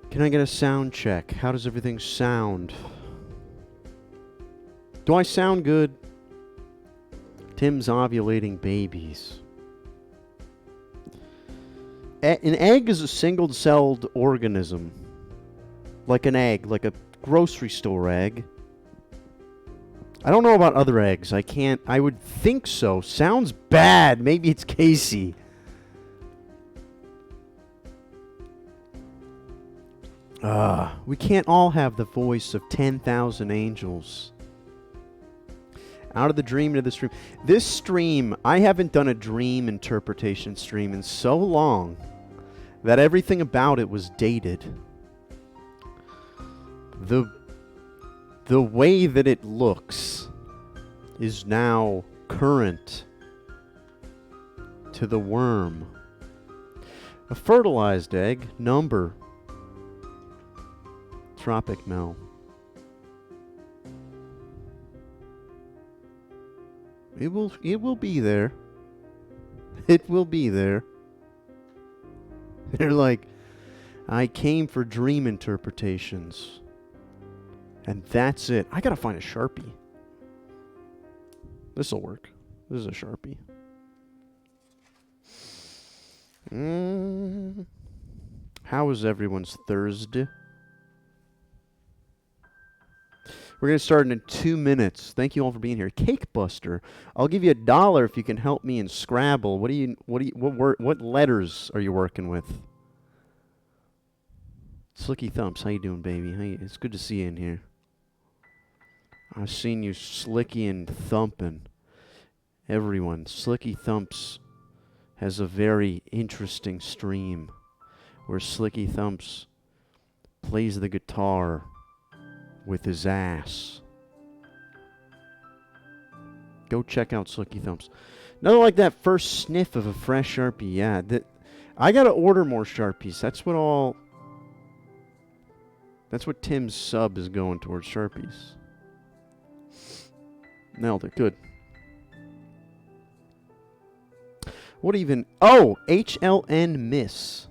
Can I get a sound check? How does everything sound? Do I sound good? Tim's ovulating babies. An egg is a single-celled organism. Like an egg, like a grocery store egg. I don't know about other eggs. I would think so. Sounds bad. Maybe it's Casey. We can't all have the voice of 10,000 angels. Out of the dream into the stream. This stream, I haven't done a dream interpretation stream in so long that everything about it was dated. The way that it looks is now current to the worm. A fertilized egg, number. Tropic Mel. It will be there. It will be there. They're like, I came for dream interpretations. And that's it. I gotta find a Sharpie. This'll work. This is a Sharpie. How was everyone's Thursday? We're going to start in 2 minutes. Thank you all for being here. Cake Buster. I'll give you $1 if you can help me in Scrabble. What letters are you working with? Slicky Thumps, how you doing, baby? It's good to see you in here. I've seen you slicky and thumping. Everyone, Slicky Thumps has a very interesting stream where Slicky Thumps plays the guitar with his ass. Go check out Slicky Thumps. Nothing like that first sniff of a fresh Sharpie. Yeah, I gotta order more Sharpies. That's what Tim's sub is going towards, Sharpies. Nailed it. Good. What even? Oh, HLN Miss.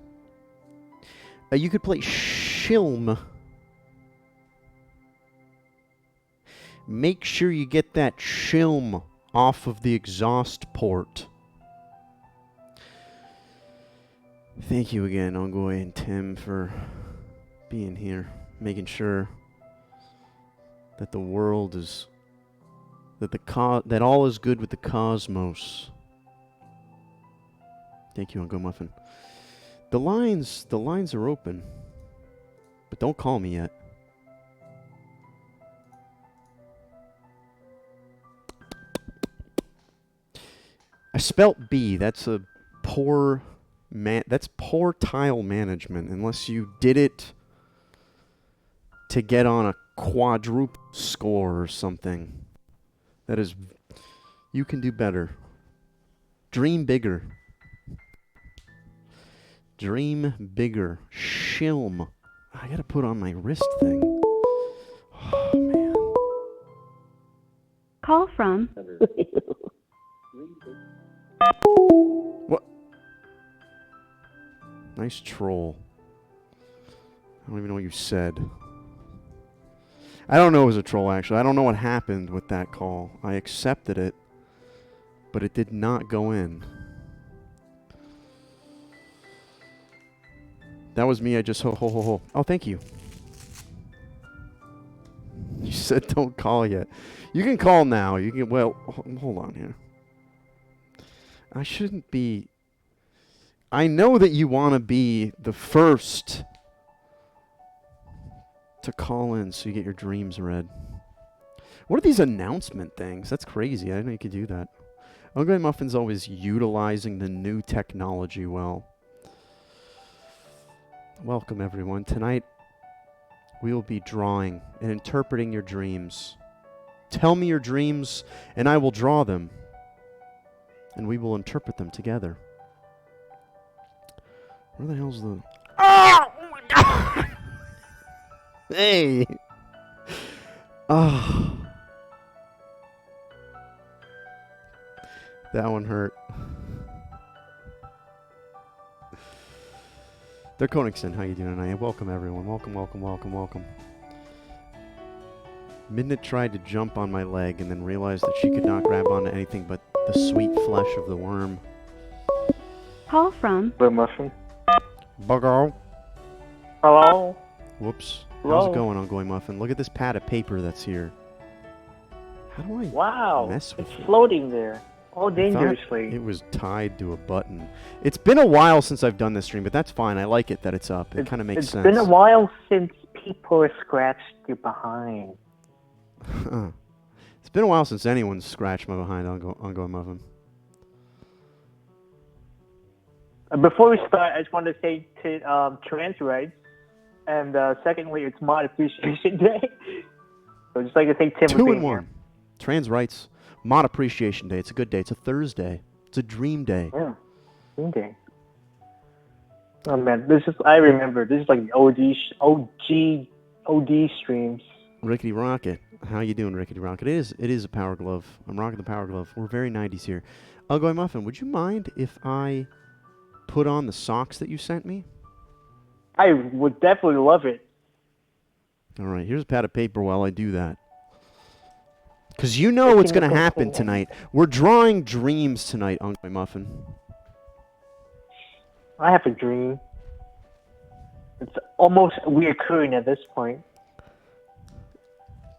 You could play Shilm. Make sure you get that shilm off of the exhaust port. Thank you again, Ongoy and Tim, for being here, making sure that the world is, that all is good with the cosmos. Thank you, Uncle Muffin. The lines are open, but don't call me yet. I spelt B. That's a poor that's poor tile management. Unless you did it to get on a quadruple score or something. That is, you can do better. Dream bigger. Dream bigger. Shilm. I gotta put on my wrist thing. Oh man. Call from. What? Nice troll. I don't even know what you said. I don't know it was a troll, actually. I don't know what happened with that call. I accepted it, but it did not go in. That was me. I just ho. Oh, thank you. You said don't call yet. You can call now. You can, well, hold on here. I shouldn't be... I know that you want to be the first to call in so you get your dreams read. What are these announcement things? That's crazy. I didn't know you could do that. Ugly Muffin's always utilizing the new technology well. Welcome, everyone. Tonight, we will be drawing and interpreting your dreams. Tell me your dreams, and I will draw them, and we will interpret them together. Where the hell's the... Oh! Hey! Oh. That one hurt. Der Konigson, how you doing tonight? Welcome, everyone. Welcome, welcome, welcome, welcome. Midnight tried to jump on my leg and then realized that she could not grab onto anything but the sweet flesh of the worm. Call from... The muffin. Bugger. Hello? Whoops. Hello? How's it going, Ongoing Muffin? Look at this pad of paper that's here. How do I mess with It's it? floating there. All I thought dangerously. it was tied to a button. It's been a while since I've done this stream, but that's fine. I like it that it's up. It kind of makes sense. It's been a while since people scratched you behind. It's been a while since anyone's scratched my behind, Ongoing Muffin. Before we start, I just want to say to trans rights, and secondly, it's Mod Appreciation Day. So just like to thank Tim for 2 being in here. 1. Trans rights. Mod Appreciation Day. It's a good day. It's a Thursday. It's a dream day. Yeah, dream day. Oh man, I remember, this is like the OD streams. Rickety Rocket. How you doing, Rickety Rocket? It is a Power Glove. I'm rocking the Power Glove. We're very 90s here. Ongoing Muffin, would you mind if I put on the socks that you sent me? I would definitely love it. All right, here's a pad of paper while I do that. Because you know what's going to happen tonight. We're drawing dreams tonight, Ongoing Muffin. I have a dream. It's almost reoccurring at this point.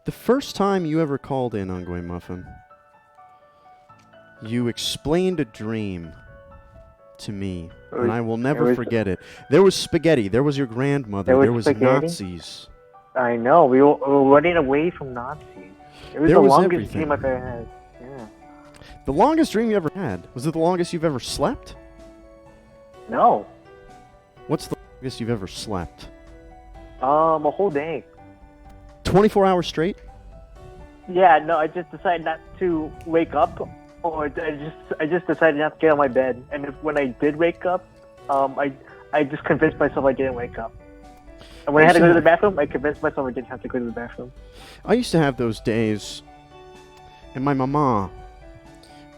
The first time you ever called in, Ongoing Muffin, you explained a dream to me, and I will never forget it. There was spaghetti. There was your grandmother. There was spaghetti? Nazis. I know. We were running away from Nazis. It was There the was longest everything. dream I've ever had. Yeah. The longest dream you ever had? Was it the longest you've ever slept? No. What's the longest you've ever slept? A whole day. 24 hours straight? Yeah. No. I just decided not to wake up, or I just decided not to get out of my bed. And when I did wake up, I just convinced myself I didn't wake up. And when I had to go to the bathroom, I convinced myself I didn't have to go to the bathroom. I used to have those days, and my mama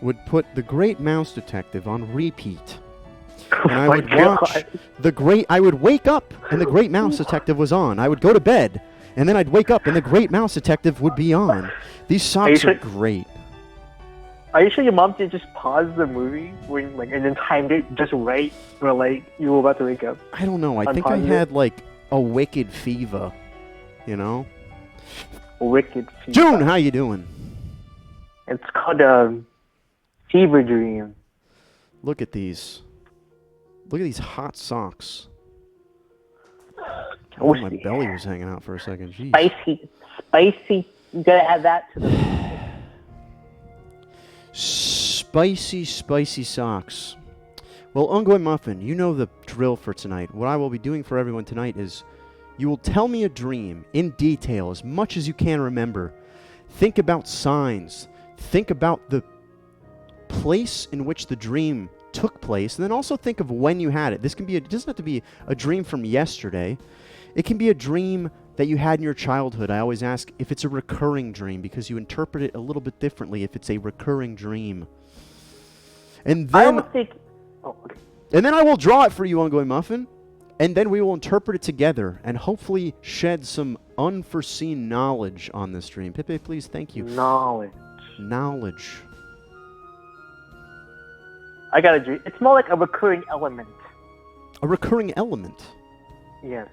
would put The Great Mouse Detective on repeat. And I would watch I would wake up, and The Great Mouse Detective was on. I would go to bed, and then I'd wake up, and The Great Mouse Detective would be on. These socks are great. Are you sure your mom didn't just pause the movie when, and then timed it just right where, you were about to wake up? I don't know. I think I had, a wicked fever, you know? Wicked fever. June, how you doing? It's called a fever dream. Look at these. Look at these hot socks. Oh, my belly was hanging out for a second. Jeez. Spicy. You gotta add that to the... Spicy socks. Well, Ongoing Muffin, you know the drill for tonight. What I will be doing for everyone tonight is you will tell me a dream in detail, as much as you can remember. Think about signs. Think about the place in which the dream took place, and then also think of when you had it. It doesn't have to be a dream from yesterday. It can be a dream that you had in your childhood. I always ask if it's a recurring dream, because you interpret it a little bit differently if it's a recurring dream. And then... okay. And then I will draw it for you, Ongoing Muffin, and then we will interpret it together and hopefully shed some unforeseen knowledge on this stream. Pepe, please, thank you. Knowledge. I got a dream. It's more like a recurring element. A recurring element? Yes.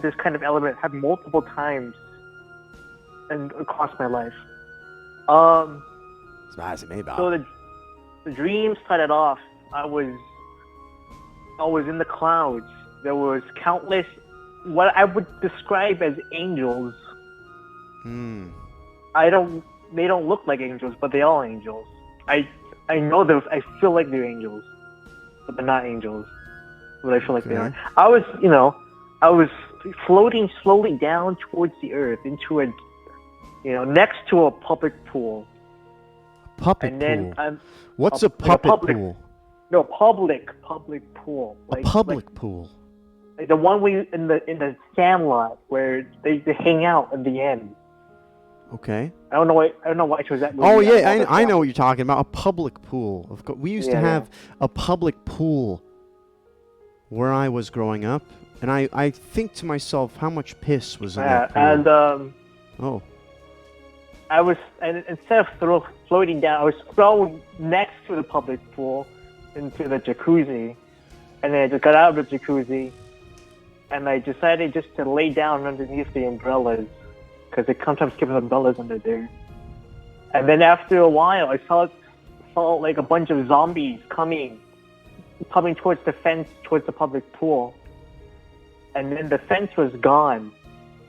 This kind of element happened multiple times and across my life. So the dream started off. I was in the clouds. There was countless what I would describe as angels. Hmm. They don't look like angels, but they are angels. I know them. I feel like they're angels, but they're not angels. But I feel like they are. Okay. I was floating slowly down towards the earth into a, next to a public pool. Puppet And then pool. What's a like puppet public pool? No, public pool. A public pool. Like the one in the Sandlot where they hang out at the end. Okay. I don't know why I chose that movie. Oh yeah, I know what you're talking about. A public pool. Of course, we used to Yeah, have a public pool where I was growing up, and I think to myself how much piss was in that pool. And Oh. and instead of floating down, I was thrown next to the public pool into the jacuzzi, and then I just got out of the jacuzzi, and I decided just to lay down underneath the umbrellas, because they sometimes keep umbrellas under there. And then after a while, I saw like a bunch of zombies coming towards the fence, towards the public pool. And then the fence was gone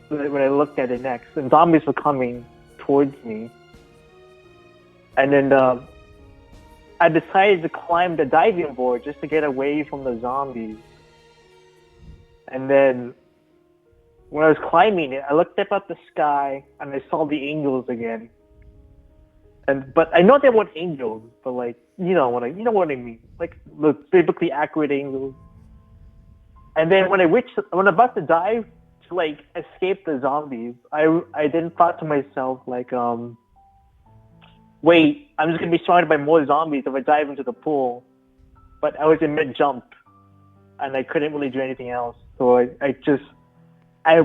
when I looked at it next, and zombies were coming towards me. And then I decided to climb the diving board just to get away from the zombies. And then when I was climbing it, I looked up at the sky and I saw the angels again. But I know they weren't angels, but like you know what I mean, like the biblically accurate angels. And then when I'm about to dive to like escape the zombies, I then thought to myself like, wait, I'm just gonna be surrounded by more zombies if I dive into the pool. But I was in mid jump, and I couldn't really do anything else. So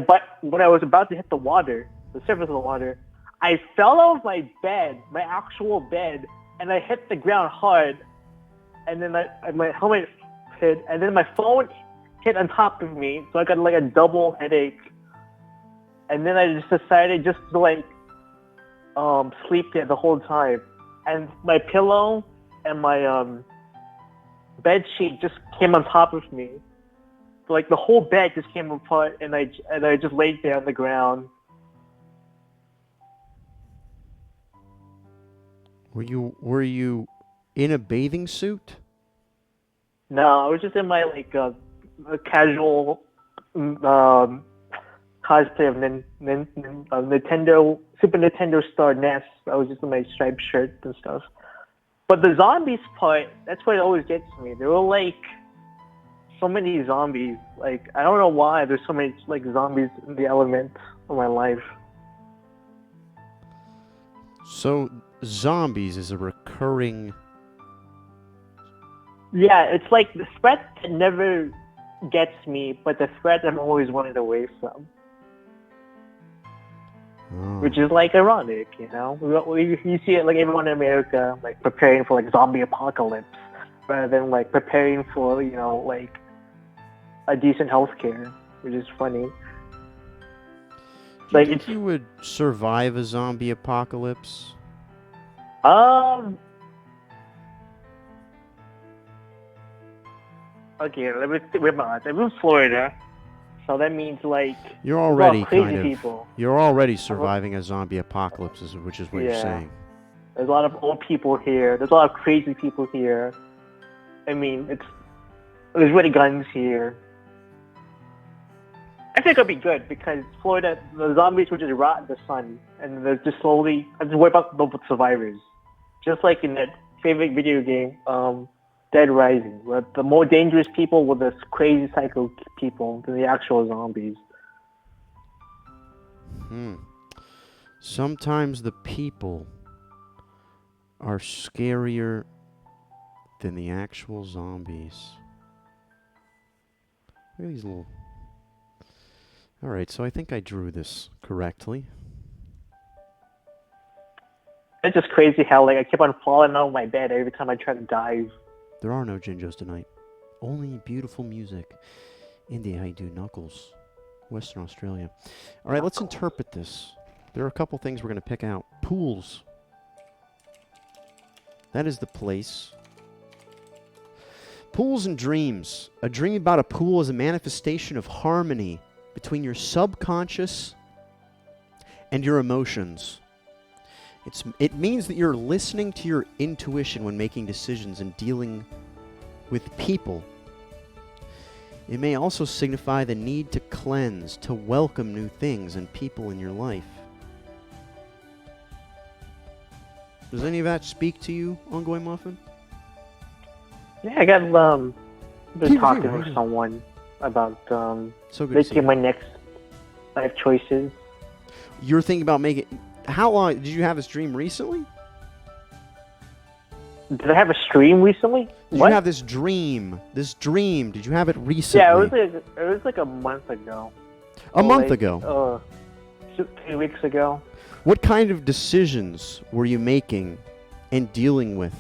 but when I was about to hit the water, the surface of the water, I fell off my bed, my actual bed, and I hit the ground hard. And then my helmet hit, and then my phone hit on top of me, so I got like a double headache. And then I just decided just to like sleep there the whole time. And my pillow and my bed sheet just came on top of me. So, like the whole bed just came apart, and I just laid there on the ground. Were you in a bathing suit? No, I was just in my like a casual cosplay of Nintendo Super Nintendo Star NES. I was just in my striped shirt and stuff. But the zombies part, that's what always gets me. There were like so many zombies. Like I don't know why there's so many like zombies in the elements of my life. So zombies is a recurring. Yeah, it's like the threat that never gets me, but the threat I'm always running away from. Oh. Which is like ironic, you know. You see it like everyone in America like preparing for like zombie apocalypse, rather than like preparing for like a decent healthcare, which is funny. Do you think you would survive a zombie apocalypse? Okay, let me think about it. I'm in Florida, so that means like You're already crazy kind of. people. You're already surviving a zombie apocalypse, which is what you're saying. There's a lot of old people here. There's a lot of crazy people here. I mean, there's really guns here. I think it'll be good because Florida, the zombies will just rot in the sun, and they're just slowly wipe out the survivors. Just like in that favorite video game, Dead Rising, where the more dangerous people were the crazy psycho people than the actual zombies. Sometimes the people are scarier than the actual zombies. Look at these little... Alright, so I think I drew this correctly. It's just crazy how like I keep on falling out of my bed every time I try to dive. There are no Jinjos tonight. Only beautiful music in the I Do Knuckles, Western Australia. Alright, let's interpret this. There are a couple things we're going to pick out. Pools. That is the place. Pools and dreams. A dream about a pool is a manifestation of harmony between your subconscious and your emotions. It means that you're listening to your intuition when making decisions and dealing with people. It may also signify the need to cleanse, to welcome new things and people in your life. Does any of that speak to you, Ongoing Muffin? Yeah, I got been talking How you with doing? someone about So good to see you. making my next life choices. You're thinking about making... How long... Did you have this dream recently? Did I have a stream recently? Did What? you have this dream? This dream, did you have it recently? Yeah, it was like a month ago. A month Like, ago. 2 weeks ago. What kind of decisions were you making and dealing with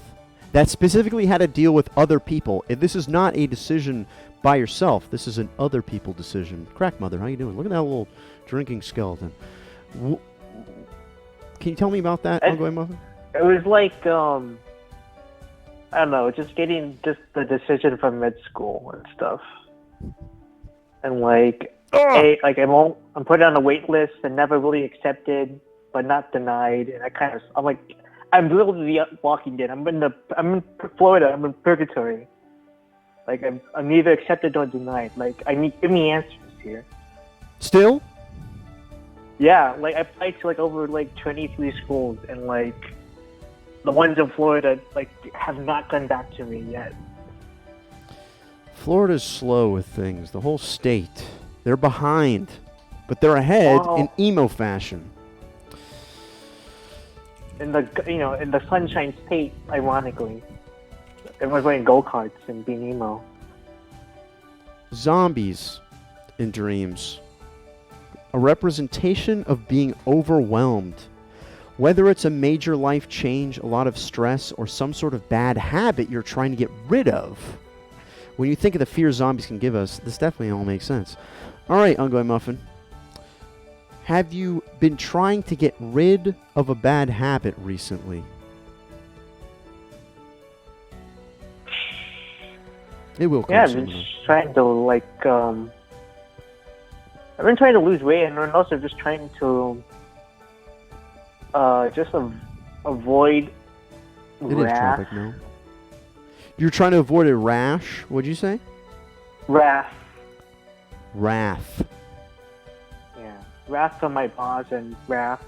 that specifically had to deal with other people? If this is not a decision by yourself, this is an other people decision. Crack Mother, how you doing? Look at that little drinking skeleton. Can you tell me about that, Ongoing Muffin? It was like I don't know, just getting just the decision from med school and stuff, and like, I'm put on a wait list and never really accepted, but not denied, and I'm literally Walking Dead. I'm in Florida. I'm in purgatory. Like I'm neither accepted nor denied. Like give me answers here. Still? Yeah, like I applied to like over like 23 schools, and like the ones in Florida like have not gone back to me yet. Florida's slow with things. The whole state. They're behind, but they're ahead in emo fashion. In the Sunshine State, ironically, everyone's wearing go-karts and being emo. Zombies in dreams. A representation of being overwhelmed. Whether it's a major life change, a lot of stress, or some sort of bad habit you're trying to get rid of. When you think of the fear zombies can give us, this definitely all makes sense. All right, Ongoing Muffin. Have you been trying to get rid of a bad habit recently? It will come Yeah, I've soon, been though. trying to I've been trying to lose weight, and I'm also just trying to avoid It is wrath. traffic now. You're trying to avoid a rash? What'd you say? Wrath. Wrath. Yeah, wrath from my boss and wrath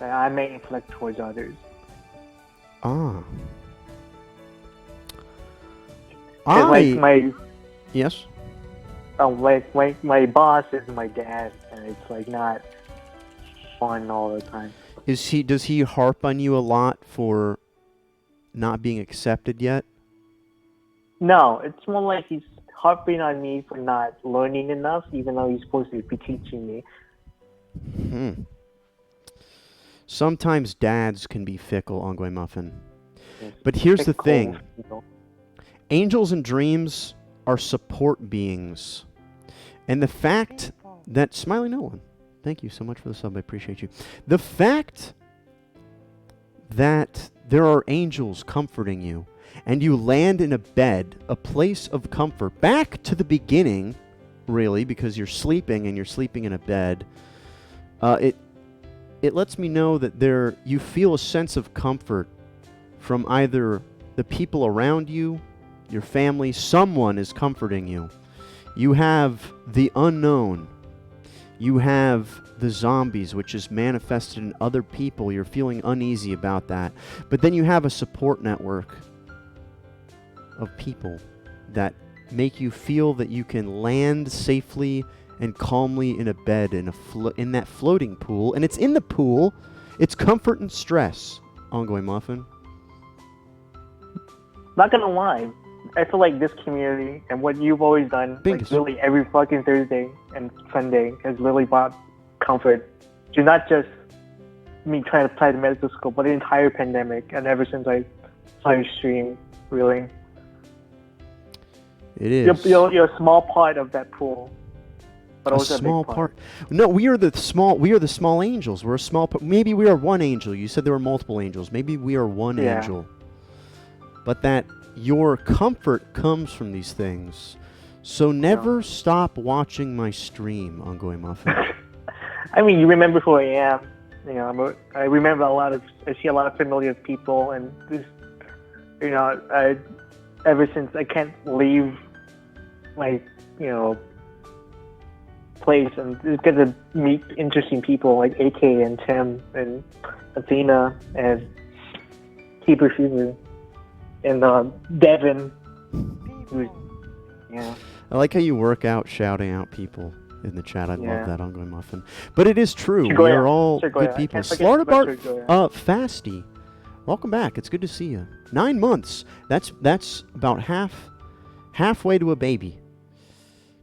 that I may inflict towards others. Ah. 'Cause, like my Yes? my boss is my dad, and it's like not fun all the time. Does he harp on you a lot for not being accepted yet? No, it's more like he's harping on me for not learning enough, even though he's supposed to be teaching me. Sometimes dads can be fickle, Ongoing Muffin. Yes. But here's the Fickle, thing. you know. Angels and dreams are support beings. And the fact that... Smiley Nolan, thank you so much for the sub. I appreciate you. The fact that there are angels comforting you, and you land in a bed, a place of comfort, back to the beginning, really, because you're sleeping and you're sleeping in a bed, it lets me know that you feel a sense of comfort from either the people around you, your family, someone is comforting you. You have the unknown. You have the zombies, which is manifested in other people. You're feeling uneasy about that. But then you have a support network of people that make you feel that you can land safely and calmly in a bed in that floating pool. And it's in the pool. It's comfort and stress. Ongoing Muffin. Not gonna lie, I feel like this community and what you've always done, like really every fucking Thursday and Sunday, has really brought comfort to not just me trying to apply to medical school, but the entire pandemic, and ever since I saw your stream, really. It is. You're a small part of that pool, but A also small a big part. No, we are the small angels. We're a small part. Maybe we are one angel. You said there were multiple angels. Maybe we are one angel. But that your comfort comes from these things. So never stop watching my stream, Ongoing Muffin. I mean, you remember who I am. I remember I see a lot of familiar people, and just, ever since I can't leave my, place, and just get to meet interesting people like AK and Tim and Athena and Keeper Fever and Devin. Yeah. I like how you work out shouting out people in the chat. I love that, Ongoing Muffin. But it is true. Chigoya. We are all Chigoya. good people. I can't forget Florida about Bart Chigoya. Fasty. Welcome back. It's good to see you. 9 months. That's about halfway to a baby.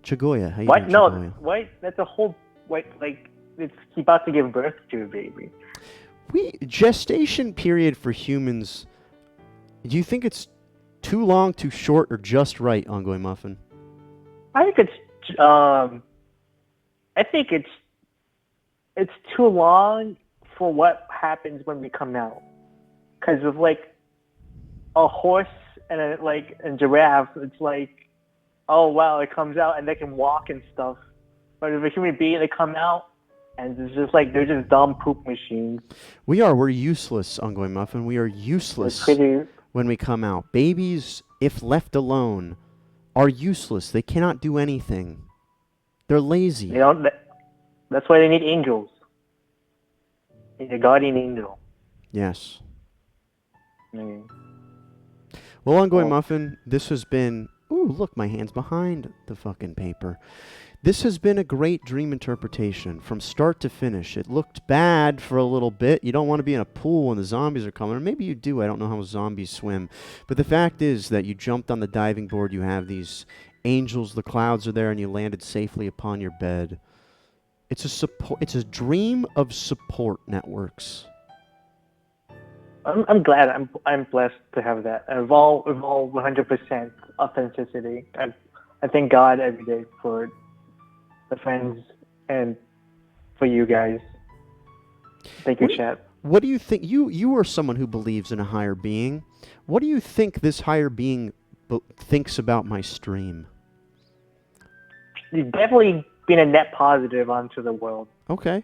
Chigoya, how you What? doing, No, Chigoya? wait. That's a whole it's about to give birth to a baby. Gestation period for humans. Do you think it's too long, too short, or just right, Ongoing Muffin? I think it's too long for what happens when we come out. Because with like a horse and a giraffe, it's like, oh wow, it comes out and they can walk and stuff. But if a human being, they come out and it's just like they're just dumb poop machines. We're useless, Ongoing Muffin. We are useless when we come out. Babies, if left alone, are useless. They cannot do anything. They're lazy. That's why they need angels. They need a guardian angel. Yes. Mm. Well, Ongoing Muffin, this has been... Ooh, look, my hand's behind the fucking paper. This has been a great dream interpretation from start to finish. It looked bad for a little bit. You don't want to be in a pool when the zombies are coming. Or maybe you do. I don't know how zombies swim. But the fact is that you jumped on the diving board. You have these angels. The clouds are there, and you landed safely upon your bed. It's a dream of support networks. I'm glad. I'm blessed to have that. Of all 100% authenticity. I thank God every day for the friends and for you guys. Thank you, chat. What do you think? You are someone who believes in a higher being. What do you think this higher being thinks about my stream? You've definitely been a net positive onto the world. Okay,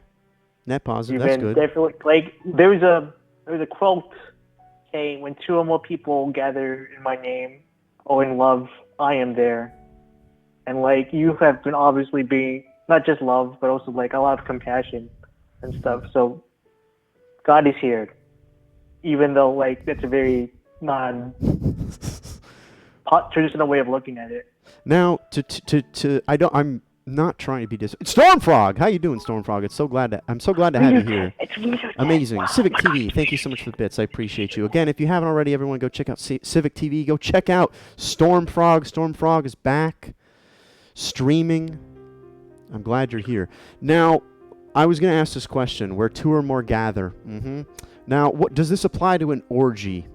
net positive. You've That's been good. definitely there's a quote saying, "When two or more people gather in my name or in love, I am there." And you have been obviously being not just love, but also a lot of compassion and stuff. So God is here, even though that's a very non-traditional way of looking at it. Now, I'm not trying to be Stormfrog, how you doing, Stormfrog? I'm so glad to have you here. Amazing. Civic TV, thank you so much for the bits. I appreciate you. Again, if you haven't already, everyone go check out Civic TV. Go check out Stormfrog. Stormfrog is back, streaming. I'm glad you're here. Now, I was going to ask this question: where two or more gather. Now, what does this apply to an orgy?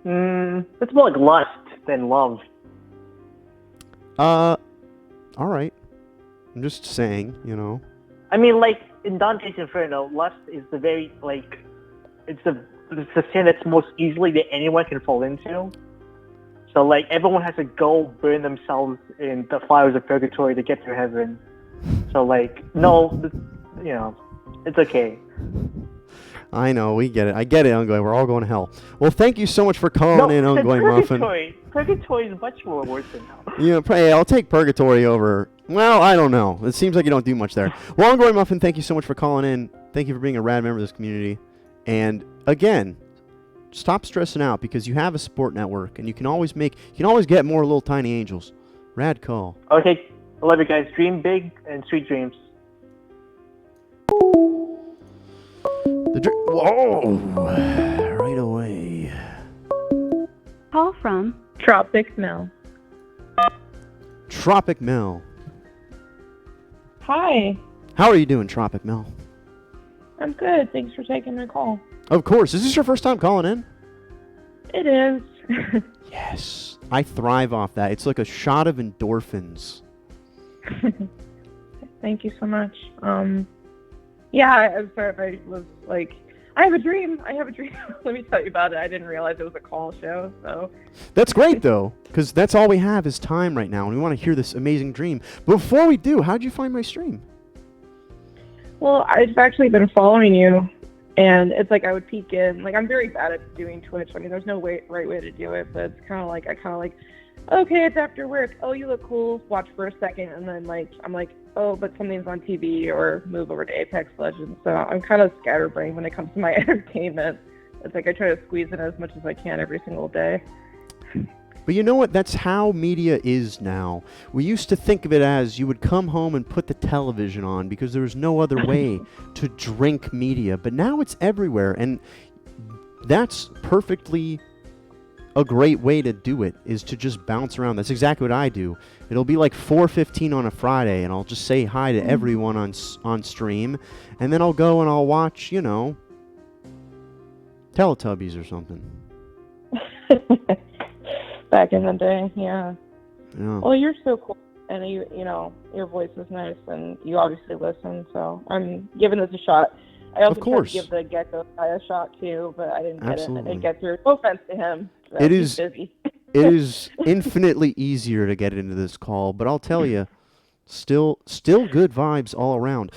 It's more like lust than love. All right. I'm just saying, I mean, in Dante's Inferno, lust is the very it's the sin that's most easily that anyone can fall into. So everyone has to go burn themselves in the fires of purgatory to get to heaven. So no, it's okay. I know, we get it. I get it, Ongoing. We're all going to hell. Well, thank you so much for calling in, Ongoing Muffin. Purgatory is much more worse than hell. I'll take purgatory over. Well, I don't know. It seems like you don't do much there. Well, Ongoing Muffin, thank you so much for calling in. Thank you for being a rad member of this community. And again, stop stressing out because you have a support network, and you can always get more little tiny angels. Rad call. Okay, I love you guys. Dream big and sweet dreams. Whoa! Right away. Call from Tropic Mill. Tropic Mill. Hi. How are you doing, Tropic Mill? I'm good. Thanks for taking my call. Of course. Is this your first time calling in? It is. Yes. I thrive off that. It's like a shot of endorphins. Thank you so much. Yeah, I'm sorry if I was I have a dream. I have a dream. Let me tell you about it. I didn't realize it was a call show, so. That's great, though, because that's all we have is time right now, and we want to hear this amazing dream. Before we do, how'd you find my stream? Well, I've actually been following you, and it's like I would peek in. Like, I'm very bad at doing Twitch. I mean, there's no right way to do it, but it's kind of like, okay, it's after work. Oh, you look cool. Watch for a second, and then, like, I'm like, oh, but something's on TV, or move over to Apex Legends. So I'm kind of scatterbrained when it comes to my entertainment. It's like I try to squeeze in as much as I can every single day. But you know what? That's how media is now. We used to think of it as you would come home and put the television on because there was no other way to drink media. But now it's everywhere, and that's perfectly a great way to do it, is to just bounce around. That's exactly what I do. It'll be like 4:15 on a Friday, and I'll just say hi to everyone on stream, and then I'll go and I'll watch, Teletubbies or something. Back in the day, yeah. Yeah. Well, you're so cool, and your voice is nice, and you obviously listen. So I'm giving this a shot. I also tried to give the Gecko guy a shot too, but I didn't get it. I didn't get through. No offense to him. He's busy. It is infinitely easier to get into this call, but I'll tell you, still good vibes all around.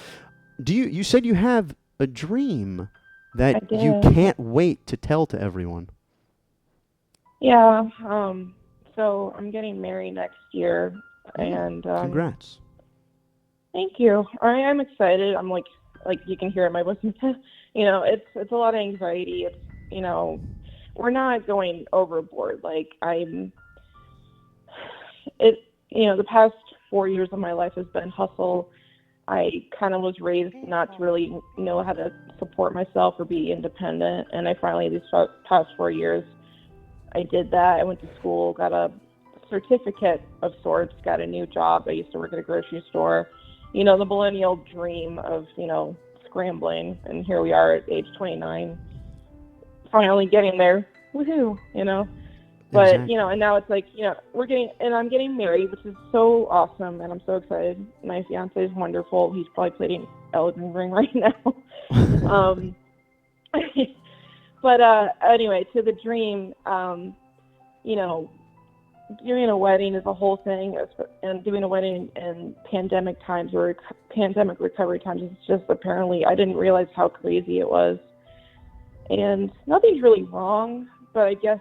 You said you have a dream that you can't wait to tell to everyone. Yeah. So I'm getting married next year, and congrats. Thank you. I am excited. I'm like you can hear it in my voice. It's a lot of anxiety. It's we're not going overboard. Like the past 4 years of my life has been hustle. I kind of was raised not to really know how to support myself or be independent, and I finally these past 4 years I did that. I went to school, got a certificate of sorts, got a new job. I used to work at a grocery store. The millennial dream of, scrambling. And here we are at age 29, finally getting there. Woohoo, But, exactly. And now it's like, I'm getting married, which is so awesome. And I'm so excited. My fiance is wonderful. He's probably playing Elden Ring right now. But anyway, to the dream, doing a wedding is a whole thing, and doing a wedding in pandemic times or pandemic recovery times is just apparently, I didn't realize how crazy it was. And nothing's really wrong, but I guess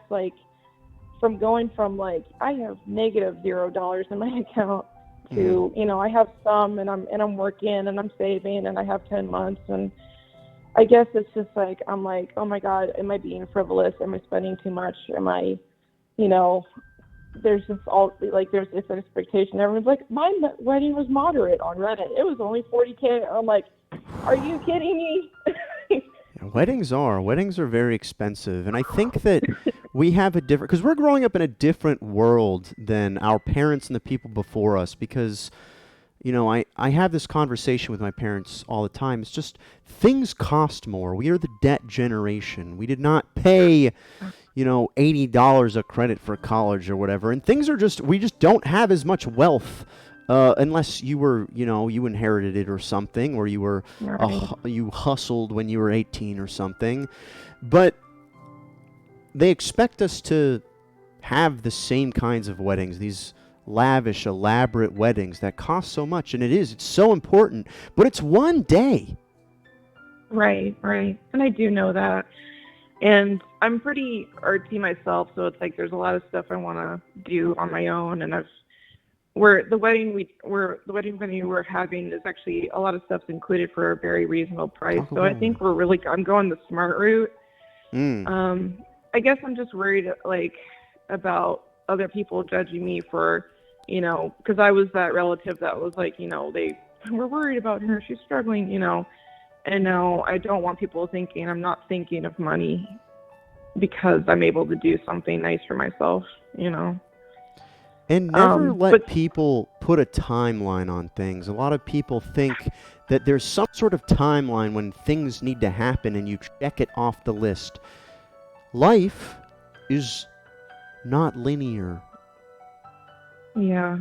from going from I have negative $0 in my account to, I have some and I'm working and I'm saving and I have 10 months, and I guess it's just I'm like, oh my God, am I being frivolous? Am I spending too much? Am I, there's just there's this expectation. Everyone's like, my wedding was moderate on Reddit. It was only $40K. I'm like, are you kidding me? Weddings are very expensive, and I think that we have a different, because we're growing up in a different world than our parents and the people before us, because I have this conversation with my parents all the time. It's just things cost more. We are the debt generation. We did not pay, $80 a credit for college or whatever. And we just don't have as much wealth unless you were, you inherited it or something, or you were, you hustled when you were 18 or something. But they expect us to have the same kinds of weddings, these lavish, elaborate weddings that cost so much, and it's so important, but it's one day. Right. And I do know that. And I'm pretty artsy myself, so it's there's a lot of stuff I want to do on my own, and the wedding venue we're having is actually a lot of stuff's included for a very reasonable price. So I think I'm going the smart route. I guess I'm just worried about other people judging me for, because I was that relative that was they were worried about her, she's struggling, and now I don't want people thinking I'm not thinking of money because I'm able to do something nice for myself, And never let people put a timeline on things. A lot of people think that there's some sort of timeline when things need to happen and you check it off the list. Life is not linear. Yeah.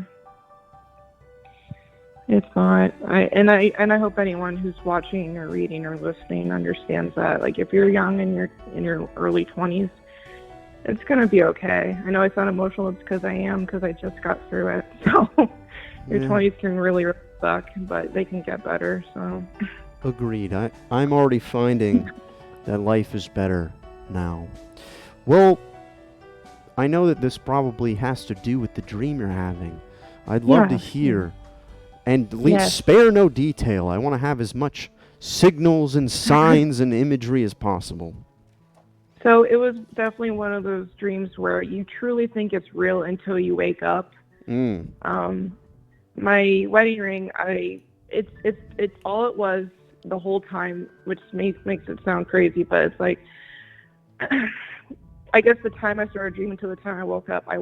It's not. I hope anyone who's watching or reading or listening understands that. Like, if you're young and you're in your early 20s, it's gonna be okay. I know I sound emotional. It's because I am, because I just got through it. So your 20s can really, really suck, but they can get better. So Agreed. I'm already finding that life is better now. Well, I know that this probably has to do with the dream you're having. I'd love to hear, and spare no detail. I want to have as much signals and signs and imagery as possible. So it was definitely one of those dreams where you truly think it's real until you wake up. My wedding ring, it's all it was the whole time, which makes it sound crazy, but it's like, I guess the time I started dreaming to the time I woke up, I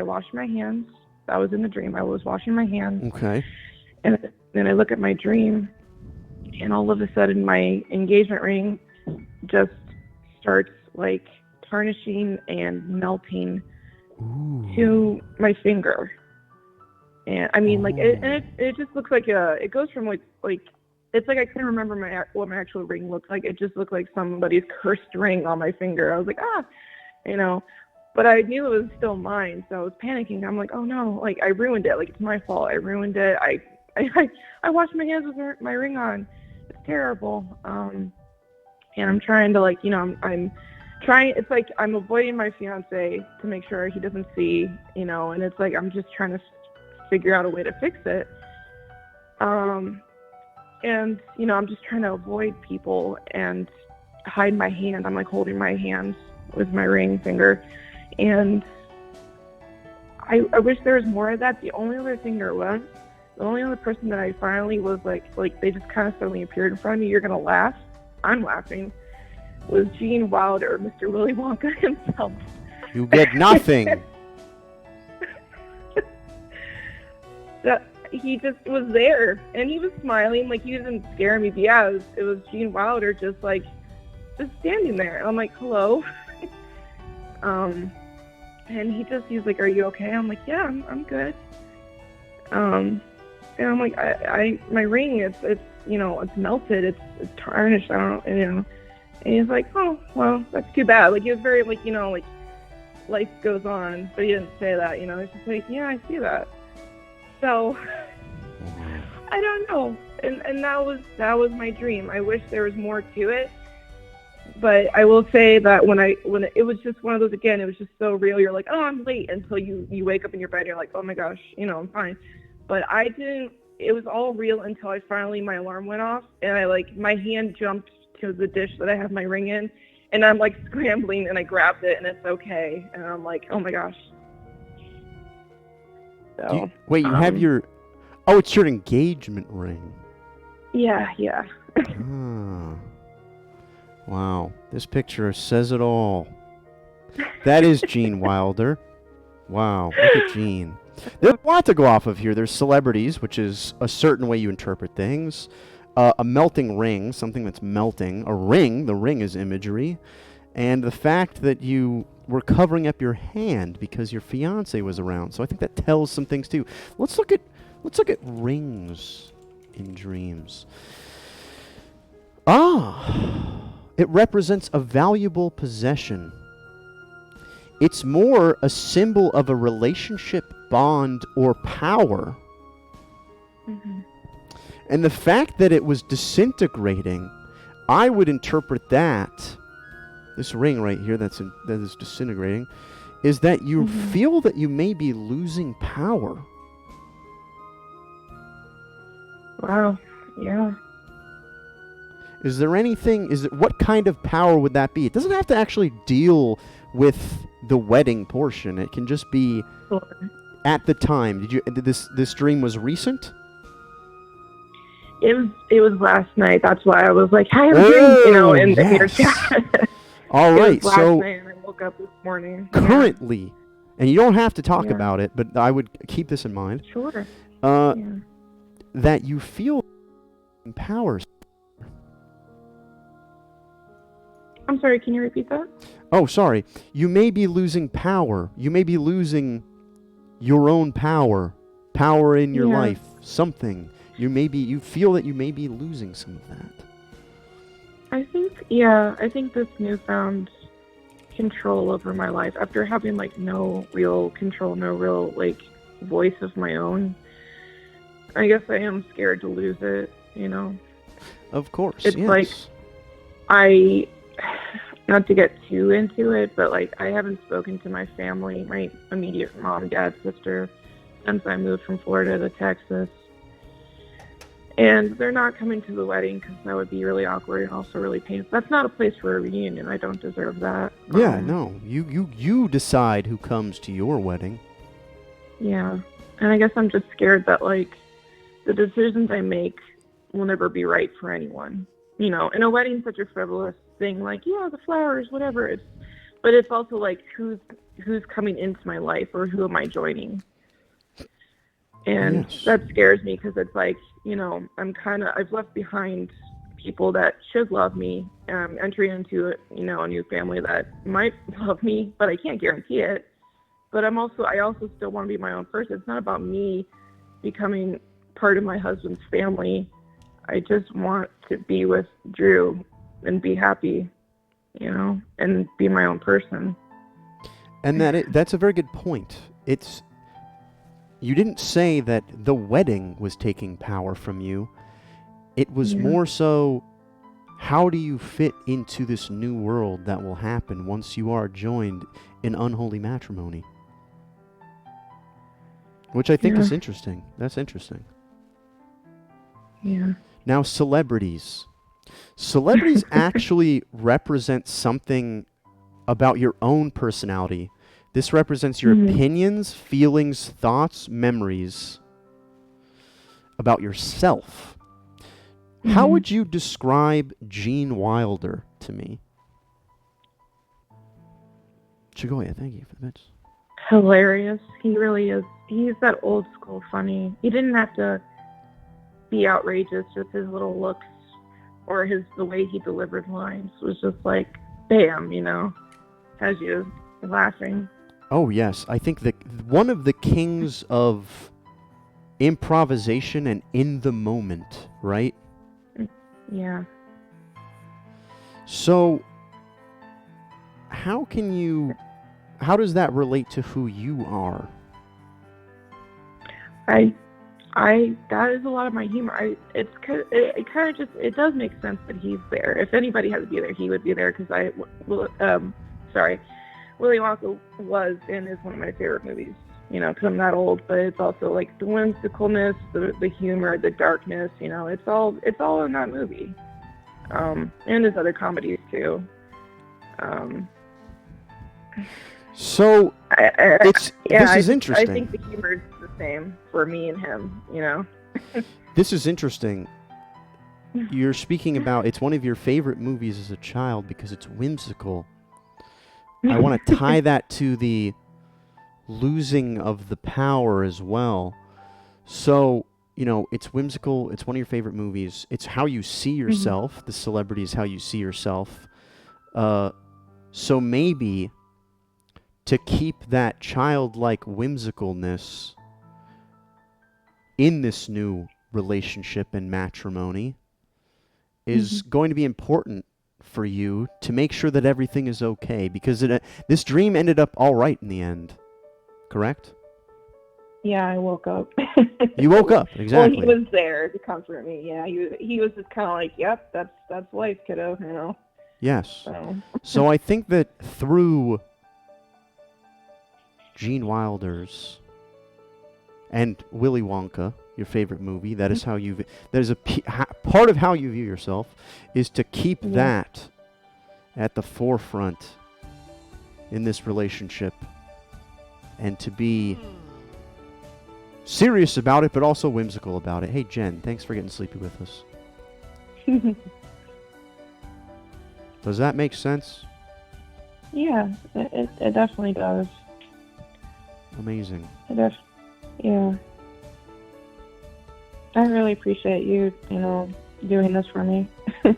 washed my hands. That was in the dream. I was washing my hands. Okay. And then I look at my dream, and all of a sudden my engagement ring just starts like tarnishing and melting to my finger. And I mean, like, it just looks like it goes from like it's like I couldn't remember what my actual ring looked like. It just looked like somebody's cursed ring on my finger. I was like, but I knew it was still mine, so I was panicking. I'm like, oh no, like I ruined it. Like, it's my fault. I ruined it. I washed my hands with my ring on. It's terrible. And I'm trying to, like, I'm trying. It's like I'm avoiding my fiance to make sure he doesn't see, and it's like I'm just trying to figure out a way to fix it. And I'm just trying to avoid people and hide my hand. I'm like holding my hand with my ring finger, and I wish there was more of that. The only other thing there was, the only other person that I finally was like they just kind of suddenly appeared in front of me. You're gonna laugh. I'm laughing. Was Gene Wilder, Mr. Willy Wonka himself. You get nothing. He just was there, and he was smiling, like he didn't scare me. But yeah, it was Gene Wilder just standing there. And I'm like, hello. And he's like, are you okay? I'm like, yeah, I'm good. And I'm like, my ring, it's melted, it's tarnished. I don't know, And he's like, oh, well, that's too bad. Like, he was very like life goes on, but he didn't say that. He's just like, yeah, I see that. So I don't know, and that was my dream. I wish there was more to it, but I will say that when it was just one of those, again, it was just so real. You're like, oh, I'm late, until you wake up in your bed and you're like, oh my gosh, I'm fine. But I didn't. It was all real until my alarm went off, and my hand jumped to the dish that I have my ring in, and I'm like scrambling, and I grabbed it, and it's okay, and I'm like, oh my gosh. So, you have your... Oh, it's your engagement ring. Yeah. Wow. This picture says it all. That is Gene Wilder. Wow. Look at Gene. There's a lot to go off of here. There's celebrities, which is a certain way you interpret things. A melting ring, something that's melting. A ring, the ring is imagery. And the fact that you were covering up your hand because your fiance was around. So I think that tells some things too. Let's look at rings in dreams. It represents a valuable possession. It's more a symbol of a relationship, bond, or power. Mm-hmm. And the fact that it was disintegrating, I would interpret that, this ring right here that is disintegrating, is that you feel that you may be losing power. Wow. Yeah. Is there anything, what kind of power would that be? It doesn't have to actually deal with the wedding portion. It can just be at the time. This dream was recent? It was last night. That's why I was like, hi, I'm in your chat. All right, last night, and I woke up this morning. Currently, and you don't have to talk about it, but I would keep this in mind. Sure. That you feel power. I'm sorry, can you repeat that? Oh, sorry. You may be losing power. You may be losing your own power in your life, something. You feel that you may be losing some of that. I think this newfound control over my life, after having like no real control, no real like voice of my own, I guess I am scared to lose it, you know. Of course, It's yes. like I, not to get too into it, but like I haven't spoken to my family, my immediate mom, dad, sister, since I moved from Florida to Texas. And they're not coming to the wedding because that would be really awkward and also really painful. That's not a place for a reunion. I don't deserve that. Yeah, no. You decide who comes to your wedding. Yeah. And I guess I'm just scared that, like, the decisions I make will never be right for anyone. You know, and a wedding's such a frivolous thing, like, yeah, the flowers, whatever. But it's also like, who's coming into my life, or who am I joining? And Yes. that scares me because it's like, you know, I've left behind people that should love me, entering into, you know, a new family that might love me, but I can't guarantee it. But I also still want to be my own person. It's not about me becoming part of my husband's family. I just want to be with Drew and be happy, you know, and be my own person. And that's a very good point. You didn't say that the wedding was taking power from you. It was more so, how do you fit into this new world that will happen once you are joined in unholy matrimony? Which I think is interesting. That's interesting. Yeah. Now, celebrities. Celebrities actually represent something about your own personality. This represents your opinions, feelings, thoughts, memories about yourself. How would you describe Gene Wilder to me? Chigoya, thank you for the bits. Hilarious. He really is. He's that old school funny. He didn't have to be outrageous with his little looks or the way he delivered lines. It was just like, bam, you know, has you laughing. Oh, yes. I think that one of the kings of improvisation and in the moment, right? Yeah. So, how does that relate to who you are? That is a lot of my humor. It does make sense that he's there. If anybody had to be there, he would be there, because Willy Wonka was and is one of my favorite movies, you know, because I'm not old, but it's also like the whimsicalness, the humor, the darkness, you know, it's all in that movie. And his other comedies too. So, this is interesting. I think the humor is the same for me and him, you know. This is interesting. You're speaking about, it's one of your favorite movies as a child because it's whimsical. I want to tie that to the losing of the power as well. So, you know, it's whimsical. It's one of your favorite movies. It's how you see yourself. The celebrity is how you see yourself. So maybe to keep that childlike whimsicalness in this new relationship and matrimony is going to be important for you to make sure that everything is okay, because this dream ended up all right in the end, correct? Yeah, I woke up. You woke up, exactly. Well, he was there to comfort me. Yeah, he was just kind of like, "Yep, that's life, kiddo," you know. Yes. So I think that through Gene Wilder's and Willy Wonka, your favorite movie, that is how part of how you view yourself is to keep that at the forefront in this relationship, and to be serious about it, but also whimsical about it. Hey, Jen, thanks for getting sleepy with us. Does that make sense? Yeah, it definitely does. Amazing. Yeah. I really appreciate you, you know, doing this for me.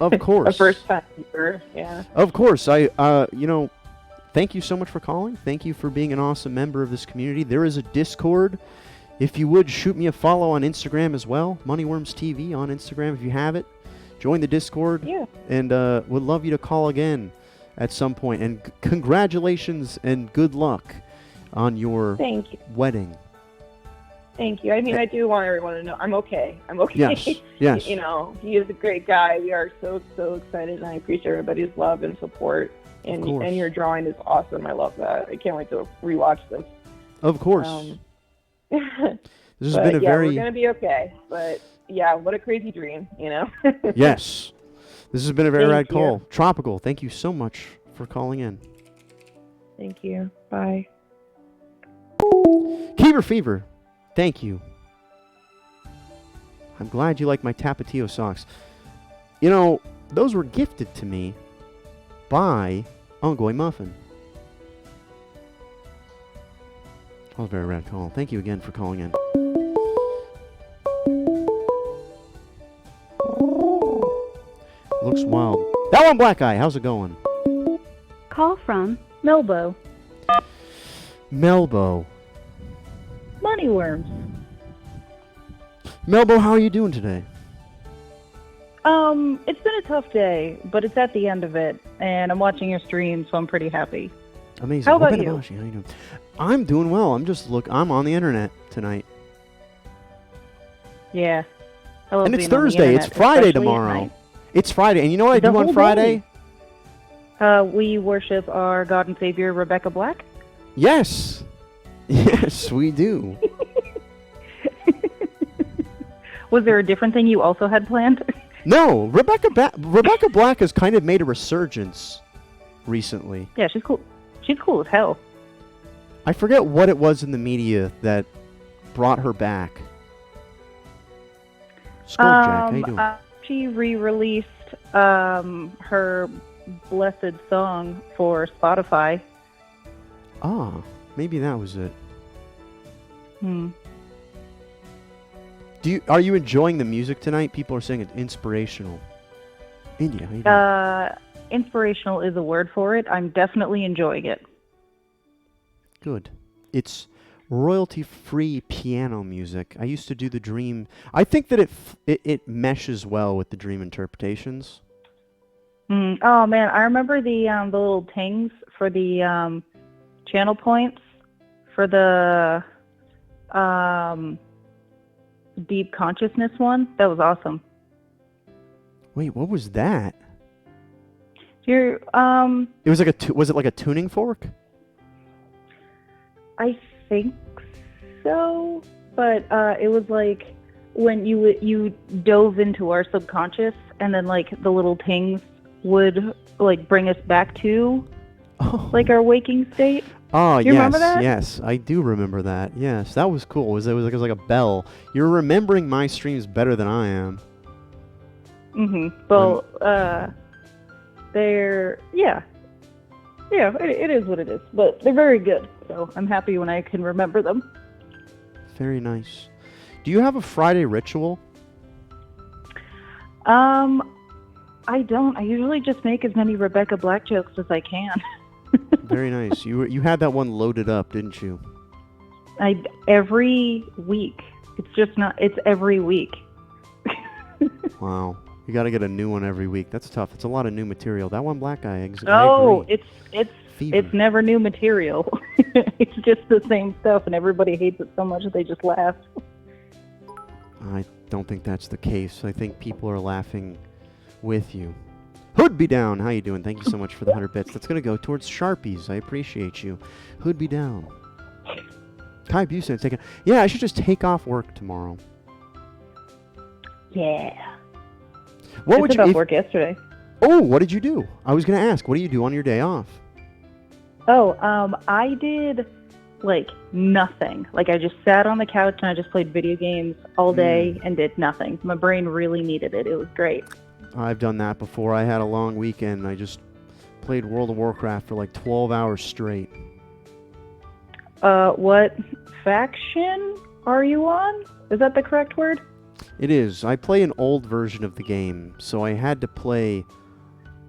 Of course. The first time ever, yeah. Of course. Thank you so much for calling. Thank you for being an awesome member of this community. There is a Discord. If you would, shoot me a follow on Instagram as well. Moneyworms TV on Instagram if you have it. Join the Discord. Yeah. And would love you to call again at some point. And congratulations and good luck on your Thank you. wedding. Thank you. I mean, I do want everyone to know I'm okay. I'm okay. Yes, yes. You know, he is a great guy. We are so excited, and I appreciate everybody's love and support. And your drawing is awesome. I love that. I can't wait to rewatch this. Of course. This has been a very... we're going to be okay. But, yeah, what a crazy dream, you know? Yes. This has been a very rad you. call. Tropical, thank you so much for calling in. Thank you. Bye. Keeper Fever, thank you. I'm glad you like my Tapatio socks. You know, those were gifted to me by Ongoy Muffin. Oh, very rad call. Thank you again for calling in. Looks wild. That one, Black Eye. How's it going? Call from Melbo. Melbo. Moneyworms. Melbo, how are you doing today? It's been a tough day, but it's at the end of it, and I'm watching your stream, so I'm pretty happy. Amazing. How about you? How you doing? I'm doing well. I'm on the internet tonight. Yeah. I love And it's being on the Thursday. It's internet, Friday especially at tomorrow. night. It's Friday. And you know what I The do on whole Friday? We worship our God and Savior, Rebecca Black. Yes. Yes, we do. Was there a different thing you also had planned? No, Rebecca Black has kind of made a resurgence recently. Yeah, she's cool. She's cool as hell. I forget what it was in the media that brought her back. Skulljack, how you doing? She re-released her blessed song for Spotify. Ah, maybe that was it. Are you enjoying the music tonight? People are saying it's inspirational. India, how you doing? Inspirational is a word for it. I'm definitely enjoying it. Good. It's royalty-free piano music. I used to do the Dream. I think that it meshes well with the Dream interpretations. Oh man, I remember the little tings for the channel points for the deep consciousness one. That was awesome. Wait, what was that? It was like was it like a tuning fork? I think so, but it was like when you dove into our subconscious, and then like the little tings would like bring us back to like our waking state. Oh, you remember that? Yes, I do remember that. Yes, that was cool. It was like a bell. You're remembering my streams better than I am. Well, they're it is what it is, but they're very good. So I'm happy when I can remember them. Very nice. Do you have a Friday ritual? I don't. I usually just make as many Rebecca Black jokes as I can. Very nice. You had that one loaded up, didn't you? Every week. It's just not. It's every week. Wow. You got to get a new one every week. That's tough. It's a lot of new material. That one, Black Guy. Oh, I agree. it's never new material. It's just the same stuff, and everybody hates it so much that they just laugh. I don't think that's the case. I think people are laughing with you. Hood be down. How you doing? Thank you so much for the 100 bits. That's going to go towards Sharpies. I appreciate you. Hood be down. Kai Busen's taking... Yeah, I should just take off work tomorrow. Yeah. What would you... work yesterday. Oh, what did you do? I was going to ask, what do you do on your day off? Oh, I did, like, nothing. Like, I just sat on the couch and I just played video games all day and did nothing. My brain really needed it. It was great. I've done that before. I had a long weekend. I just played World of Warcraft for like 12 hours straight. What faction are you on? Is that the correct word? It is. I play an old version of the game, so I had to play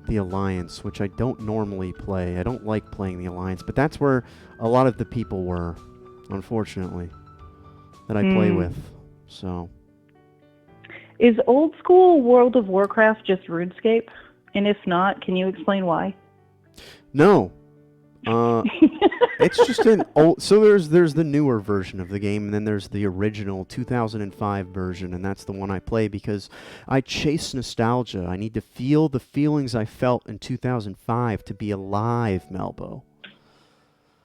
the Alliance, which I don't normally play. I don't like playing the Alliance, but that's where a lot of the people were, unfortunately. that I play with. So, Is old school World of Warcraft just RuneScape? And if not, can you explain why? no. It's just an old. So there's the newer version of the game, and then there's the original 2005 version, and that's the one I play because I chase nostalgia. I need to feel the feelings I felt in 2005 to be alive, Melbo.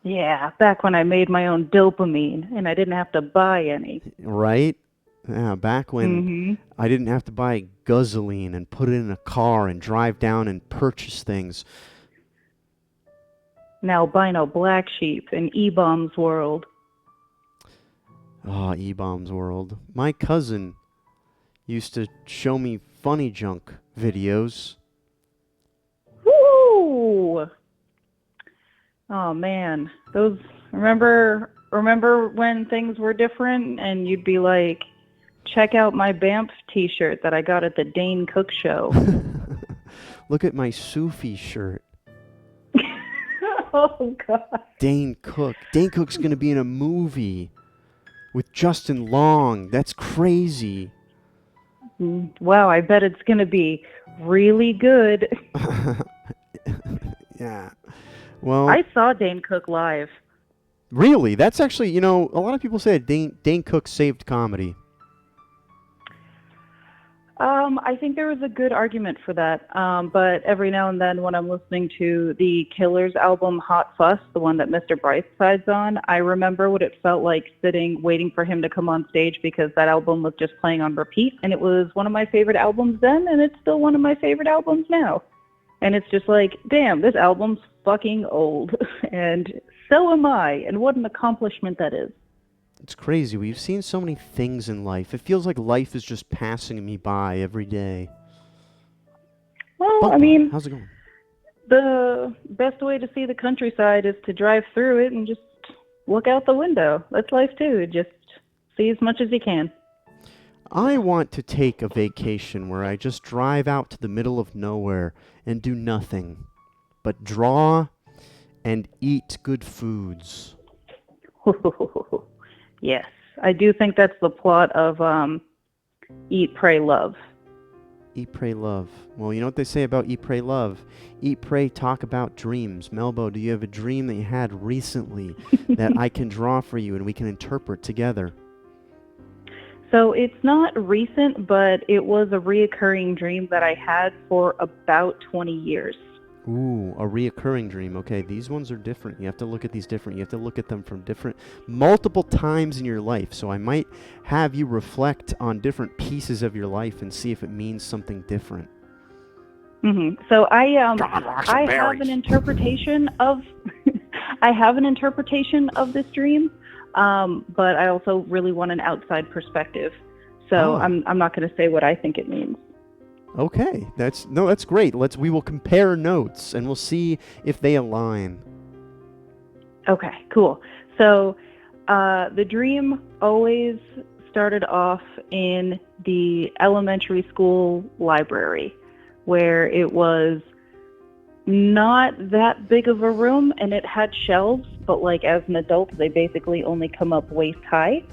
Yeah, back when I made my own dopamine and I didn't have to buy any. Right? Yeah, back when I didn't have to buy gasoline and put it in a car and drive down and purchase things. Now Bino Black Sheep in E-Bomb's world. Oh, E-Bomb's world. My cousin used to show me funny junk videos. Woo! Oh man, those remember when things were different and you'd be like, check out my Banff t-shirt that I got at the Dane Cook show. Look at my Sufi shirt. Oh god. Dane Cook. Dane Cook's going to be in a movie with Justin Long. That's crazy. Wow, I bet it's going to be really good. Yeah. Well, I saw Dane Cook live. Really? That's actually, a lot of people say Dane Cook saved comedy. I think there was a good argument for that. But every now and then when I'm listening to the Killers album Hot Fuss, the one that Mr. Brightside on, I remember what it felt like sitting waiting for him to come on stage because that album was just playing on repeat. And it was one of my favorite albums then, and it's still one of my favorite albums now. And it's just like, damn, this album's fucking old. And so am I. And what an accomplishment that is. It's crazy. We've seen so many things in life. It feels like life is just passing me by every day. Well, I mean, how's it going? The best way to see the countryside is to drive through it and just look out the window. That's life too. Just see as much as you can. I want to take a vacation where I just drive out to the middle of nowhere and do nothing but draw and eat good foods. Yes, I do think that's the plot of Eat, Pray, Love. Eat, Pray, Love. Well, you know what they say about Eat, Pray, Love? Eat, pray, talk about dreams. Melbo, do you have a dream that you had recently that I can draw for you and we can interpret together? So it's not recent, but it was a reoccurring dream that I had for about 20 years. Ooh, a reoccurring dream. Okay, these ones are different. You have to look at these different. You have to look at them from multiple times in your life. So I might have you reflect on different pieces of your life and see if it means something different. So I have an interpretation of this dream, but I also really want an outside perspective. So I'm not going to say what I think it means. Okay, that's great. We will compare notes and we'll see if they align. Okay, cool. So the dream always started off in the elementary school library, where it was not that big of a room and it had shelves, but like as an adult, they basically only come up waist high.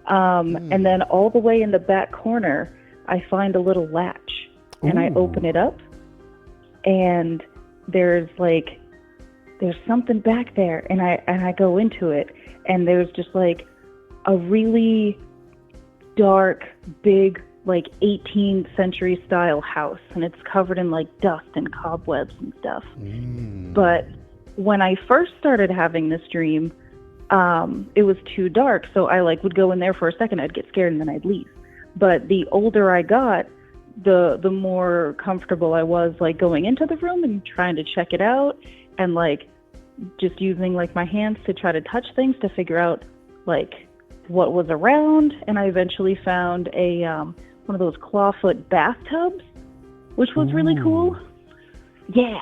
And then all the way in the back corner, I find a little latch. And I open it up, and there's something back there, and I go into it, and there's just like a really dark, big, like 18th century style house, and it's covered in like dust and cobwebs and stuff. But when I first started having this dream, it was too dark, so I would go in there for a second, I'd get scared, and then I'd leave. But the older I got, the more comfortable I was going into the room and trying to check it out and just using my hands to try to touch things to figure out what was around. And I eventually found a one of those clawfoot bathtubs, which was really cool. Yeah.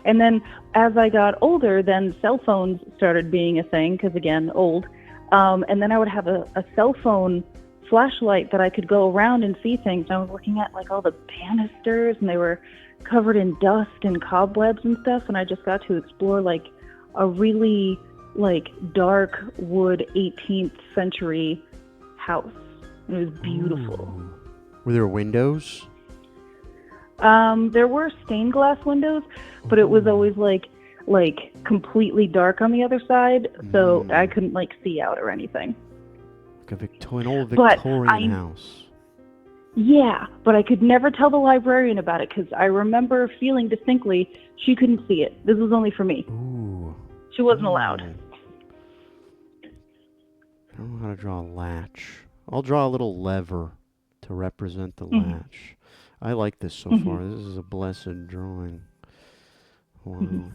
And then as I got older, then cell phones started being a thing because, again, old. And then I would have a cell phone flashlight that I could go around and see things. I was looking at all the banisters, and they were covered in dust and cobwebs and stuff, and I just got to explore a really dark wood 18th century house. And it was beautiful. Ooh. Were there windows? There were stained glass windows, but it was always like completely dark on the other side, so I couldn't like see out or anything. Like an old But Victorian house. Yeah, but I could never tell the librarian about it because I remember feeling distinctly she couldn't see it. This was only for me. Ooh. She wasn't allowed. I don't know how to draw a latch. I'll draw a little lever to represent the latch. I like this so far. This is a blessed drawing. Wow.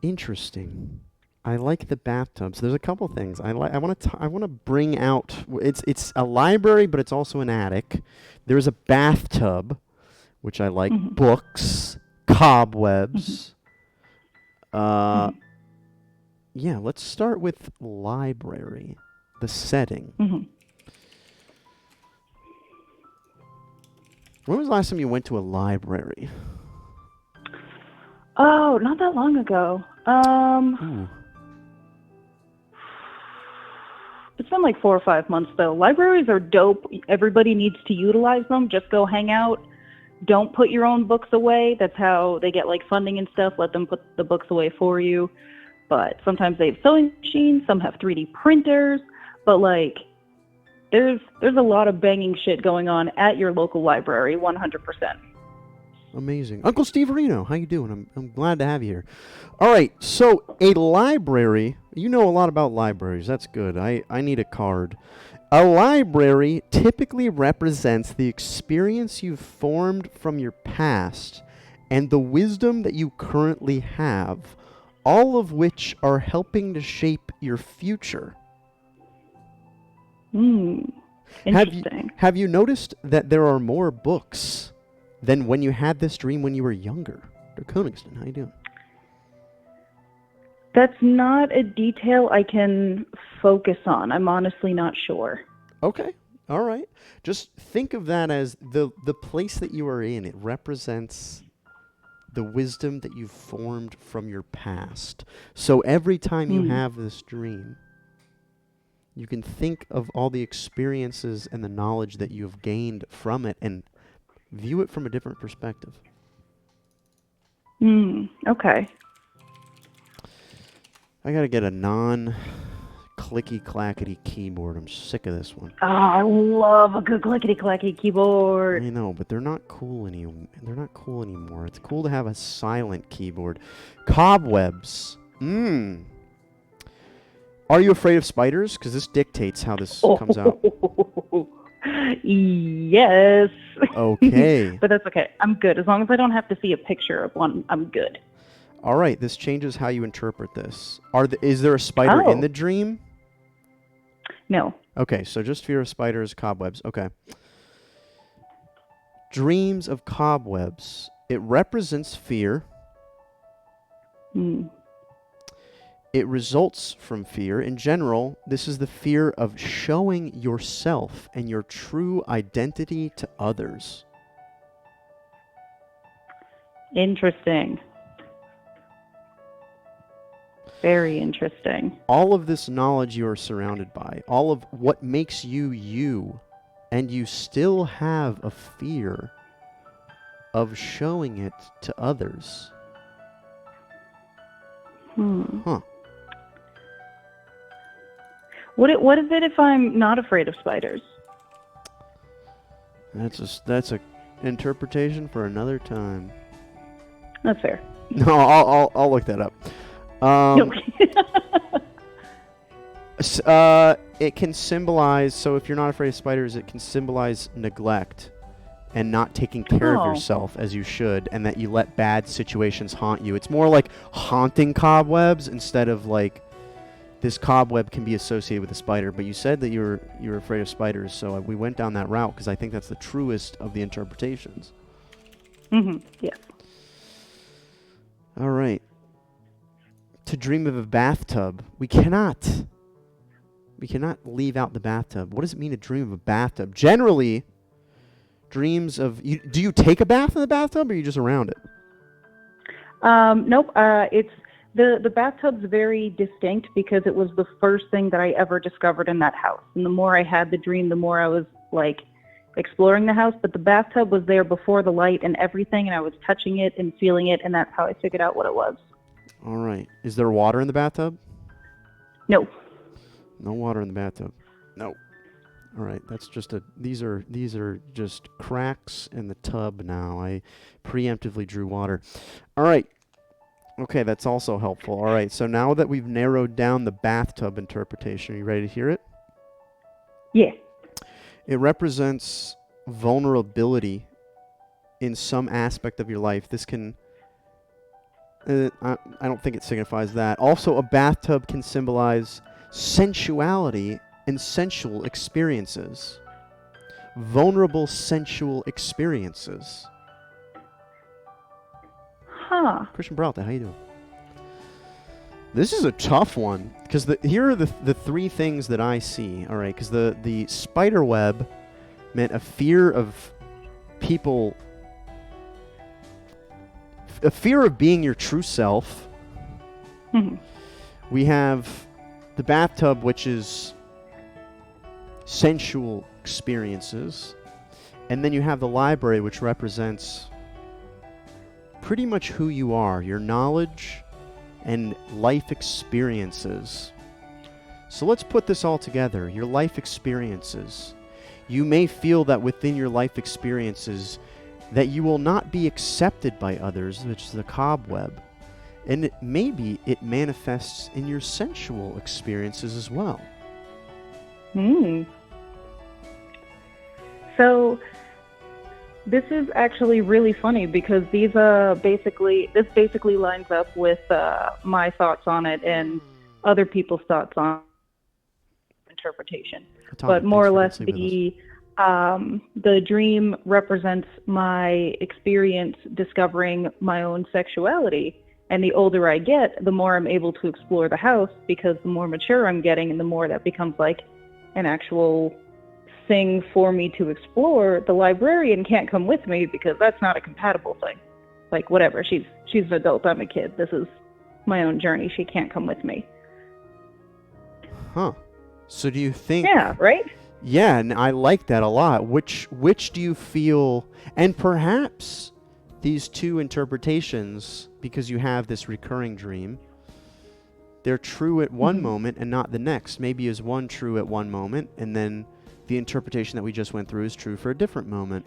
Interesting. I like the bathtubs. There's a couple things I want to bring out. It's a library, but it's also an attic. There's a bathtub, which I like. Books, cobwebs. Yeah, let's start with library. The setting. When was the last time you went to a library? Oh, not that long ago. Ooh. It's been like 4 or 5 months, though. Libraries are dope. Everybody needs to utilize them. Just go hang out. Don't put your own books away. That's how they get like funding and stuff. Let them put the books away for you. But sometimes they have sewing machines. Some have 3D printers. But like, there's a lot of banging shit going on at your local library, 100%. Amazing. Uncle Steve Areno, how you doing? I'm glad to have you here. All right, so a library, you know a lot about libraries. That's good. I need a card. A library typically represents the experience you've formed from your past and the wisdom that you currently have, all of which are helping to shape your future. Interesting. Have you noticed that there are more books than when you had this dream when you were younger? Dr. Koenigston, how you doing? That's not a detail I can focus on. I'm honestly not sure. Okay. All right. Just think of that as the place that you are in. It represents the wisdom that you've formed from your past. So every time you have this dream, you can think of all the experiences and the knowledge that you have gained from it and view it from a different perspective. Okay. I gotta get a non-clicky-clackety keyboard. I'm sick of this one. Oh, I love a good clickety-clacky keyboard. I know, but they're not cool anymore. It's cool to have a silent keyboard. Cobwebs. Are you afraid of spiders? Because this dictates how this comes out. Yes. Okay. But that's okay. I'm good. As long as I don't have to see a picture of one, I'm good. All right. This changes how you interpret this. Is there a spider in the dream? No. Okay, so just fear of spiders, cobwebs. Okay. Dreams of cobwebs. It represents fear. It results from fear. In general, this is the fear of showing yourself and your true identity to others. Interesting. Very interesting. All of this knowledge you are surrounded by, all of what makes you you, and you still have a fear of showing it to others. Huh. What is it if I'm not afraid of spiders? That's a interpretation for another time. That's fair. No, I'll look that up. It can symbolize, so if you're not afraid of spiders, it can symbolize neglect and not taking care of yourself as you should, and that you let bad situations haunt you. It's more like haunting cobwebs instead of like this cobweb can be associated with a spider. But you said that you're afraid of spiders, so we went down that route because I think that's the truest of the interpretations. Yes. All right. To dream of a bathtub. We cannot leave out the bathtub. What does it mean to dream of a bathtub? Generally, dreams of... do you take a bath in the bathtub, or are you just around it? Nope. It's The bathtub's very distinct because it was the first thing that I ever discovered in that house. And the more I had the dream, the more I was like exploring the house. But the bathtub was there before the light and everything, and I was touching it and feeling it, and that's how I figured out what it was. All right. Is there water in the bathtub? No. No water in the bathtub. No. All right. That's just these are just cracks in the tub now. I preemptively drew water. All right. Okay, that's also helpful. All right. So now that we've narrowed down the bathtub interpretation, are you ready to hear it? Yeah. It represents vulnerability in some aspect of your life. This can I don't think it signifies that. Also, a bathtub can symbolize sensuality and sensual experiences. Vulnerable sensual experiences. Huh. Christian Bralte, how you doing? This is a tough one, because here are the three things that I see. All right, because the spider web meant a fear of people, a fear of being your true self. Mhm. We have the bathtub, which is sensual experiences. And then you have the library, which represents pretty much who you are, your knowledge and life experiences. So let's put this all together. Your life experiences. You may feel that within your life experiences that you will not be accepted by others, which is the cobweb. And maybe it manifests in your sensual experiences as well. So this is actually really funny because this basically lines up with my thoughts on it and other people's thoughts on interpretation. But more or less, the dream represents my experience discovering my own sexuality. And the older I get, the more I'm able to explore the house, because the more mature I'm getting and the more that becomes like an actual thing for me to explore. The librarian can't come with me because that's not a compatible thing. Like, whatever, she's an adult, I'm a kid. This is my own journey. She can't come with me. Huh. So do you think... Yeah, right? Yeah, and I like that a lot. Which do you feel... And perhaps these two interpretations, because you have this recurring dream, they're true at one moment and not the next. Maybe is one true at one moment, and then the interpretation that we just went through is true for a different moment.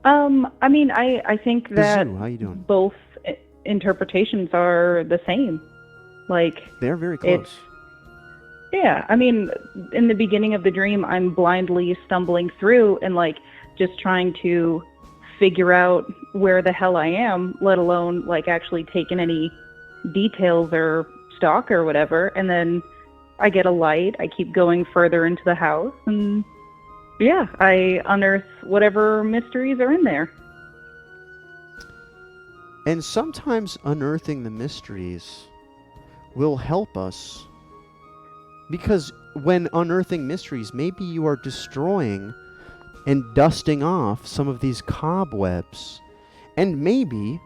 I mean, I think that Kazoo, how you doing? both interpretations are the same. Like, They're very close. Yeah, I mean, in the beginning of the dream, I'm blindly stumbling through and like just trying to figure out where the hell I am, let alone like actually taking any details or stock or whatever. And then I get a light, I keep going further into the house, and yeah, I unearth whatever mysteries are in there. And sometimes unearthing the mysteries will help us, because when unearthing mysteries, maybe you are destroying and dusting off some of these cobwebs. And maybe,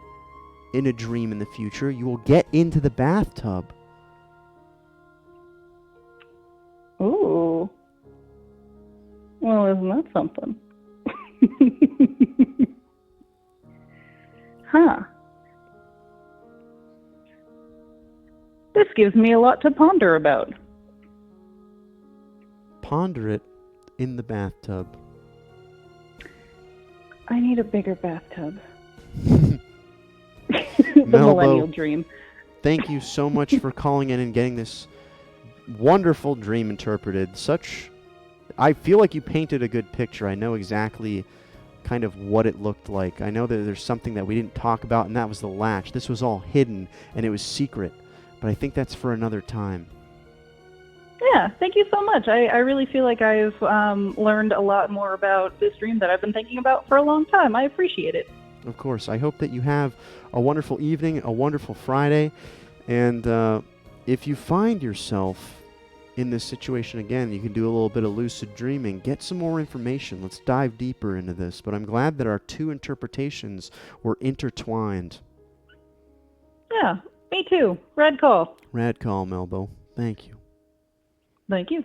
in a dream in the future, you will get into the bathtub. Ooh. Well, isn't that something? Huh. This gives me a lot to ponder about. Ponder it in the bathtub. I need a bigger bathtub. The millennial dream. Thank you so much for calling in and getting this wonderful dream interpreted. I feel like you painted a good picture. I know exactly kind of what it looked like. I know that there's something that we didn't talk about, and that was the latch. This was all hidden, and it was secret. But I think that's for another time. Yeah, thank you so much. I really feel like I've learned a lot more about this dream that I've been thinking about for a long time. I appreciate it. Of course. I hope that you have a wonderful evening, a wonderful Friday. And if you find yourself in this situation again, you can do a little bit of lucid dreaming. Get some more information. Let's dive deeper into this. But I'm glad that our two interpretations were intertwined. Yeah. Me too. Red call. Rad call, Melbo. Thank you. Thank you.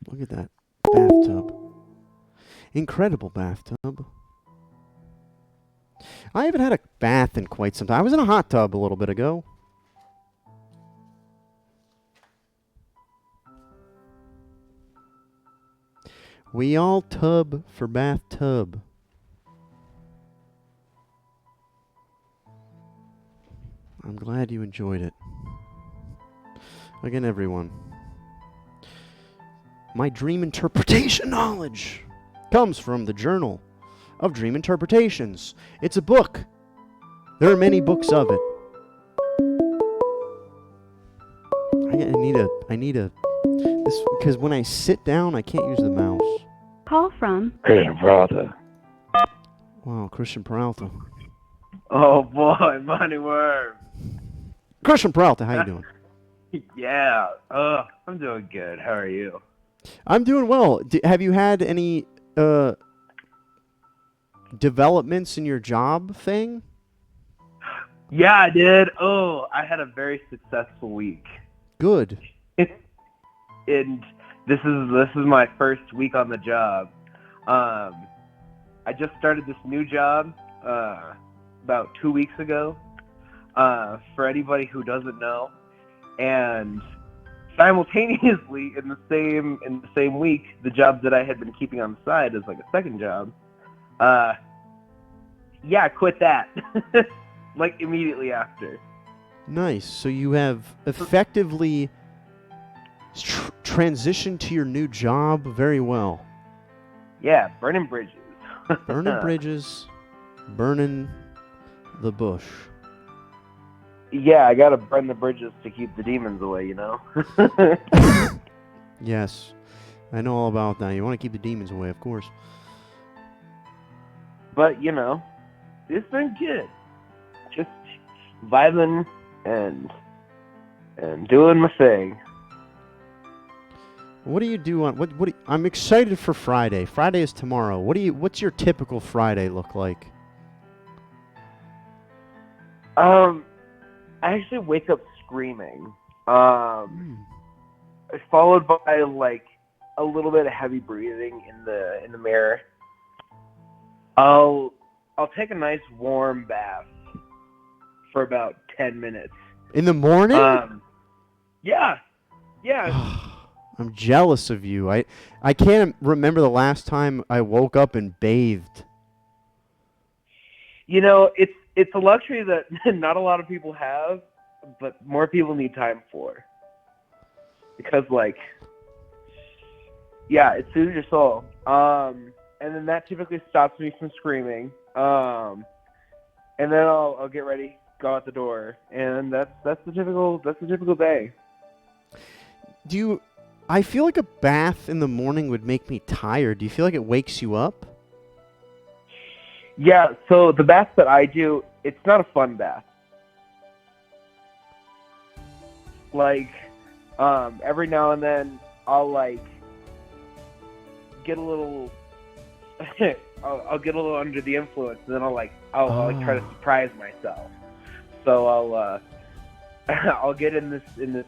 Look at that bathtub. Incredible bathtub. I haven't had a bath in quite some time. I was in a hot tub a little bit ago. We all tub for bathtub. I'm glad you enjoyed it. Again, everyone. My dream interpretation knowledge comes from the Journal of Dream Interpretations. It's a book. There are many books of it. I need a this because when I sit down I can't use the mouse. Call from Christian Peralta. Wow, Christian Peralta. Oh boy, Moneyworms. Christian Peralta, how you doing? Yeah. I'm doing good. How are you? I'm doing well. Have you had any developments in your job thing? Yeah, I did. Oh, I had a very successful week. Good. And this is my first week on the job. I just started this new job about 2 weeks ago. For anybody who doesn't know, and simultaneously in the same week, the job that I had been keeping on the side as like a second job. I quit that like immediately after. Nice. So you have effectively transitioned to your new job very well. Yeah, burning bridges. Burning bridges, burning the bush. Yeah, I gotta burn the bridges to keep the demons away, you know? Yes, I know all about that. You want to keep the demons away, of course. But, you know, it's been good. Just vibing and doing my thing. What do you do on I'm excited for Friday. Friday is tomorrow. What's your typical Friday look like? I actually wake up screaming. Followed by like a little bit of heavy breathing in the mirror. I'll take a nice warm bath for about 10 minutes. In the morning? Yeah. I'm jealous of you. I can't remember the last time I woke up and bathed. You know, it's a luxury that not a lot of people have, but more people need time for. Because, like, yeah, it soothes your soul. And then that typically stops me from screaming. And then I'll get ready, go out the door, and that's the typical day. I feel like a bath in the morning would make me tired. Do you feel like it wakes you up? Yeah, so the bath that I do, it's not a fun bath. Like, every now and then, I'll, like, get a little... I'll get a little under the influence, and then I'll try to surprise myself. So I'll get in this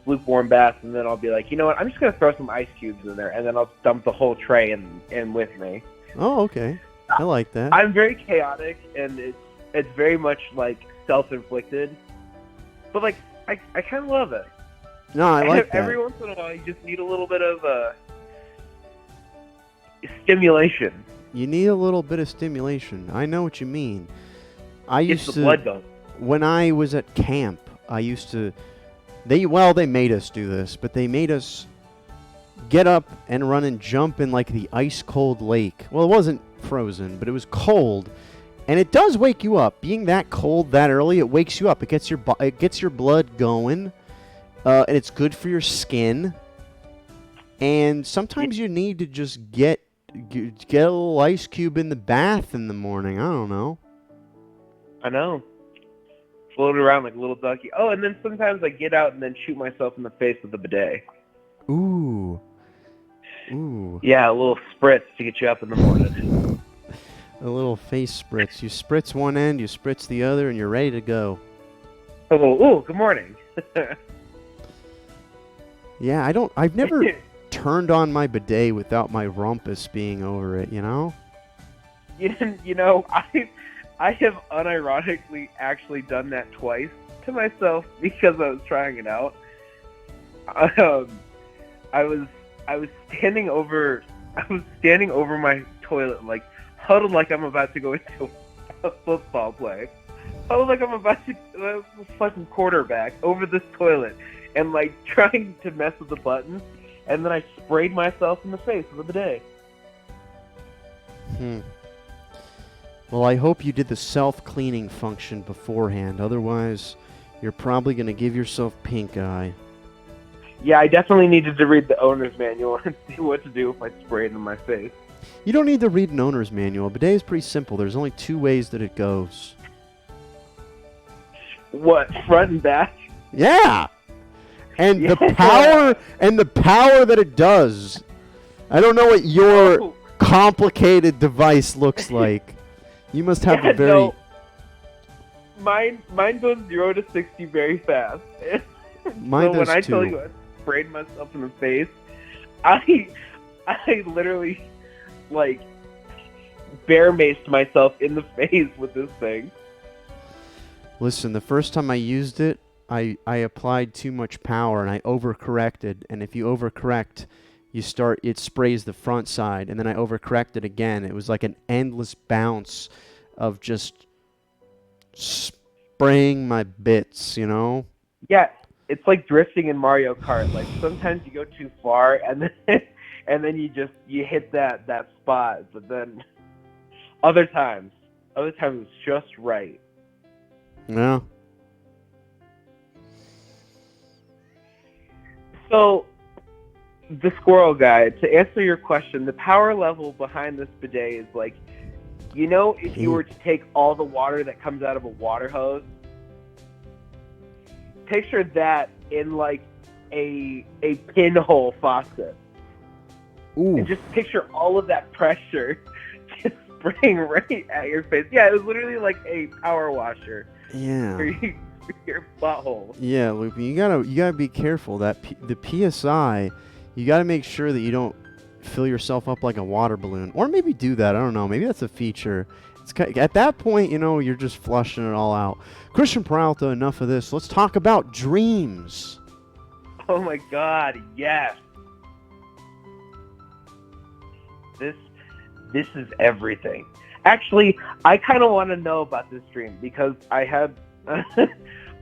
lukewarm bath, and then I'll be like, you know what? I'm just gonna throw some ice cubes in there, and then I'll dump the whole tray in with me. Oh, okay. I like that. I'm very chaotic, and it's very much like self-inflicted, but like I kind of love it. No, I like that. Every once in a while, you just need a little bit of stimulation. You need a little bit of stimulation. I know what you mean. Gets the blood going. When I was at camp, I used to... They made us do this, but they made us get up and run and jump in like the ice-cold lake. Well, it wasn't frozen, but it was cold. And it does wake you up. Being that cold that early, it wakes you up. It gets your blood going. And it's good for your skin. And sometimes you need to just get a little ice cube in the bath in the morning. I don't know. I know. Float around like a little ducky. Oh, and then sometimes I get out and then shoot myself in the face with a bidet. Ooh. Yeah, a little spritz to get you up in the morning. A little face spritz. You spritz one end, you spritz the other, and you're ready to go. Oh, good morning. Yeah, I've never turned on my bidet without my rumpus being over it, you know? You know, I have unironically actually done that twice to myself because I was trying it out. I was standing over my toilet, like huddled like I'm about to go into a football play. Huddled like I'm about to fucking quarterback over this toilet, and like trying to mess with the buttons, and then I sprayed myself in the face with a bidet. Well, I hope you did the self-cleaning function beforehand. Otherwise, you're probably going to give yourself pink eye. Yeah, I definitely needed to read the owner's manual and see what to do if I sprayed in my face. You don't need to read an owner's manual. A bidet is pretty simple. There's only 2 ways that it goes. What, front and back? Yeah! And Yeah. the power that it does. I don't know what your Oh. complicated device looks like. You must have a very... No. Mine goes 0 to 60 very fast. Mine so when does I too. tell you I sprayed myself in the face, I literally like bear maced myself in the face with this thing. Listen, the first time I used it, I applied too much power and I overcorrected. And if you overcorrect, it sprays the front side. And then I overcorrected again. It was like an endless bounce of just spraying my bits, you know? Yeah, it's like drifting in Mario Kart. Like sometimes you go too far and then you hit that spot, but then other times it's just right. Yeah. So, the squirrel guy, to answer your question, the power level behind this bidet is like, you know, if you were to take all the water that comes out of a water hose, picture that in like a pinhole faucet. Ooh. And just picture all of that pressure just spraying right at your face. Yeah, it was literally like a power washer Yeah. for your butthole. Yeah, Loopy, you gotta be careful. The PSI, you gotta make sure that you don't fill yourself up like a water balloon, or maybe do that. I don't know. Maybe that's a feature. At that point, you know, you're just flushing it all out. Christian Peralta, enough of this. Let's talk about dreams. Oh my God, yes. This is everything. Actually, I kind of want to know about this dream because I had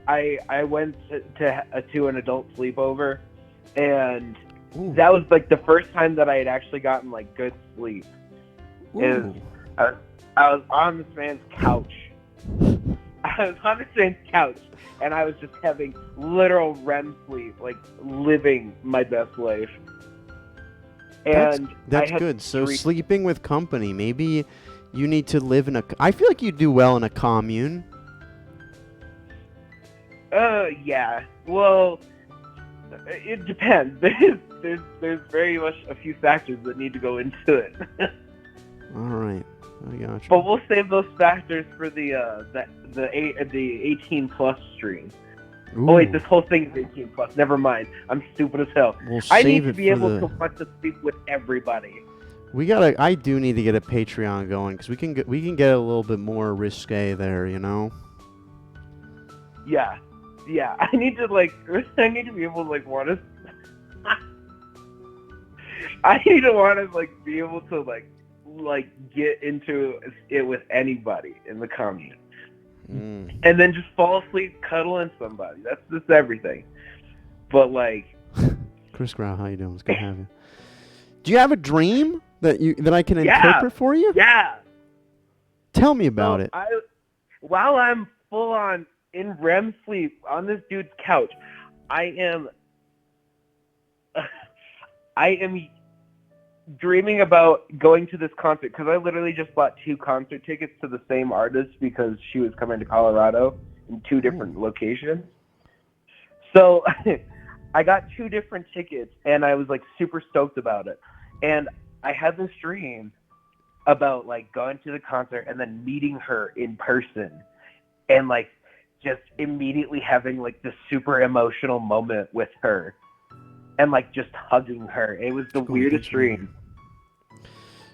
I went to an adult sleepover, and Ooh. that was like the first time that I had actually gotten like good sleep. Ooh. I was on this man's couch. And I was just having literal REM sleep, like living my best life. And that's good. So sleeping with company, maybe you need to live in I feel like you do well in a commune. Yeah. Well, it depends. There's very much a few factors that need to go into it. All right, I got you. But we'll save those factors for the 18 plus stream. Ooh. Oh wait, this whole thing is 18 plus. Never mind. I'm stupid as hell. We'll I save need to it be for able to want to speak with everybody. I do need to get a Patreon going because we can get a little bit more risque there, you know. Yeah. I need to be able to like want to. I need to want to like be able to like get into it with anybody in the commune. And then just fall asleep cuddling somebody. That's just everything. But like, Chris Grau, how you doing? It's good to have you. Do you have a dream that I can interpret for you? Yeah. Tell me about it. While I'm full on in REM sleep on this dude's couch, I am dreaming about going to this concert because I literally just bought 2 concert tickets to the same artist because she was coming to Colorado in 2 different locations. So I got 2 different tickets and I was like super stoked about it. And I had this dream about like going to the concert and then meeting her in person and like just immediately having like this super emotional moment with her and like just hugging her. It was the weirdest dream.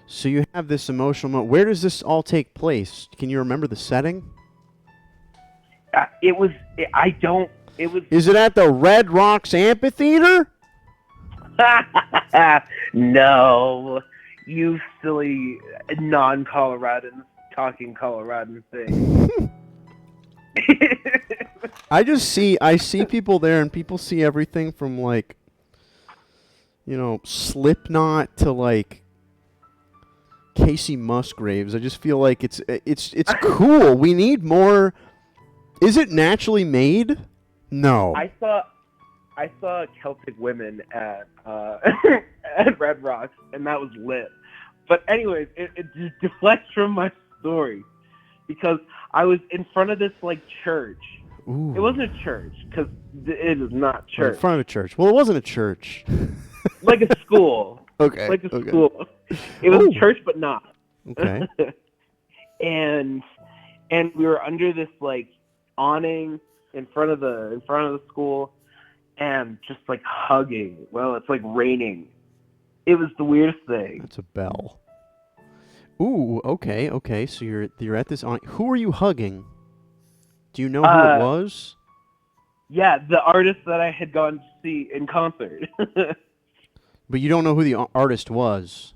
So you have this emotional moment. Where does this all take place? Can you remember the setting? It was. I don't. It was. Is it at the Red Rocks Amphitheater? No, you silly non-Coloradans talking Coloradan thing. I see people there, and people see everything from like, Slipknot to like Casey Musgraves. I just feel like it's cool. We need more. Is it naturally made? No. I saw Celtic Women at at Red Rocks, and that was lit. But anyways, it just deflects from my story because I was in front of this like church. Ooh. It wasn't a church because it is not church. In front of a church. Well, it wasn't a church. Like a school. Okay. Like a school. It was a church, but not. Okay. and we were under this like awning in front of the school, and just like hugging. Well, it's like raining. It was the weirdest thing. That's a bell. Ooh. Okay. So you're at this awning. Who are you hugging? Do you know who it was? Yeah, the artist that I had gone to see in concert. But you don't know who the artist was.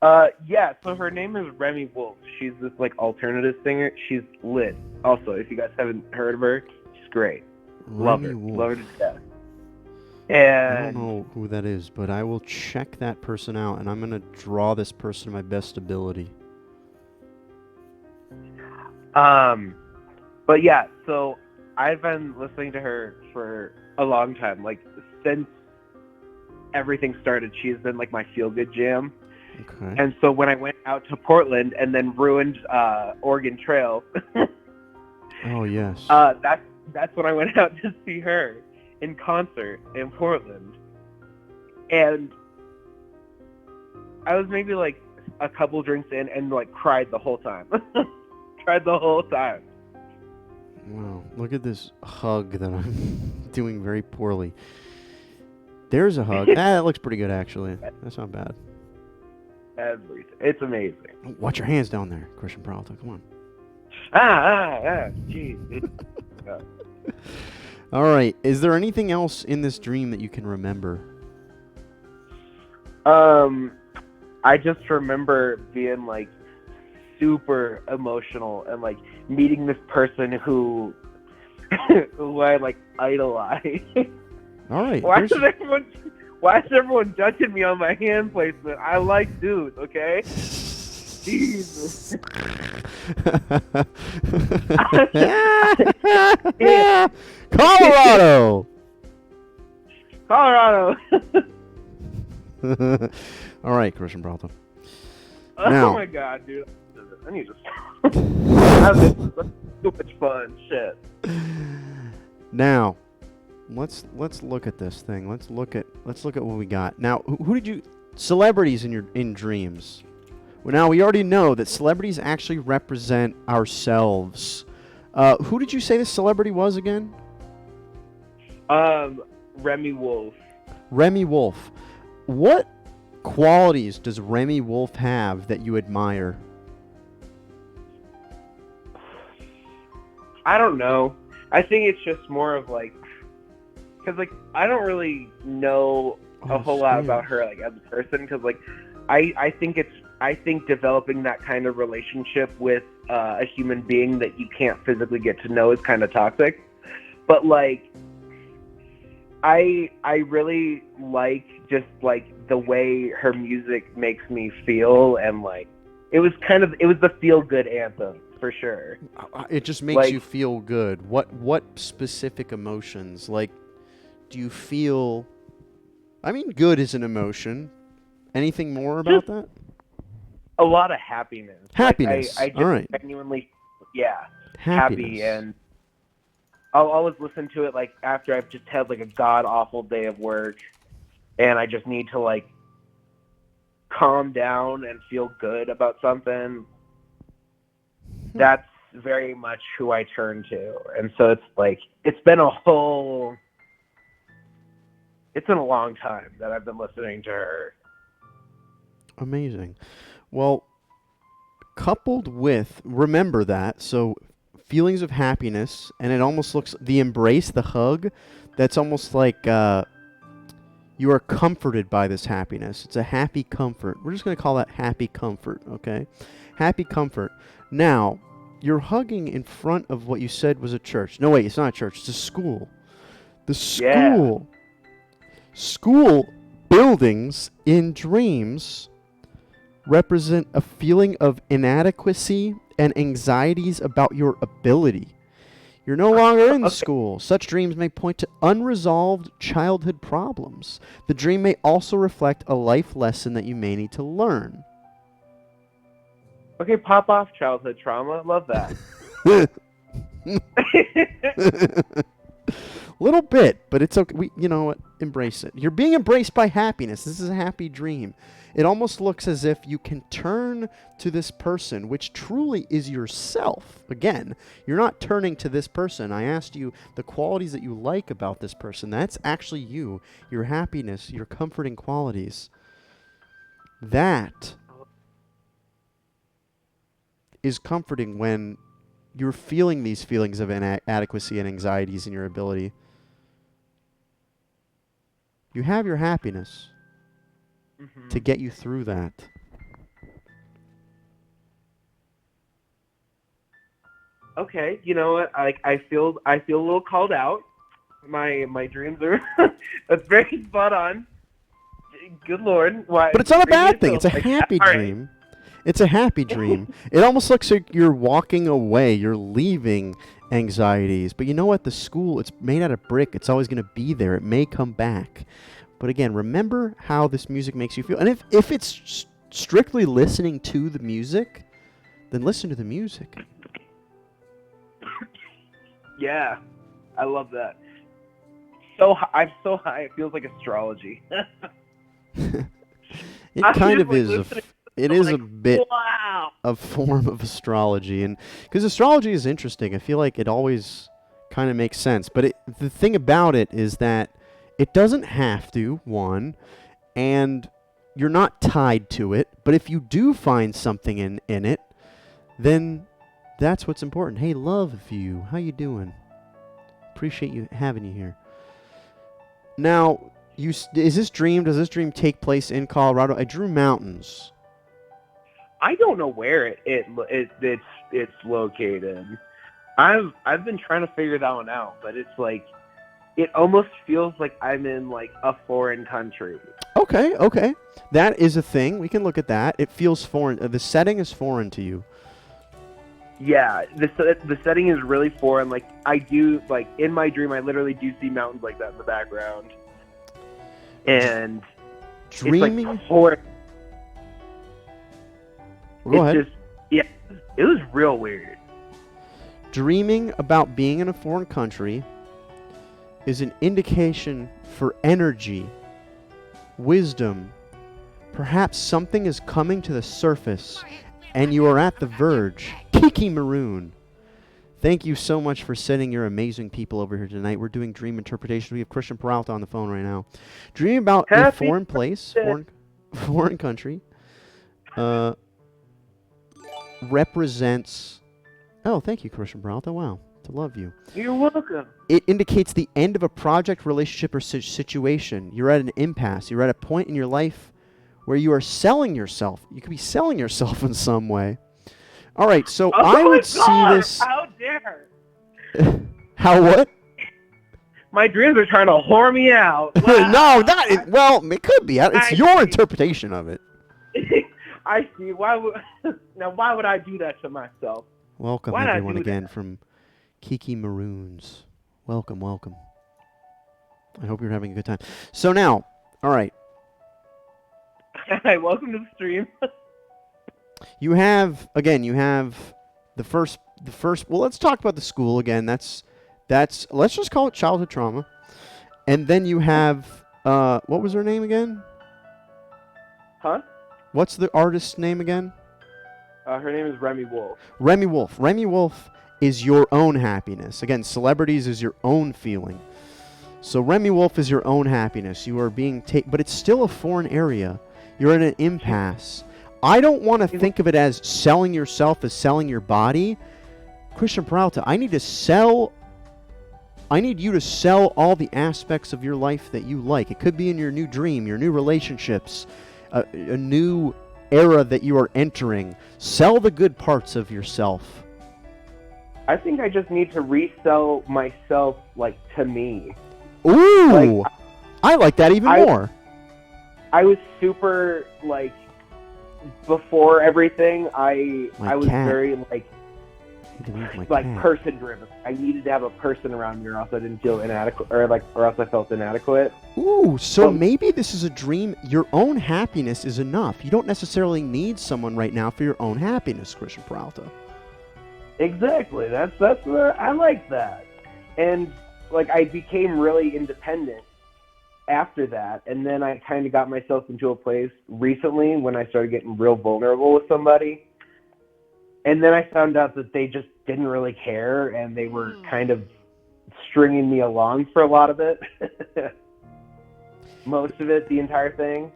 Yeah, so her name is Remy Wolf. She's this like alternative singer. She's lit. Also, if you guys haven't heard of her, she's great. Love her. Love her to death. And I don't know who that is, but I will check that person out, and I'm gonna draw this person to my best ability. But yeah, so I've been listening to her for a long time. Like since everything started, she's been like my feel-good jam. Okay. And so when I went out to Portland and then ruined Oregon Trail, oh yes, that's when I went out to see her in concert in Portland, and I was maybe like a couple drinks in and like cried the whole time. Cried the whole time. Wow, look at this hug that I'm doing very poorly. There's a hug. That looks pretty good actually. That's not bad. Everything. It's amazing. Watch your hands down there, Christian Peralta. Come on. Jeez. All right. Is there anything else in this dream that you can remember? I just remember being like super emotional and like meeting this person who I like idolize. All right. Why is everyone judging me on my hand placement? I like dudes, okay? Jesus. Colorado. All right, Christian Peralta. Now, oh my God, dude! I need to stop. That's too much fun. Shit. Now, let's look at this thing. Let's look at what we got. Now, who did you celebrities in dreams? Well, now we already know that celebrities actually represent ourselves. Who did you say this celebrity was again? Remy Wolf. Remy Wolf. What qualities does Remy Wolf have that you admire? I don't know. I think it's just more of like, because like I don't really know a whole lot about her like as a person. Because like I think developing that kind of relationship with a human being that you can't physically get to know is kind of toxic. But like I really like just like the way her music makes me feel, and like it was the feel good anthem for sure. It just makes you feel good. What specific emotions? Like, do you feel? I mean, good is an emotion. Anything more about that? A lot of happiness. Happiness. I just all right. genuinely, yeah, Happiness. happy, and I'll always listen to it like after I've just had like a god awful day of work, and I just need to like calm down and feel good about something. That's very much who I turn to. And so it's like, it's been a long time that I've been listening to her. Amazing. Well, coupled with, remember that, so feelings of happiness, and it almost looks, the embrace, the hug, that's almost like you are comforted by this happiness. It's a happy comfort. We're just going to call that happy comfort, okay? Happy comfort. Now, you're hugging in front of what you said was a church. No, wait, it's not a church. It's a school. The school. Yeah. School buildings in dreams represent a feeling of inadequacy and anxieties about your ability. You're no longer in school. Such dreams may point to unresolved childhood problems. The dream may also reflect a life lesson that you may need to learn. Okay, pop off childhood trauma. Love that. Little bit, but it's okay. You know what? Embrace it. You're being embraced by happiness. This is a happy dream. It almost looks as if you can turn to this person, which truly is yourself. Again, you're not turning to this person. I asked you the qualities that you like about this person. That's actually you, your happiness, your comforting qualities. That is comforting when you're feeling these feelings of inadequacy and anxieties in your ability. You have your happiness to get you through that. Okay, you know what? I feel a little called out. My dreams are that's very spot on. Good Lord, why? But it's not a bad thing. It's a happy dream. It's a happy dream. It almost looks like you're walking away. You're leaving anxieties. But you know what? The school, it's made out of brick. It's always going to be there. It may come back. But again, remember how this music makes you feel. And if it's strictly listening to the music, then listen to the music. Yeah, I love that. I'm so high, it feels like astrology. It kind of is. It is a bit a form of astrology. And because astrology is interesting, I feel like it always kind of makes sense. But the thing about it is that it doesn't have to, one, and you're not tied to it. But if you do find something in it, then that's what's important. Hey, love you. How you doing? Appreciate you having you here. Now, does this dream take place in Colorado? I drew mountains. I don't know where it's located. I've been trying to figure that one out, but it's like it almost feels like I'm in like a foreign country. Okay. That is a thing. We can look at that. It feels foreign. The setting is foreign to you. Yeah, the setting is really foreign. Like I do, like in my dream, I literally do see mountains like that in the background, and dreaming. It's like foreign. Go ahead. It was real weird. Dreaming about being in a foreign country is an indication for energy, wisdom. Perhaps something is coming to the surface and you are at the verge. Kiki Maroon. Thank you so much for sending your amazing people over here tonight. We're doing dream interpretation. We have Christian Peralta on the phone right now. Dreaming about a foreign place, foreign country, represents... Oh, thank you, Christian Peralta. Wow, to love you. You're welcome. It indicates the end of a project, relationship, or situation. You're at an impasse. You're at a point in your life where you are selling yourself. You could be selling yourself in some way. All right, so I would see this... How dare! How what? My dreams are trying to whore me out. Wow. No, well, it could be. It's your interpretation of it. I see. Why would I do that to myself? Welcome, everyone, again from Kiki Maroons. Welcome. I hope you're having a good time. So now, all right. Hi, welcome to the stream. You have the first. Well, let's talk about the school again. That's. Let's just call it childhood trauma. And then you have what was her name again? Huh? What's the artist's name again? Her name is Remy Wolf. Remy Wolf. Remy Wolf is your own happiness. Again, celebrities is your own feeling. So Remy Wolf is your own happiness. You are being taken, but it's still a foreign area. You're in an impasse. I don't want to think of it as selling yourself as selling your body. Christian Peralta, I need you to sell all the aspects of your life that you like. It could be in your new dream, your new relationships, a new era that you are entering. Sell the good parts of yourself. I think I just need to resell myself, like, to me. Ooh! Like, I like that even more. I was super, like, before everything, I was very, like person driven. I needed to have a person around me, or else I didn't feel inadequate, or else I felt inadequate. Ooh, so maybe this is a dream. Your own happiness is enough. You don't necessarily need someone right now for your own happiness, Christian Peralta. Exactly. That's what I like that. And like, I became really independent after that, and then I kind of got myself into a place recently when I started getting real vulnerable with somebody. And then I found out that they just didn't really care, and they were kind of stringing me along for a lot of it. Most of it, the entire thing.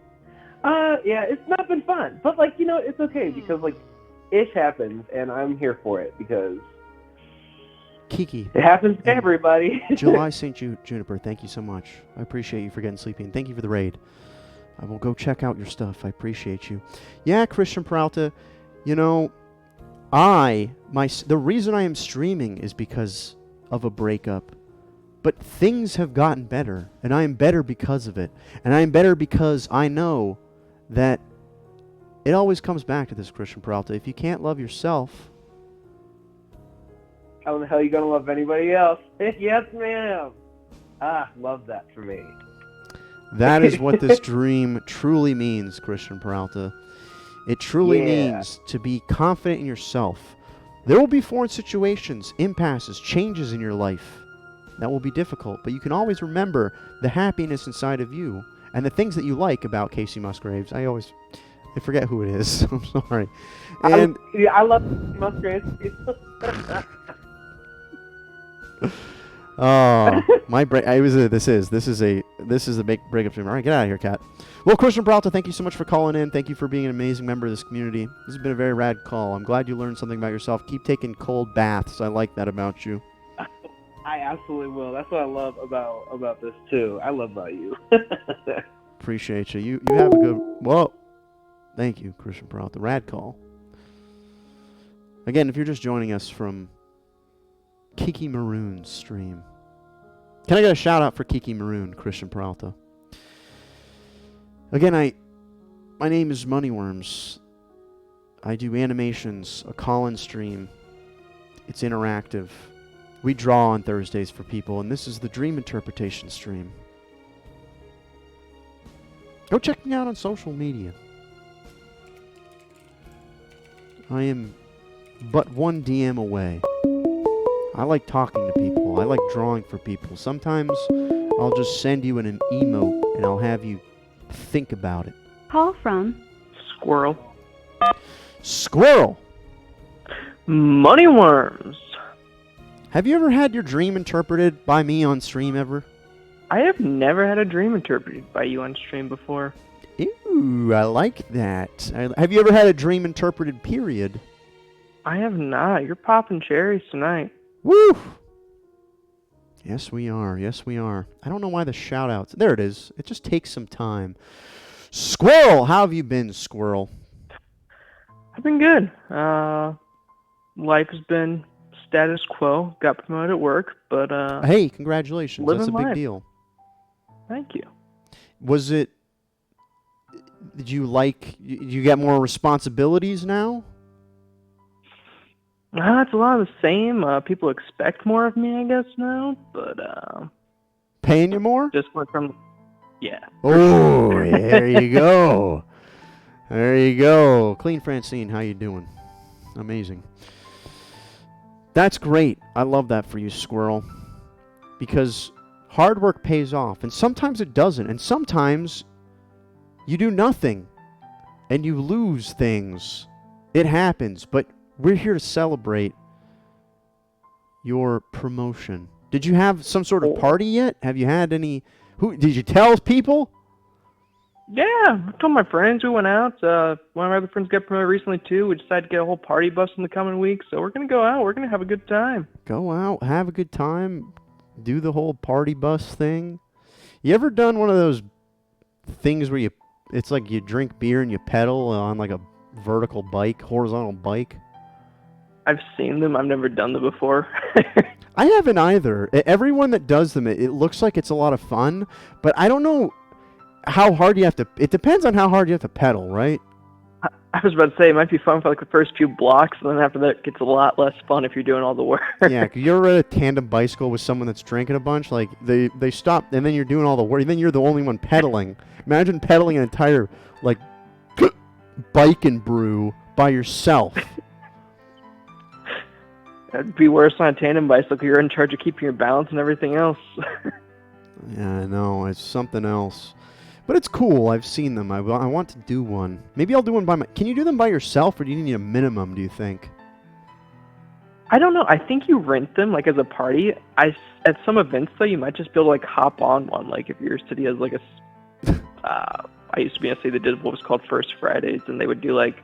Yeah, it's not been fun. But, like, it's okay, because, like, ish happens, and I'm here for it, because Kiki. It happens to everybody. July St. Juniper, thank you so much. I appreciate you for getting sleepy, and thank you for the raid. I will go check out your stuff. I appreciate you. Yeah, Christian Peralta, the reason I am streaming is because of a breakup. But things have gotten better, and I am better because of it. And I am better because I know that it always comes back to this, Christian Peralta. If you can't love yourself, how the hell are you going to love anybody else? Yes, ma'am. Love that for me. That is what this dream truly means, Christian Peralta. It truly means to be confident in yourself. There will be foreign situations, impasses, changes in your life that will be difficult, but you can always remember the happiness inside of you and the things that you like about Casey Musgraves. I forget who it is. I'm sorry. And I love Musgraves. Oh, my break. This is a big breakup stream. All right, get out of here, cat. Well, Christian Peralta, thank you so much for calling in. Thank you for being an amazing member of this community. This has been a very rad call. I'm glad you learned something about yourself. Keep taking cold baths. I like that about you. I absolutely will. That's what I love about this too. I love about you. Appreciate you. You have a good. Whoa. Thank you, Christian Peralta. Rad call. Again, if you're just joining us from Kiki Maroon's stream. Can I get a shout out for Kiki Maroon, Christian Peralta? Again, my name is Moneyworms. I do animations, a call-in stream. It's interactive. We draw on Thursdays for people, and this is the Dream Interpretation stream. Go check me out on social media. I am but one DM away. I like talking to people. I like drawing for people. Sometimes I'll just send you an emote and I'll have you think about it. Call from Squirrel. Squirrel! Moneyworms. Have you ever had your dream interpreted by me on stream ever? I have never had a dream interpreted by you on stream before. Ooh, I like that. Have you ever had a dream interpreted, period? I have not. You're popping cherries tonight. Woo! Yes, we are. Yes, we are. I don't know why the shout-outs... There it is. It just takes some time. Squirrel! How have you been, Squirrel? I've been good. Life has been status quo. Got promoted at work, but... Hey, congratulations. That's a big life. deal. Thank you. Was it... Did you get more responsibilities now? It's a lot of the same. People expect more of me, I guess, now, but... Paying you more? Just went from... Yeah. Oh, there you go. There you go. Clean Francine, how you doing? Amazing. That's great. I love that for you, Squirrel. Because hard work pays off, and sometimes it doesn't, and sometimes you do nothing, and you lose things It happens, but we're here to celebrate your promotion. Did you have some sort of party yet? Have you had any? Did you tell people? Yeah, I told my friends. We went out. One of my other friends got promoted recently too. We decided to get a whole party bus in the coming weeks, so we're gonna go out. We're gonna have a good time. Go out, have a good time, do the whole party bus thing. You ever done one of those things where it's like you drink beer and you pedal on like a vertical bike, horizontal bike? I've seen them. I've never done them before. I haven't either. Everyone that does them, it looks like it's a lot of fun, but I don't know how hard you have to. It depends on how hard you have to pedal, right? I was about to say it might be fun for like the first few blocks, and then after that it gets a lot less fun if you're doing all the work. Yeah, 'cause you ever ride a tandem bicycle with someone that's drinking a bunch? Like they stop, and then you're doing all the work, and then you're the only one pedaling. Imagine pedaling an entire like bike and brew by yourself. That'd be worse on a tandem bicycle. You're in charge of keeping your balance and everything else. Yeah, I know. It's something else. But it's cool. I've seen them. I want to do one. Maybe I'll do one by my... Can you do them by yourself, or do you need a minimum, do you think? I don't know. I think you rent them, like, as a party. At some events, though, you might just be able to, like, hop on one. Like, if your city has, like, I used to be in a city that did what was called First Fridays, and they would do, like,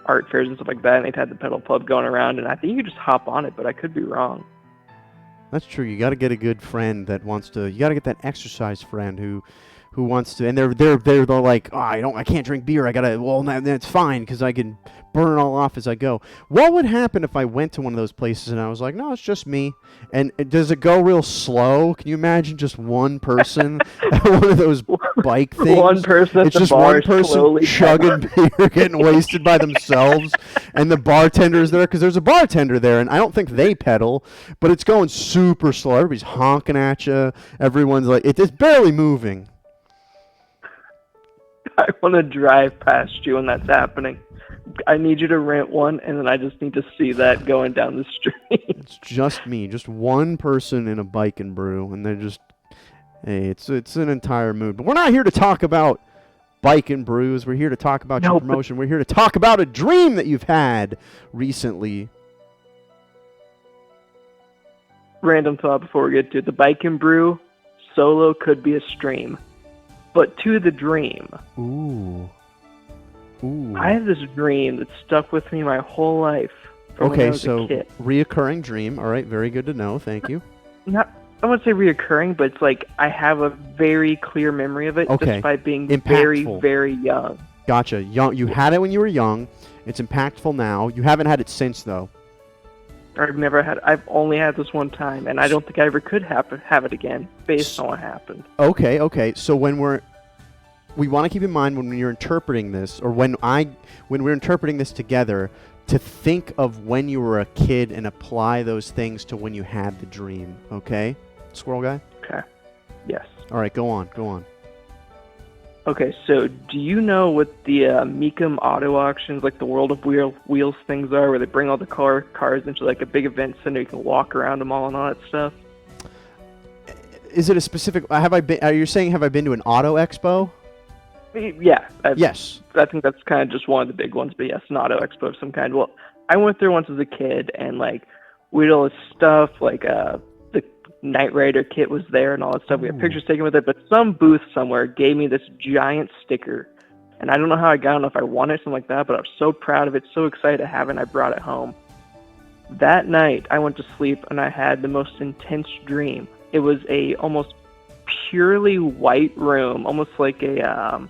art fairs and stuff like that, and they'd have the pedal pub going around, and I think you could just hop on it, but I could be wrong. That's true. You got to get a good friend that wants to... You got to get that exercise friend who wants to... And they're like, oh, I can't drink beer. I got to... Well, that's fine, because I can burn it all off as I go. What would happen if I went to one of those places and I was like, no, it's just me? And does it go real slow? Can you imagine just one person at one of those bike things? One person at it's the just bar one person slowly chugging beer, getting wasted by themselves, and the bartender's there, because there's a bartender there, and I don't think they pedal, but it's going super slow. Everybody's honking at you. Everyone's like, it's barely moving. I want to drive past you when that's happening. I need you to rent one, and then I just need to see that going down the street. It's just me, just one person in a bike and brew, and they're just, hey, it's an entire mood. But we're not here to talk about bike and brews. We're here to talk about your promotion. We're here to talk about a dream that you've had recently. Random thought before we get to it. The bike and brew solo could be a stream, but to the dream. Ooh. I have this dream that stuck with me my whole life from when I was a kid. Reoccurring dream. All right, very good to know. Thank you. Not, I wouldn't say reoccurring, but it's like I have a very clear memory of it, despite being very, very young. Gotcha. Young. You had it when you were young. It's impactful now. You haven't had it since, though. I've only had this one time, and I don't think I ever could have it again, based on what happened. Okay. So we want to keep in mind when you're interpreting this, or when we're interpreting this together, to think of when you were a kid and apply those things to when you had the dream. Okay, Squirrel Guy? Okay. Yes. All right, go on. Okay, so do you know what the Meekum auto auctions, like the World of Wheels things are, where they bring all the cars into like a big event center, you can walk around them all and all that stuff? Is it a specific... Are you saying have I been to an auto expo? Yeah. Yes. I think that's kind of just one of the big ones, but yes, an auto expo of some kind. Well, I went there once as a kid, and like we had all this stuff, like the Knight Rider kit was there and all that stuff. We had pictures taken with it, but some booth somewhere gave me this giant sticker, and I don't know how I got it. I don't know if I wanted something like that, but I was so proud of it, so excited to have it, and I brought it home. That night, I went to sleep, and I had the most intense dream. It was a almost purely white room, almost like an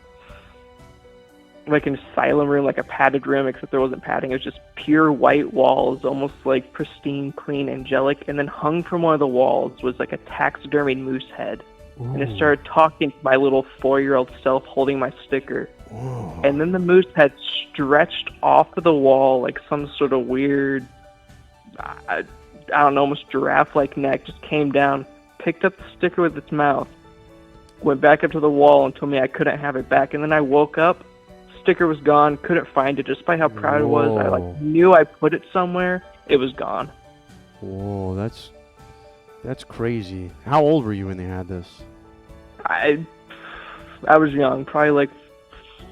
asylum room, like a padded room, except there wasn't padding. It was just pure white walls, almost like pristine, clean, angelic. And then hung from one of the walls was like a taxidermied moose head. Ooh. And it started talking to my little 4-year-old self holding my sticker. Ooh. And then the moose head stretched off of the wall like some sort of weird, I don't know, almost giraffe-like neck, just came down, picked up the sticker with its mouth, went back up to the wall and told me I couldn't have it back. And then I woke up, sticker was gone, couldn't find it. Despite how proud it was, I knew I put it somewhere. It was gone. Whoa, that's crazy. How old were you when they had this? I was young, probably like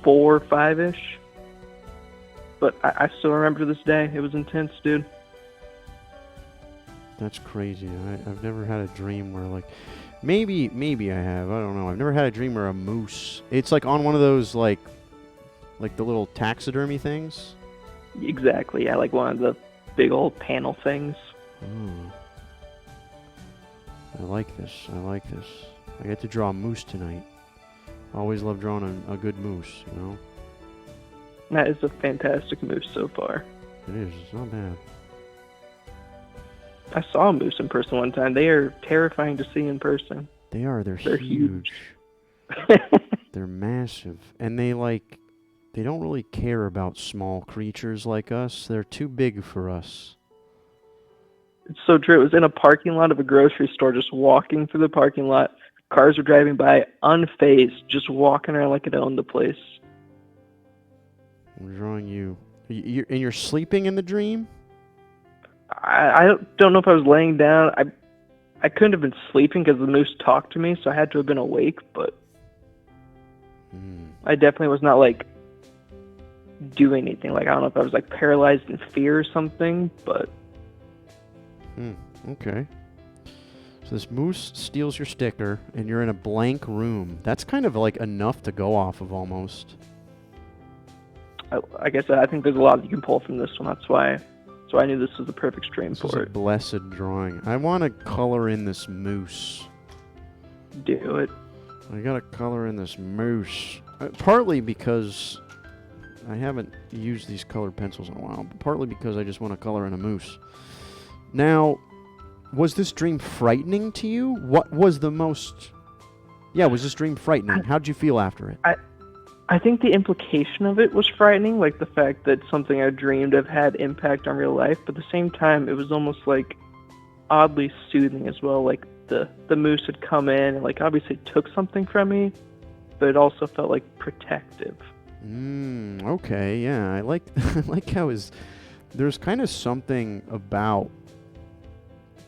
4 or 5-ish. but I still remember to this day. It was intense, dude. That's crazy. I've never had a dream where, like, maybe I have. I don't know. I've never had a dream where a moose. It's like on one of those like the little taxidermy things. Exactly, yeah, like one of the big old panel things. Oh. I like this. I get to draw a moose tonight. I always love drawing a good moose, you know? That is a fantastic moose so far. It is. It's not bad. I saw a moose in person one time. They are terrifying to see in person. They are. They're huge. They're massive. And they don't really care about small creatures like us. They're too big for us. It's so true. It was in a parking lot of a grocery store, just walking through the parking lot. Cars were driving by, unfazed, just walking around like it owned the place. I'm drawing you. And you're sleeping in the dream? I don't know if I was laying down. I couldn't have been sleeping because the moose talked to me, so I had to have been awake, but I definitely was not, like, doing anything. Like, I don't know if I was, like, paralyzed in fear or something, but... Okay. So this moose steals your sticker, and you're in a blank room. That's kind of, like, enough to go off of almost. I guess I think there's a lot that you can pull from this one. That's why I knew this was the perfect stream This for is it. a blessed drawing. I want to color in this moose. Do it. I gotta color in this moose. Partly because I haven't used these colored pencils in a while, but partly because I just want to color in a moose. Now, was this dream frightening to you? What was the most... Yeah, was this dream frightening? How'd you feel after it? I think the implication of it was frightening, like the fact that something I dreamed of had impact on real life, but at the same time, it was almost like oddly soothing as well. Like the moose had come in and like obviously took something from me, but it also felt like protective. Okay, yeah. I like how there's kind of something about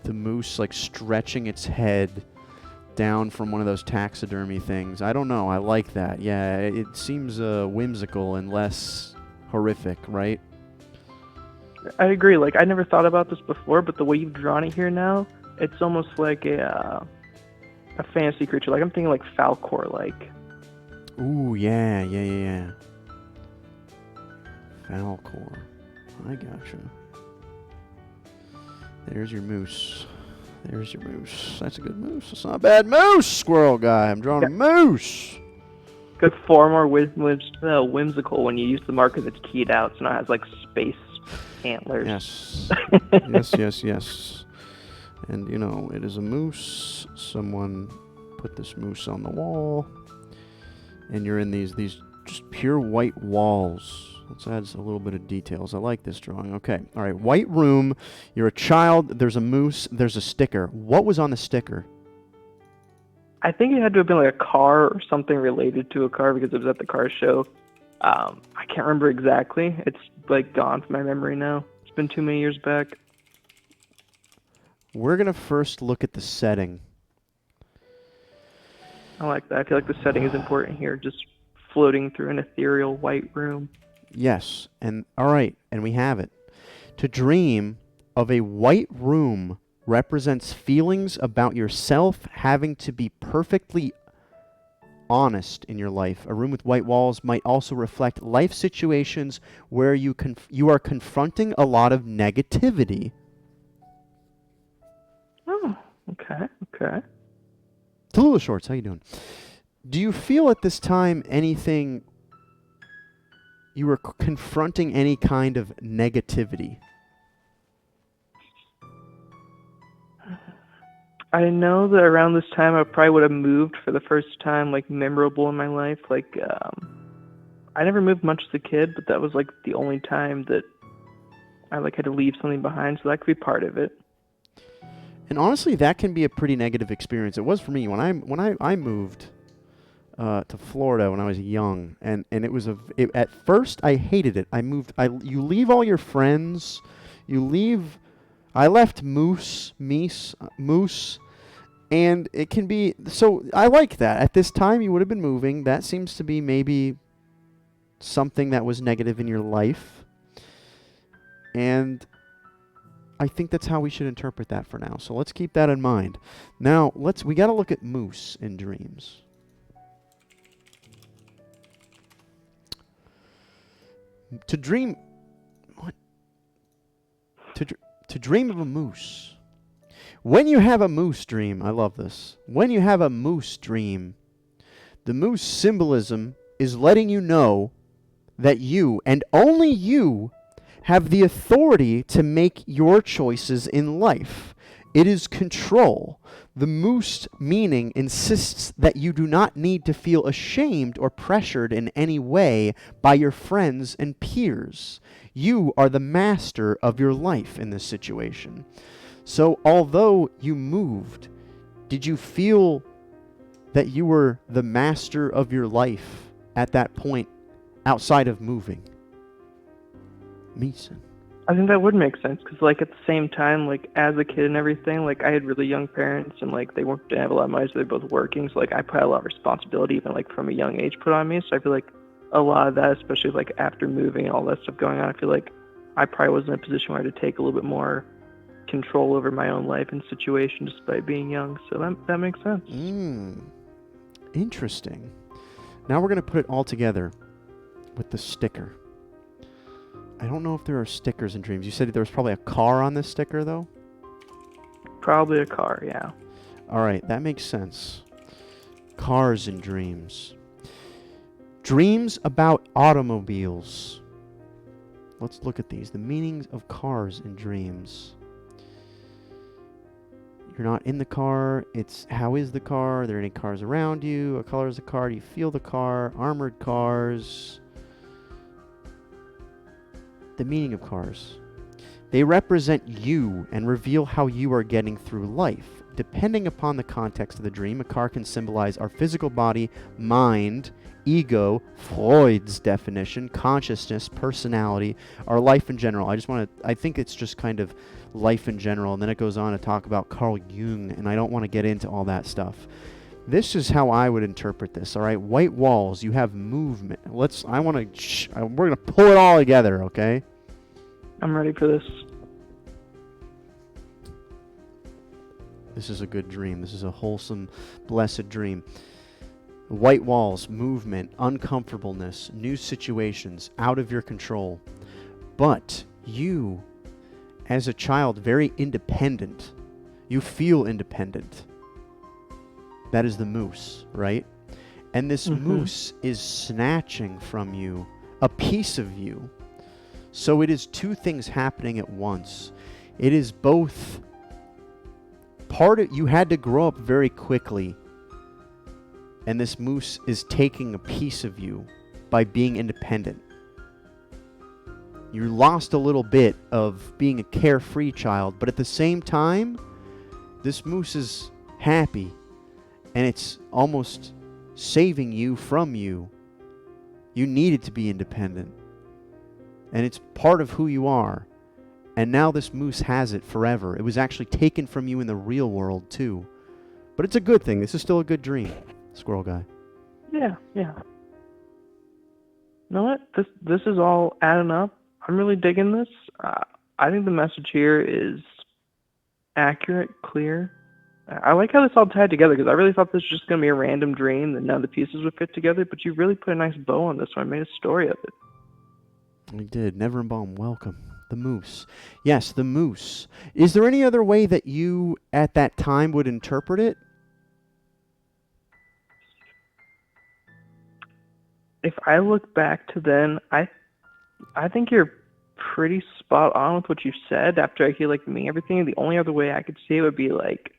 the moose like stretching its head down from one of those taxidermy things. I don't know. I like that. Yeah, it seems whimsical and less horrific, right? I agree. Like I never thought about this before, but the way you've drawn it here now, it's almost like a fantasy creature. Like I'm thinking like Falcor, like. Ooh, yeah. Falcor. I gotcha. There's your moose. That's a good moose. That's not a bad moose, squirrel guy. I'm drawing a moose. Good, far more whimsical when you use the marker that's keyed out, so now it has like space antlers. Yes. And you know, it is a moose. Someone put this moose on the wall, and you're in these just pure white walls. Let's add a little bit of details. I like this drawing. Okay. All right. White room. You're a child. There's a moose. There's a sticker. What was on the sticker? I think it had to have been like a car or something related to a car because it was at the car show. I can't remember exactly. It's like gone from my memory now. It's been too many years back. We're going to first look at the setting. I like that. I feel like the setting is important here. Just floating through an ethereal white room. Yes, and all right, and we have it. To dream of a white room represents feelings about yourself having to be perfectly honest in your life. A room with white walls might also reflect life situations where you are confronting a lot of negativity. Oh, okay. Tallulah Shorts, how you doing? Do you feel at this time anything... You were confronting any kind of negativity? I know that around this time I probably would have moved for the first time, like, memorable in my life. Like, I never moved much as a kid, but that was, like, the only time that I, like, had to leave something behind, so that could be part of it. And honestly, that can be a pretty negative experience. It was for me when I moved to Florida when I was young, and it was at first I hated it. You leave all your friends, I left Moose, and it can be, so I like that. At this time you would have been moving. That seems to be maybe something that was negative in your life. And I think that's how we should interpret that for now. So let's keep that in mind. Now, we got to look at moose in dreams. To dream what? To dream of a moose. When you have a moose dream, I love this. When you have a moose dream, the moose symbolism is letting you know that you, and only you, have the authority to make your choices in life. It is control. The moose meaning insists that you do not need to feel ashamed or pressured in any way by your friends and peers. You are the master of your life in this situation. So although you moved, did you feel that you were the master of your life at that point outside of moving? Mason. I think that would make sense because, like, at the same time, like, as a kid and everything, like, I had really young parents and, like, they didn't have a lot of money, so they're both working. So, like, I probably had a lot of responsibility, even, like, from a young age put on me. So I feel like a lot of that, especially, like, after moving and all that stuff going on, I feel like I probably was in a position where I had to take a little bit more control over my own life and situation just by being young. So that makes sense. Interesting. Now we're going to put it all together with the sticker. I don't know if there are stickers in dreams. You said there was probably a car on this sticker, though? Probably a car, yeah. All right, that makes sense. Cars in dreams. Dreams about automobiles. Let's look at these. The meanings of cars in dreams. You're not in the car. It's how is the car? Are there any cars around you? What color is the car? Do you feel the car? Armored cars. The meaning of cars. They represent you and reveal how you are getting through life. Depending upon the context of the dream, a car can symbolize our physical body, mind, ego, Freud's definition, consciousness, personality, our life in general. I think it's just kind of life in general, and then it goes on to talk about Carl Jung, and I don't want to get into all that stuff. This is how I would interpret this, all right? White walls, you have movement. We're going to pull it all together, okay? I'm ready for this. This is a good dream. This is a wholesome, blessed dream. White walls, movement, uncomfortableness, new situations, out of your control. But you, as a child, very independent. You feel independent. That is the moose, right? And this moose is snatching from you a piece of you. So it is two things happening at once. It is both you had to grow up very quickly, and this moose is taking a piece of you by being independent. You lost a little bit of being a carefree child, but at the same time, this moose is happy, and it's almost saving you from you. You needed to be independent, and it's part of who you are. And now this moose has it forever. It was actually taken from you in the real world, too. But it's a good thing. This is still a good dream, Squirrel Guy. Yeah. You know what? This is all adding up. I'm really digging this. I think the message here is accurate, clear. I like how this all tied together because I really thought this was just going to be a random dream that none of the pieces would fit together, but you really put a nice bow on this one. I made a story of it. I did. Neverembaum, welcome. The moose. Yes, the moose. Is there any other way that you, at that time, would interpret it? If I look back to then, I think you're pretty spot on with what you said after I hear, like, me everything. The only other way I could see it would be, like,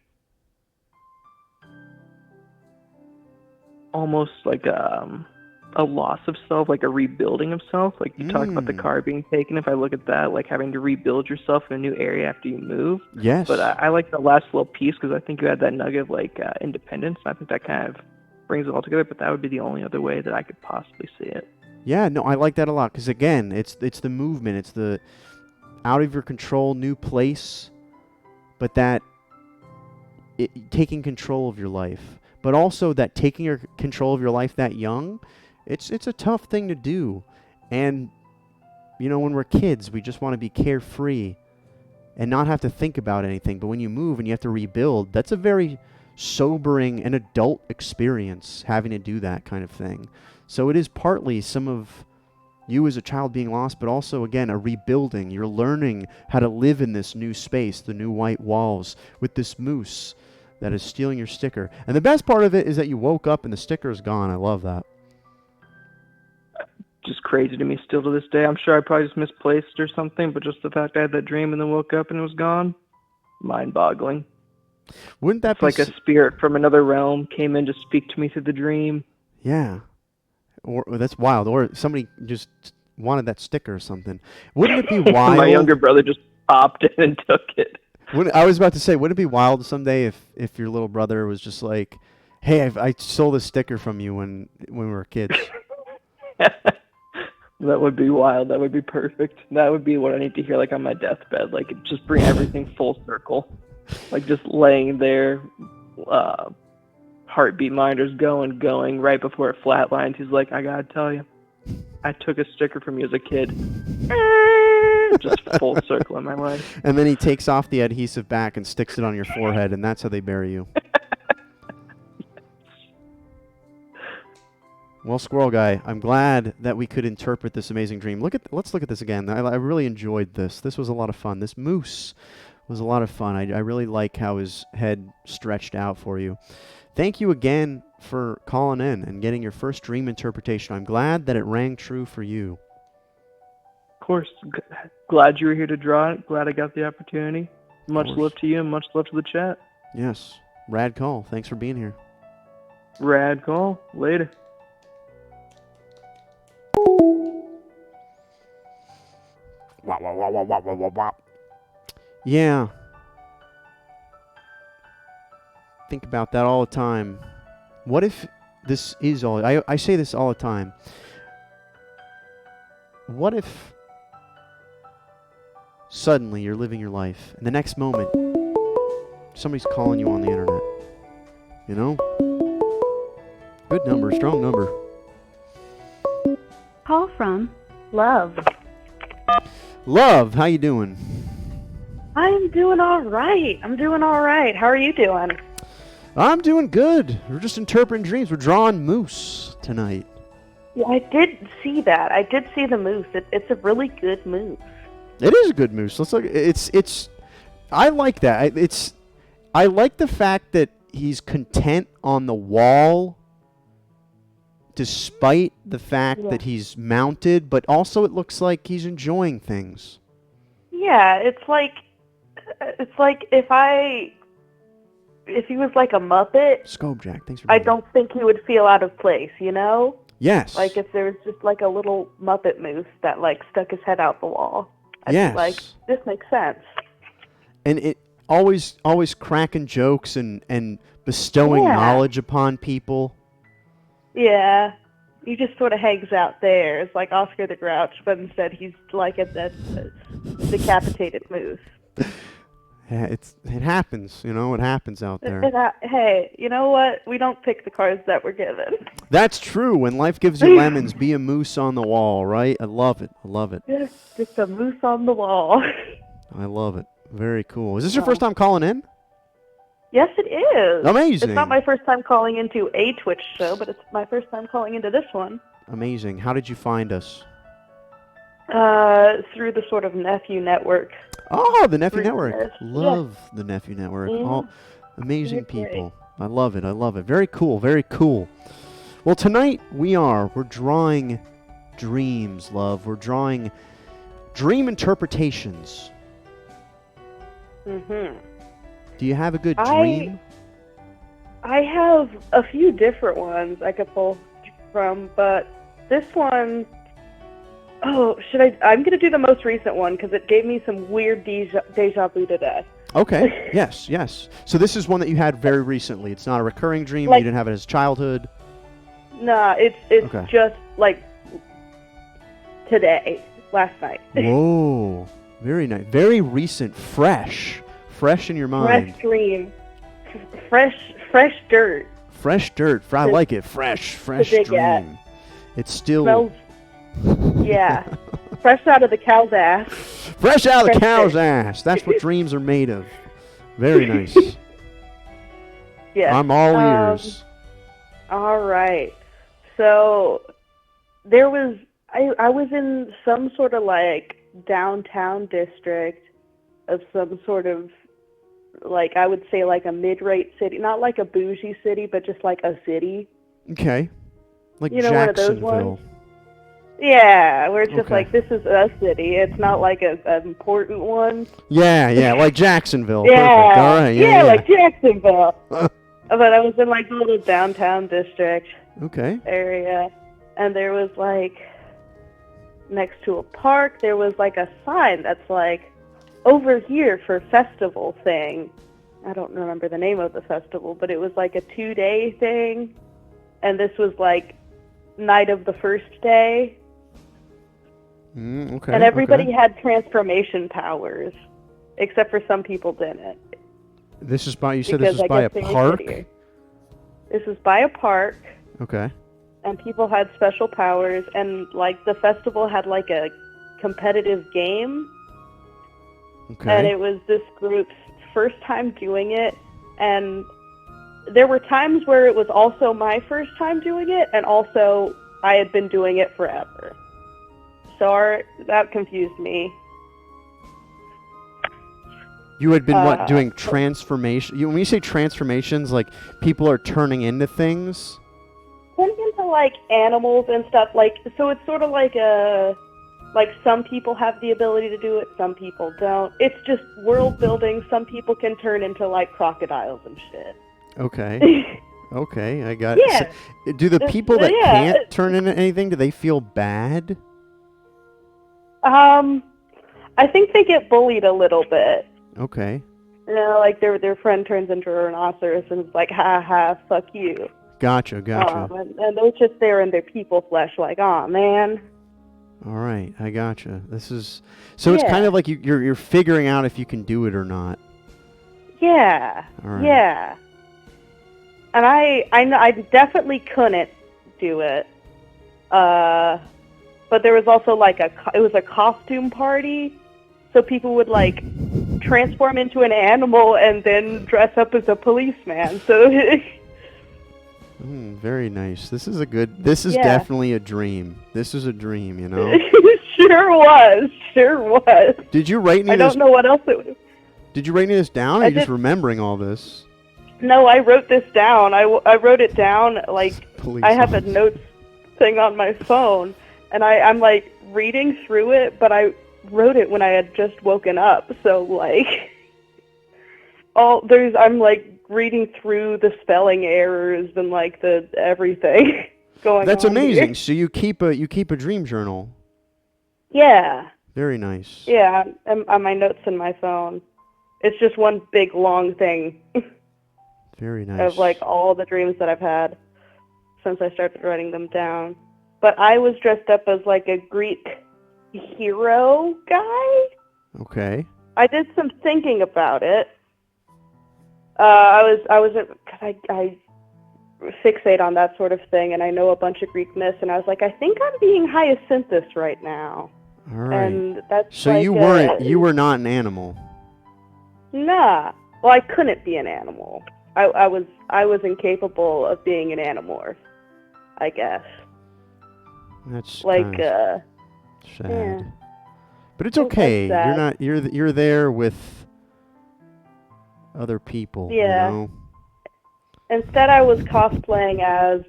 almost like a loss of self, like a rebuilding of self. Like you talked about the car being taken. If I look at that, like having to rebuild yourself in a new area after you move. Yes. But I like the last little piece because I think you had that nugget of like independence. I think that kind of brings it all together. But that would be the only other way that I could possibly see it. Yeah, no, I like that a lot because again, it's the movement. It's the out of your control, new place, but that taking control of your life. But also that taking your control of your life that young, it's a tough thing to do. And when we're kids, we just want to be carefree and not have to think about anything. But when you move and you have to rebuild, that's a very sobering and adult experience, having to do that kind of thing. So it is partly some of you as a child being lost, but also, again, a rebuilding. You're learning how to live in this new space, the new white walls, with this moose that is stealing your sticker. And the best part of it is that you woke up and the sticker is gone. I love that. Just crazy to me still to this day. I'm sure I probably just misplaced or something, but just the fact I had that dream and then woke up and it was gone, mind-boggling. Wouldn't that It's like a spirit from another realm came in to speak to me through the dream. Yeah. Or that's wild. Or somebody just wanted that sticker or something. Wouldn't it be wild? My younger brother just popped in and took it. I was about to say, wouldn't it be wild someday if your little brother was just like, hey, I stole this sticker from you when we were kids? That would be wild. That would be perfect. That would be what I need to hear, like, on my deathbed. Like, just bring everything full circle. Like, just laying there, heartbeat minders going right before it flatlines. He's like, I gotta tell you, I took a sticker from you as a kid. Just full circle in my life. And then he takes off the adhesive back and sticks it on your forehead, and that's how they bury you. Well, Squirrel Guy, I'm glad that we could interpret this amazing dream. Let's look at this again. I really enjoyed this. This was a lot of fun. This moose was a lot of fun. I really like how his head stretched out for you. Thank you again for calling in and getting your first dream interpretation. I'm glad that it rang true for you. Of course. Glad you were here to draw it. Glad I got the opportunity. Much love to you and much love to the chat. Yes. Rad call. Thanks for being here. Rad call. Later. Yeah. Think about that all the time. What if this is all... I say this all the time. What if suddenly you're living your life and the next moment somebody's calling you on the internet? You know? Good number, strong number. Call from Love. Love, how you doing? I'm doing all right. How are you doing? I'm doing good. We're just interpreting dreams. We're drawing moose tonight. Yeah, I did see that. I did see the moose. It's a really good moose. It is a good moose. Let's look. It's. I like that. I like the fact that he's content on the wall, despite the fact that he's mounted. But also, it looks like he's enjoying things. Yeah, it's like if he was like a Muppet. Scopejack, thanks for being I don't think he would feel out of place. You know? Yes. Like if there was just like a little Muppet moose that like stuck his head out the wall. I'd be like, this makes sense. And it always cracking jokes and bestowing knowledge upon people. Yeah. He just sort of hangs out there. It's like Oscar the Grouch, but instead he's like a decapitated moose. Yeah, it happens, you know, it happens out there. Hey, you know what? We don't pick the cards that we're given. That's true. When life gives you lemons, be a moose on the wall, right? I love it. Yes, just a moose on the wall. I love it. Very cool. Is this your first time calling in? Yes, it is. Amazing. It's not my first time calling into a Twitch show, but it's my first time calling into this one. Amazing. How did you find us? Through the sort of Nephew Network. Oh, the Nephew Network. Yes. Love the Nephew Network. Yeah. All amazing You're people. I love it. I love it. Very cool. Very cool. Well, tonight we're drawing dreams, love. We're drawing dream interpretations. Mm-hmm. Do you have a good dream? I have a few different ones I could pull from, but this one... Oh, I'm going to do the most recent one because it gave me some weird deja vu today. Okay. Yes. So this is one that you had very recently. It's not a recurring dream. You didn't have it as childhood. Nah, it's just like today, last night. Whoa. Very nice. Very recent. Fresh in your mind. Fresh dream. Fresh dirt. Fresh dirt. I like it. Fresh dream. It's still... Smells... Yeah. fresh out of the cow's ass. Fresh out of the Fresh cow's fish. ass. That's what dreams are made of. Very nice. Yeah. I'm all ears. All right. So there was I was in some sort of like downtown district of some sort of, like, I would say like a mid-rate city, not like a bougie city, but just like a city. Okay. Like You know, one of those Jacksonville. ones? Yeah, where it's just Okay. like, this is a city. It's not like an important one. Yeah, like Jacksonville. Yeah, Perfect. All right. Yeah. like Jacksonville. But I was in like the little downtown district Okay. area, and there was like, next to a park, there was like a sign that's like, over here for festival thing. I don't remember the name of the festival, but it was like a 2-day thing, and this was like night of the first day. Okay. And everybody okay. had transformation powers, except for some people didn't. This is by, you said because this is I by a guess they were park? shittier. This was by a park, Okay. and people had special powers, and like the festival had like a competitive game, Okay. and it was this group's first time doing it, and there were times where it was also my first time doing it, and also I had been doing it forever. So that confused me. You had been what, Uh, doing transformation? When you say transformations, like people are turning into things? Turning into like animals and stuff, like, so it's sort of like some people have the ability to do it, some people don't. It's just world building. Some people can turn into like crocodiles and shit. Okay. Okay, I got it. Yeah. So, do the people that Yeah. can't turn into anything, do they feel bad? I think they get bullied a little bit. Okay. You know, like their friend turns into a rhinoceros and it's like, ha ha, fuck you. Gotcha. And they're just there in their people flesh, like, oh man. All right, I gotcha. This is so it's kind Yeah. of like you're figuring out if you can do it or not. Yeah. All right. Yeah. And I definitely couldn't do it. But there was also like it was a costume party, so people would like transform into an animal and then dress up as a policeman. So Very nice. This is Yeah. definitely a dream. This is a dream, you know. Sure was. Did you write any I of this? don't know what else it would. Did you write any of this down? Or I are you just did- remembering all this? No, I wrote this down. I wrote it down, like, Police I have a officer. notes thing on my phone, and I'm like reading through it, but I wrote it when I had just woken up, so like I'm like reading through the spelling errors and like the everything going That's on amazing. here. So you keep a dream journal. Yeah. Very nice. Yeah, on my notes in my phone. It's just one big long thing Very nice. of like all the dreams that I've had since I started writing them down. But I was dressed up as like a Greek hero guy. Okay. I did some thinking about it. I fixate on that sort of thing, and I know a bunch of Greek myths, and I was like, I think I'm being Hyacinthus right now. All right. And that's So like, you were not an animal. Nah. Well, I couldn't be an animal. I was incapable of being an animorph, I guess. That's Like, kinda sad. yeah. But it's That's okay. sad. You're there with other people. Yeah. You know? Instead, I was cosplaying as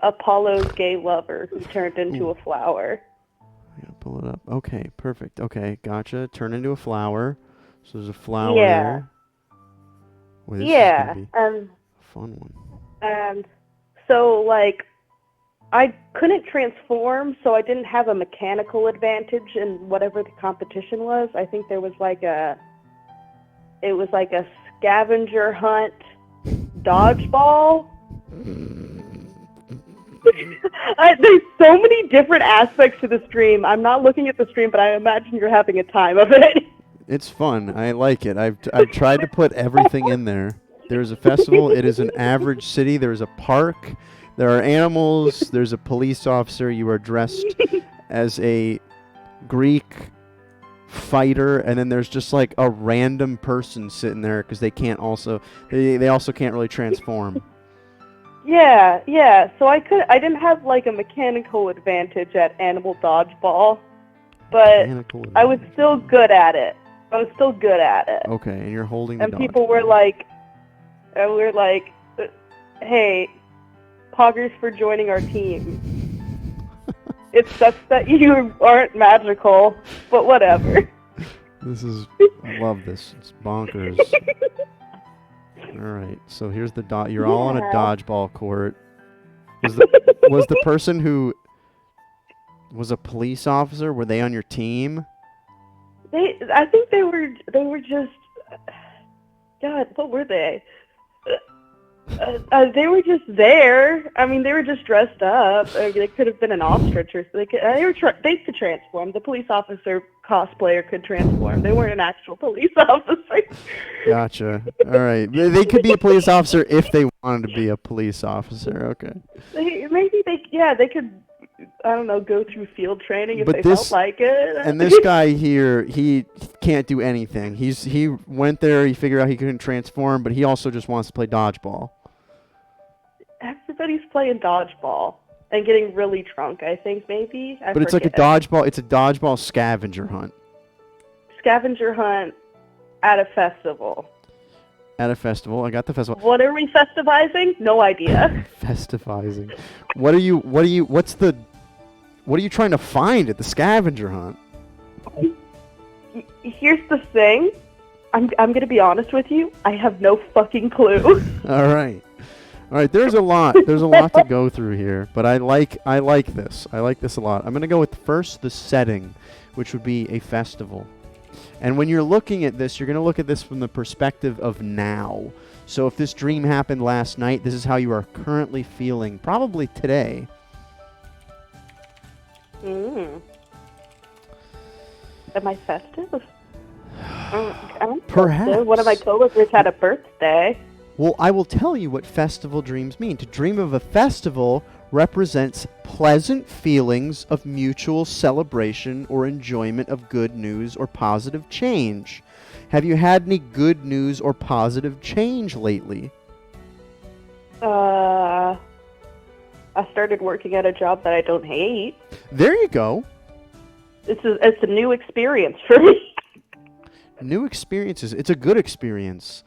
Apollo's gay lover who turned into a flower. I gotta pull it up. Okay, perfect. Okay, gotcha. Turn into a flower. So there's a flower Yeah. there. Boy, this is Yeah, gonna be and a fun one. so like I couldn't transform, so I didn't have a mechanical advantage in whatever the competition was. I think there was like a scavenger hunt dodgeball. There's so many different aspects to the stream. I'm not looking at the stream, but I imagine you're having a time of it. It's fun. I like it. I've tried to put everything in there. There's a festival. It is an average city. There's a park. There are animals. There's a police officer. You are dressed as a Greek fighter, and then there's just like a random person sitting there because they can't also they also can't really transform. Yeah. So I didn't have like a mechanical advantage at animal dodgeball, but Mechanical I was advantage. still good at it. Okay, and you're holding the And dodge. people were like, "Hey, poggers for joining our team. It sucks that you aren't magical, but whatever." I love this. It's bonkers. All right, so here's the you're all on a Yeah. dodgeball court. Was the person who was a police officer, were they on your team? I think they were just, God, what were they? They were just there. I mean, they were just dressed up. They could have been an ostrich or they could transform. The police officer cosplayer could transform. They weren't an actual police officer. Gotcha. All right. They could be a police officer if they wanted to be a police officer. Okay. They could, I don't know, go through field training if But they this- felt like it. And this guy here, he can't do anything. He went there, he figured out he couldn't transform, but he also just wants to play dodgeball. Everybody's playing dodgeball and getting really drunk, I think, maybe. But it's like a dodgeball scavenger hunt. Scavenger hunt at a festival. At a festival. I got the festival. What are we festivizing? No idea. Festivizing. What are you trying to find at the scavenger hunt? Here's the thing. I'm going to be honest with you. I have no fucking clue. All right. There's a lot to go through here, but I like this. I like this a lot. I'm going to go with first the setting, which would be a festival. And when you're looking at this, you're going to look at this from the perspective of now. So if this dream happened last night, this is how you are currently feeling, probably today. Am I festive? I'm Perhaps. festive. One of my coworkers had a birthday. Well, I will tell you what festival dreams mean. To dream of a festival represents pleasant feelings of mutual celebration or enjoyment of good news or positive change. Have you had any good news or positive change lately? I started working at a job that I don't hate. There you go. It's a new experience for me. New experiences. It's a good experience.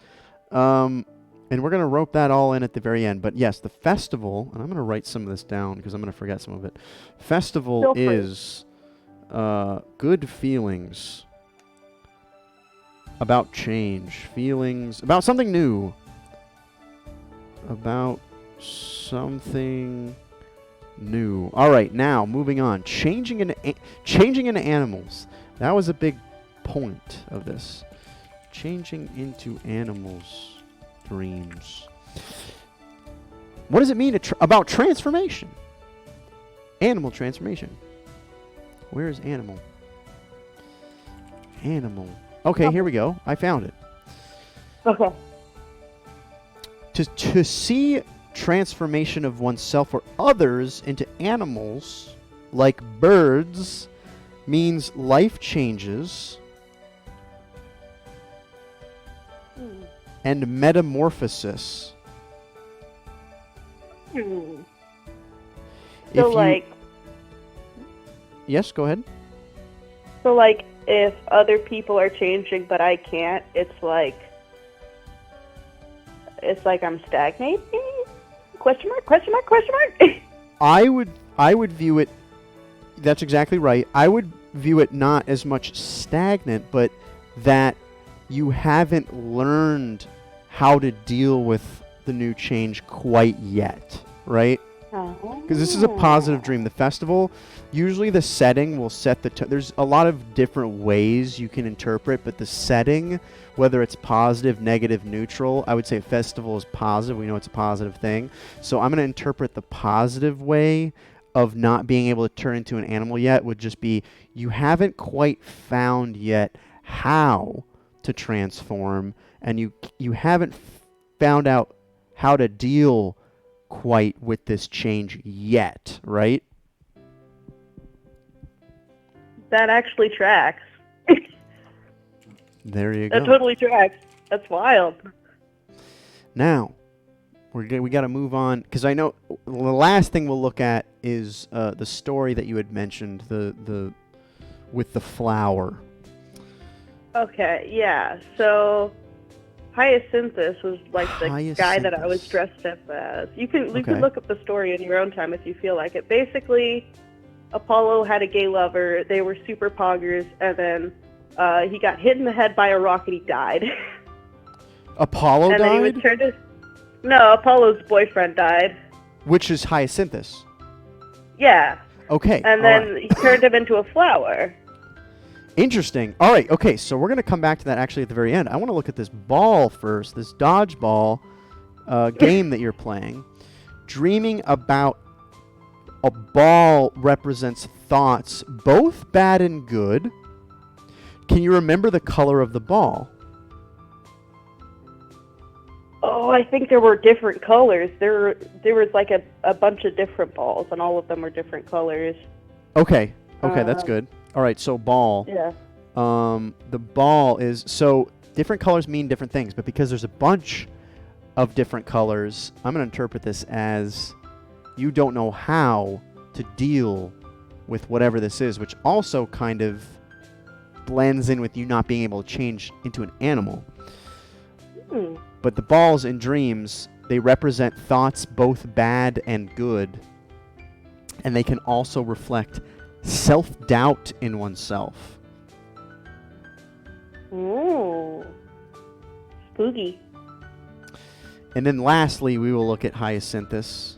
And we're going to rope that all in at the very end. But yes, the festival, and I'm going to write some of this down because I'm going to forget some of it. Festival Feel free. is good feelings about change, feelings about something new, about something new. All right, now moving on. Changing into animals. That was a big point of this. Changing into animals. Dreams. What does it mean about transformation? Animal transformation. Where is animal? Animal. Okay, here we go. I found it. Okay. To see transformation of oneself or others into animals, like birds, means life changes and metamorphosis. So, Yes, go ahead. So, like, if other people are changing but I can't, it's like I'm stagnating? Question mark? I would view it, that's exactly right. I would view it not as much stagnant, but that you haven't learned how to deal with the new change quite yet, right? Because this is a positive dream. The festival, usually the setting will set the there's a lot of different ways you can interpret, but the setting, whether it's positive, negative, neutral, I would say festival is positive. We know it's a positive thing. So I'm going to interpret the positive way of not being able to turn into an animal yet would just be you haven't quite found yet how to transform, and you haven't found out how to deal quite with this change yet, right? that actually tracks. There you go. That totally tracks. That's wild. Now, we got to move on, because I know the last thing we'll look at is the story that you had mentioned, the with the flower. Okay, yeah. So Hyacinthus was like the guy that I was Hyacinthus. dressed up as. You can Okay. look up the story in your own time if you feel like it. Basically, Apollo had a gay lover. They were super poggers, and then he got hit in the head by a rock and he died. Apollo and then he died? returned to... No, Apollo's boyfriend died. Which is Hyacinthus. Yeah. Okay. And all then right. he turned him into a flower. Interesting. All right. Okay. So we're going to come back to that actually at the very end. I want to look at this ball first, this dodgeball game that you're playing. Dreaming about a ball represents thoughts, both bad and good. Can you remember the color of the ball? Oh, I think there were different colors. There was like a bunch of different balls, and all of them were different colors. Okay. Okay, that's good. All right, so ball. Yeah. The ball is, so different colors mean different things, but because there's a bunch of different colors, I'm going to interpret this as you don't know how to deal with whatever this is, which also kind of blends in with you not being able to change into an animal. But the balls in dreams, they represent thoughts both bad and good, and they can also reflect self-doubt in oneself. Ooh. Spooky. And then lastly, we will look at Hyacinthus,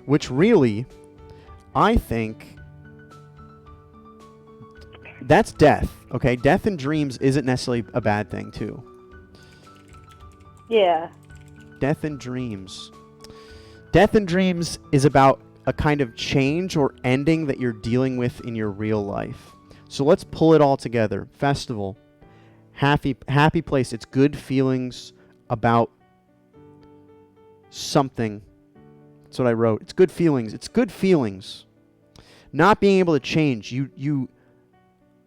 which really, I think, that's death. Okay, death in dreams isn't necessarily a bad thing, too. Yeah. Death in dreams. Death in dreams is about a kind of change or ending that you're dealing with in your real life. So let's pull it all together. Festival. Happy place. It's good feelings about something. That's what I wrote. It's good feelings. It's good feelings. Not being able to change. You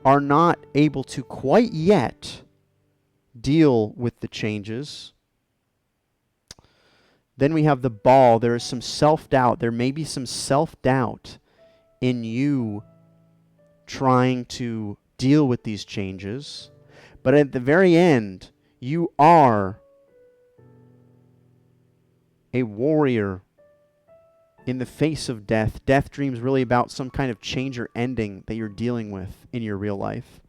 are not able to quite yet deal with the changes. Then we have the ball. There is some self-doubt. There may be some self-doubt in you trying to deal with these changes. But at the very end, you are a warrior in the face of death. Death dreams really about some kind of change or ending that you're dealing with in your real life.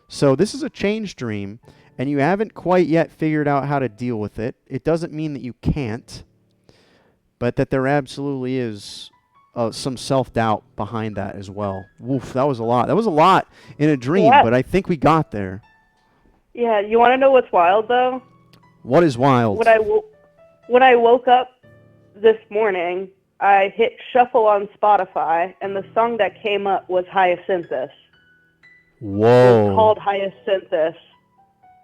So this is a change dream, and you haven't quite yet figured out how to deal with it. It doesn't mean that you can't, but that there absolutely is some self-doubt behind that as well. Woof, that was a lot. That was a lot in a dream, Yeah. but I think we got there. Yeah, you want to know what's wild, though? What is wild? When I woke up this morning, I hit shuffle on Spotify, and the song that came up was Hyacinthus. It Whoa. was called Hyacinthus.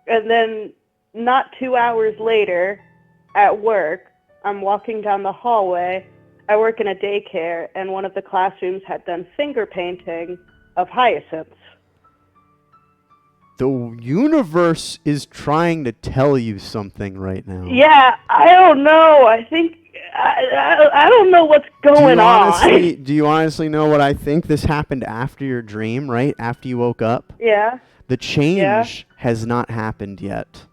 And then not 2 hours later, at work, I'm walking down the hallway. I work in a daycare, and one of the classrooms had done finger painting of hyacinths. The universe is trying to tell you something right now. Yeah, I don't know. I think I don't know what's going on. Do you honestly know what I think? This happened after your dream, right? After you woke up? Yeah. The change has not happened yet.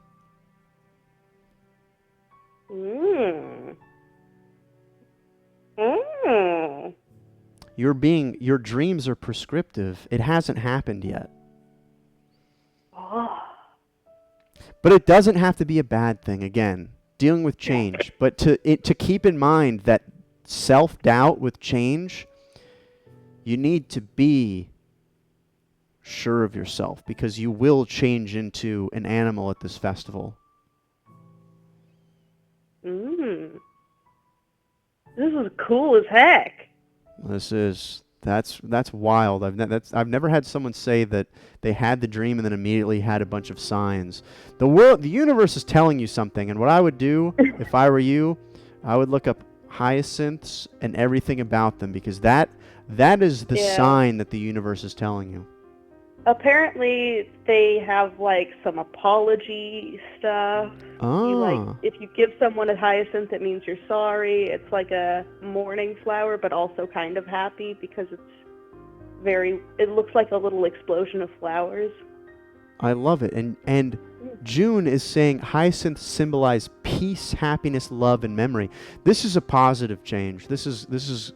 Your dreams are prescriptive. It hasn't happened yet. But it doesn't have to be a bad thing. Again, dealing with change, but to keep in mind that self-doubt with change, you need to be sure of yourself, because you will change into an animal at this festival. This is cool as heck. That's wild. I've never had someone say that they had the dream and then immediately had a bunch of signs. The universe is telling you something, and what I would do if I were you, I would look up hyacinths and everything about them, because that that is the Yeah. sign that the universe is telling you. Apparently, they have like some apology stuff. Ah. If you give someone a hyacinth, it means you're sorry. It's like a mourning flower, but also kind of happy because it looks like a little explosion of flowers. I love it. And June is saying hyacinths symbolize peace, happiness, love, and memory. This is a positive change. This is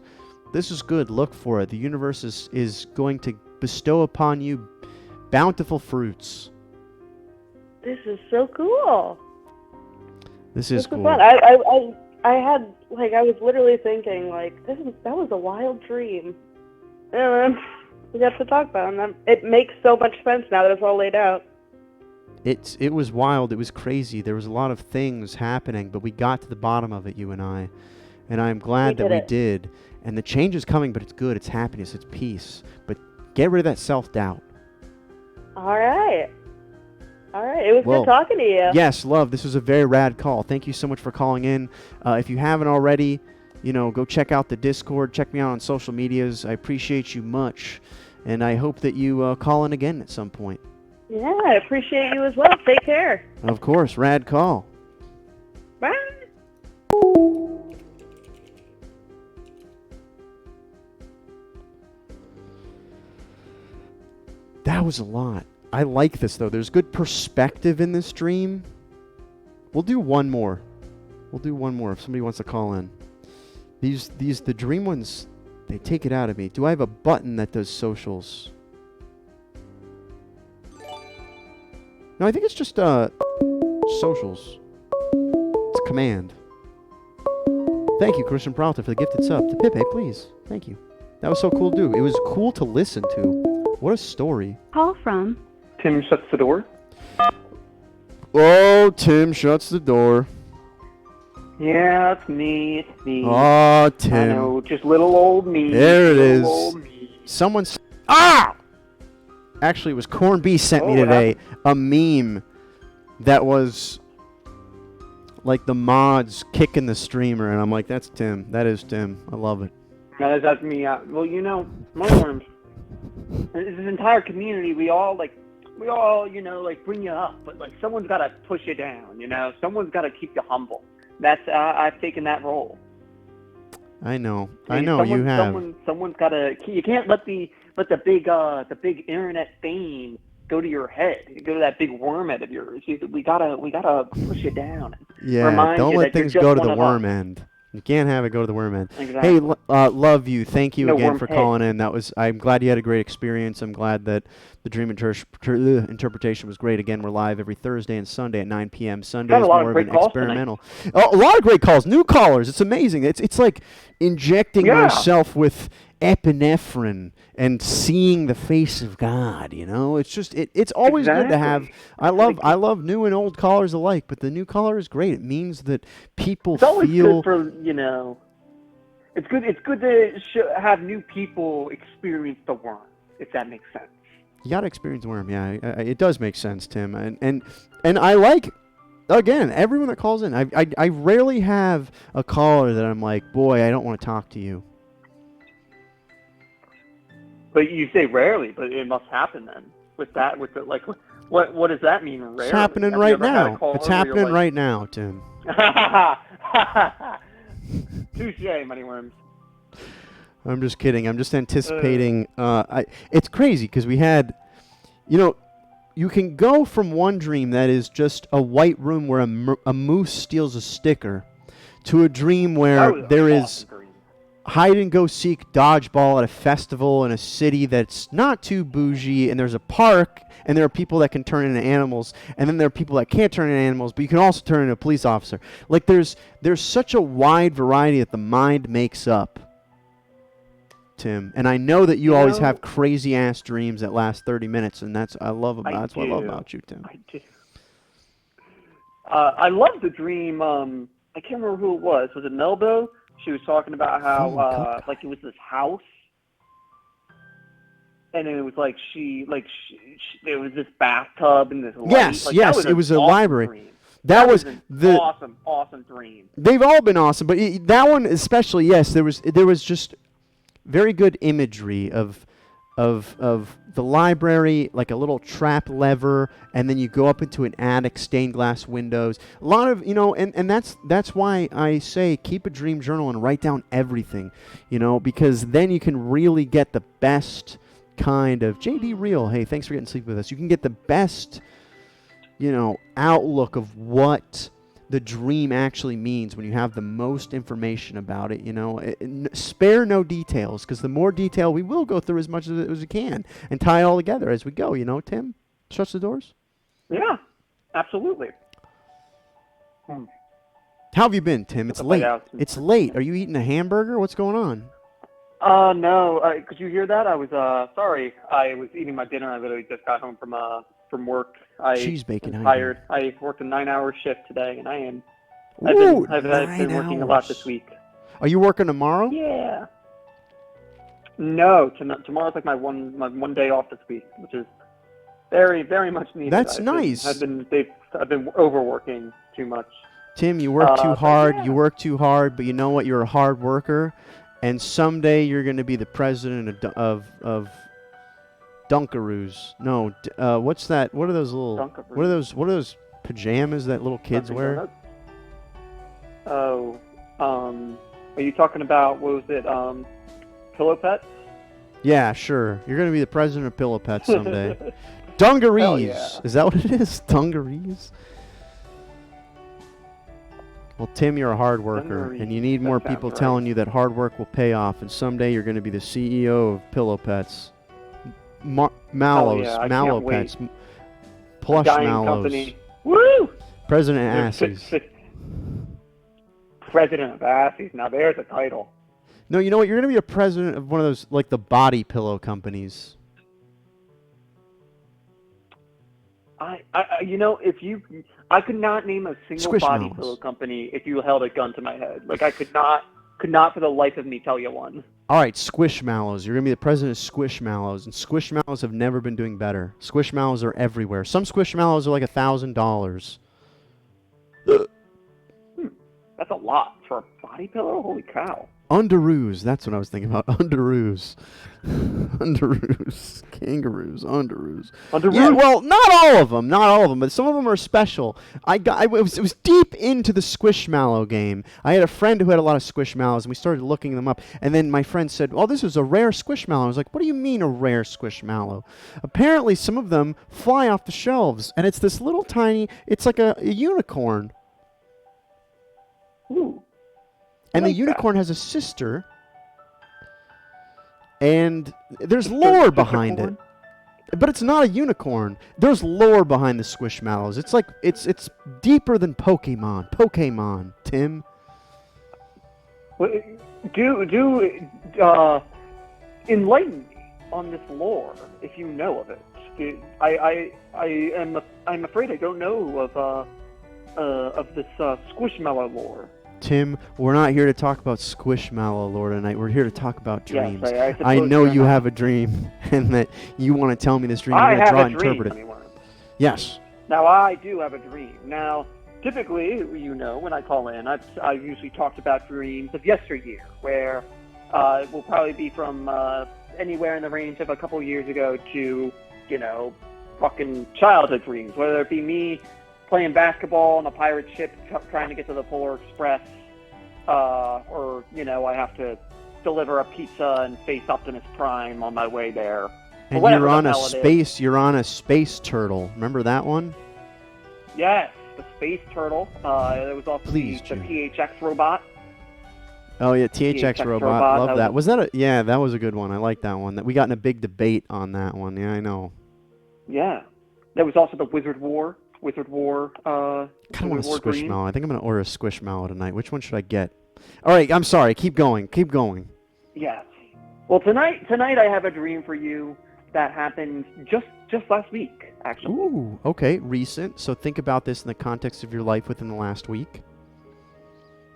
good. Look for it. The universe is going to bestow upon you bountiful fruits. This is so cool. This is cool. Fun. I was literally thinking like that was a wild dream. And we got to talk about it. And it makes so much sense now that it's all laid out. It was wild. It was crazy. There was a lot of things happening, but we got to the bottom of it, you and I. And I'm glad that we did. And the change is coming, but it's good. It's happiness. It's peace. But get rid of that self-doubt. All right. It was good talking to you. Yes, love. This was a very rad call. Thank you so much for calling in. If you haven't already, go check out the Discord. Check me out on social medias. I appreciate you much. And I hope that you call in again at some point. Yeah, I appreciate you as well. Take care. Of course. Rad call. Bye. That was a lot. I like this, though. There's good perspective in this dream. We'll do one more. If somebody wants to call in. The dream ones, they take it out of me. Do I have a button that does socials? No, I think it's just socials. It's a command. Thank you, Christian Peralta, for the gifted sub. To Pipe, please. Thank you. That was so cool to do. It was cool to listen to. What a story. Call from Tim shuts the door. Oh, Tim shuts the door. Yeah, it's me. Oh, Tim. I know, just little old me. There it is. Old me. Someone's... Ah! Actually, it was Corn B sent me today a meme that was like the mods kicking the streamer, and I'm like, that's Tim. That is Tim. I love it. That's me. Well, Moneyworms. This entire community, we all bring you up, but like someone's got to push you down. Someone's got to keep you humble. That's I've taken that role. I know. You have. Someone's got to. You can't let the big internet fame go to your head. Go to that big worm head of yours. We gotta push you down. Yeah. Don't let things go to the worm end. You can't have it go to the worm end. Exactly. Hey, love you. Thank you again for calling in. I'm glad you had a great experience. I'm glad that the dream interpretation was great. Again, we're live every Thursday and Sunday at 9 p.m. Sunday is more of an experimental. A lot of great calls. New callers. It's amazing. It's like injecting yourself with epinephrine and seeing the face of God. It's just it's always good to have. I love new and old callers alike, but the new caller is great. It means that people feel. It's always good for It's good to have new people experience the worm, if that makes sense. You gotta experience the worm. Yeah, it does make sense, Tim. And I like. Again, everyone that calls in, I rarely have a caller that I'm like, boy, I don't want to talk to you. But you say rarely, but it must happen then. What does that mean? Rarely? It's happening right now. It's happening right now, Tim. Touche, Moneyworms. I'm just kidding. I'm just anticipating. It's crazy because we had, you can go from one dream that is just a white room where a moose steals a sticker to a dream where there is hide and go seek dodgeball at a festival in a city that's not too bougie, and there's a park, and there are people that can turn into animals, and then there are people that can't turn into animals, but you can also turn into a police officer. Like there's such a wide variety that the mind makes up, Tim. And I know that you always have crazy ass dreams that last 30 minutes, and that's what I love about you, Tim. I do. I love the dream. I can't remember who it was. Was it Melbo? She was talking about how it was this house, and it was there was this bathtub and this light. Yes, it was a library. Dream. That was the awesome dream. They've all been awesome, but that one especially. Yes, there was just very good imagery of the library, like a little trap lever, and then you go up into an attic, stained glass windows. A lot of, and that's why I say keep a dream journal and write down everything, because then you can really get the best kind of JD Real. Hey, thanks for getting sleep with us. You can get the best, outlook of what the dream actually means when you have the most information about it. Spare no details, because the more detail we will go through as much of it as we can and tie it all together as we go. Tim, shuts the doors. Yeah, absolutely. How have you been, Tim? It's late. It's late. Are you eating a hamburger? What's going on? No. Could you hear that? I was sorry. I was eating my dinner. I literally just got home from work. Cheese bacon. I'm tired. I worked a 9-hour shift today, and I've been working a lot this week. Are you working tomorrow? Yeah. No, tomorrow's like my one day off this week, which is very, very much needed. That's nice. I've been overworking too much. Tim, you work too hard. Yeah. You work too hard, but you know what? You're a hard worker, and someday you're going to be the president of Dunkaroos. No, what's that? What are those little? Dunkaroos. What are those pajamas that little kids wear? Oh, are you talking about, what was it? Pillow Pets? Yeah, sure. You're going to be the president of Pillow Pets someday. Dungarees. Yeah. Is that what it is? Dungarees? Well, Tim, you're a hard worker, and you need more people telling you that hard work will pay off, and someday you're going to be the CEO of Pillow Pets. Mallow Pets. Plush Mallows. Company. Woo! President Assies. President of Assies. Now there's a title. No, you know what? You're going to be a president of one of those, like the body pillow companies. I could not name a single body pillow company if you held a gun to my head. Like, I could not for the life of me tell you one. All right, Squishmallows. You're going to be the president of Squishmallows, and Squishmallows have never been doing better. Squishmallows are everywhere. Some Squishmallows are like $1,000. That's a lot for a body pillow? Holy cow. Underoos. That's what I was thinking about. Underoos. Underoos. Kangaroos. Underoos. Yeah, well, not all of them, but some of them are special. It was deep into the Squishmallow game. I had a friend who had a lot of Squishmallows, and we started looking them up. And then my friend said, "Oh, this is a rare Squishmallow." I was like, "What do you mean a rare Squishmallow?" Apparently, some of them fly off the shelves, and it's this little tiny. It's like a unicorn. Ooh. And the unicorn has a sister, and there's lore behind it. But it's not a unicorn. There's lore behind the Squishmallows. It's like it's deeper than Pokemon. Pokemon, Tim. Do enlighten me on this lore if you know of it. I'm afraid I don't know of this Squishmallow lore. Tim, we're not here to talk about Squishmallow lore tonight. We're here to talk about dreams. Yes, I know you have a dream, and that you want to tell me this dream. I have a dream, Moneyworms. Yes. Now, I do have a dream. Now, typically, when I call in, I usually talked about dreams of yesteryear, where it will probably be from anywhere in the range of a couple years ago to, fucking childhood dreams, whether it be me playing basketball on a pirate ship trying to get to the Polar Express, or I have to deliver a pizza and face Optimus Prime on my way there. And you're on a space turtle. Remember that one? Yes, the space turtle. There was also the THX robot. Oh yeah, THX robot. Love that. Was that that was a good one. I like that one. That we got in a big debate on that one. Yeah, I know. Yeah. There was also the Wizard War. I kind of want a Squishmallow. I think I'm going to order a Squishmallow tonight. Which one should I get? All right, I'm sorry. Keep going. Yes. Well, tonight I have a dream for you that happened just last week, actually. Ooh, okay, recent. So think about this in the context of your life within the last week.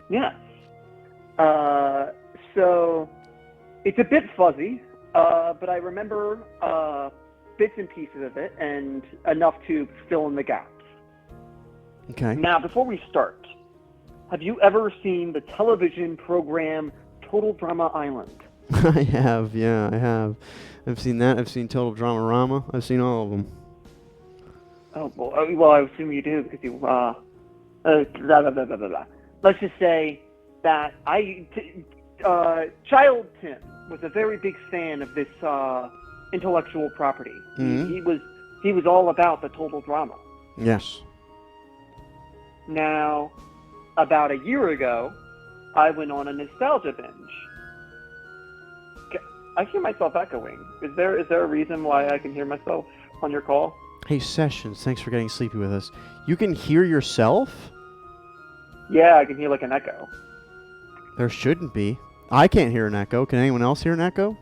Yes. So it's a bit fuzzy, but I remember bits and pieces of it, and enough to fill in the gaps. Okay. Now, before we start, have you ever seen the television program Total Drama Island? I have, yeah, I have. I've seen that. I've seen Total Dramarama. I've seen all of them. Oh, well, I assume you do because you, blah, blah, blah, blah, blah, blah. Let's just say that Child Tim was a very big fan of this intellectual property. Mhm. He was all about the total drama. Yes. Now, about a year ago, I went on a nostalgia binge. I hear myself echoing. Is there a reason why I can hear myself on your call? Hey, Sessions, thanks for getting sleepy with us. You can hear yourself? Yeah, I can hear like an echo. There shouldn't be. I can't hear an echo. Can anyone else hear an echo?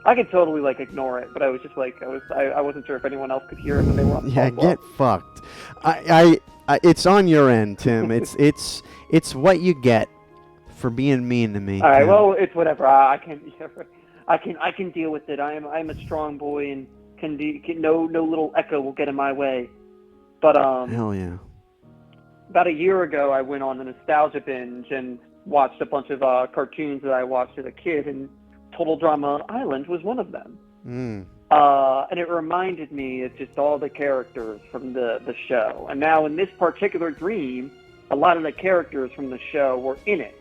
I could totally like ignore it, but I was just like I wasn't sure if anyone else could hear it when they were on the Yeah, call. get fucked. I it's on your end, Tim. It's what you get for being mean to me. All right, Tim. well, it's whatever. I can deal with it. I'm a strong boy and no little echo will get in my way. But Hell yeah. about a year ago, I went on a nostalgia binge and watched a bunch of cartoons that I watched as a kid, and Total Drama Island was one of them. And it reminded me of just all the characters from the show. And now in this particular dream, a lot of the characters from the show were in it.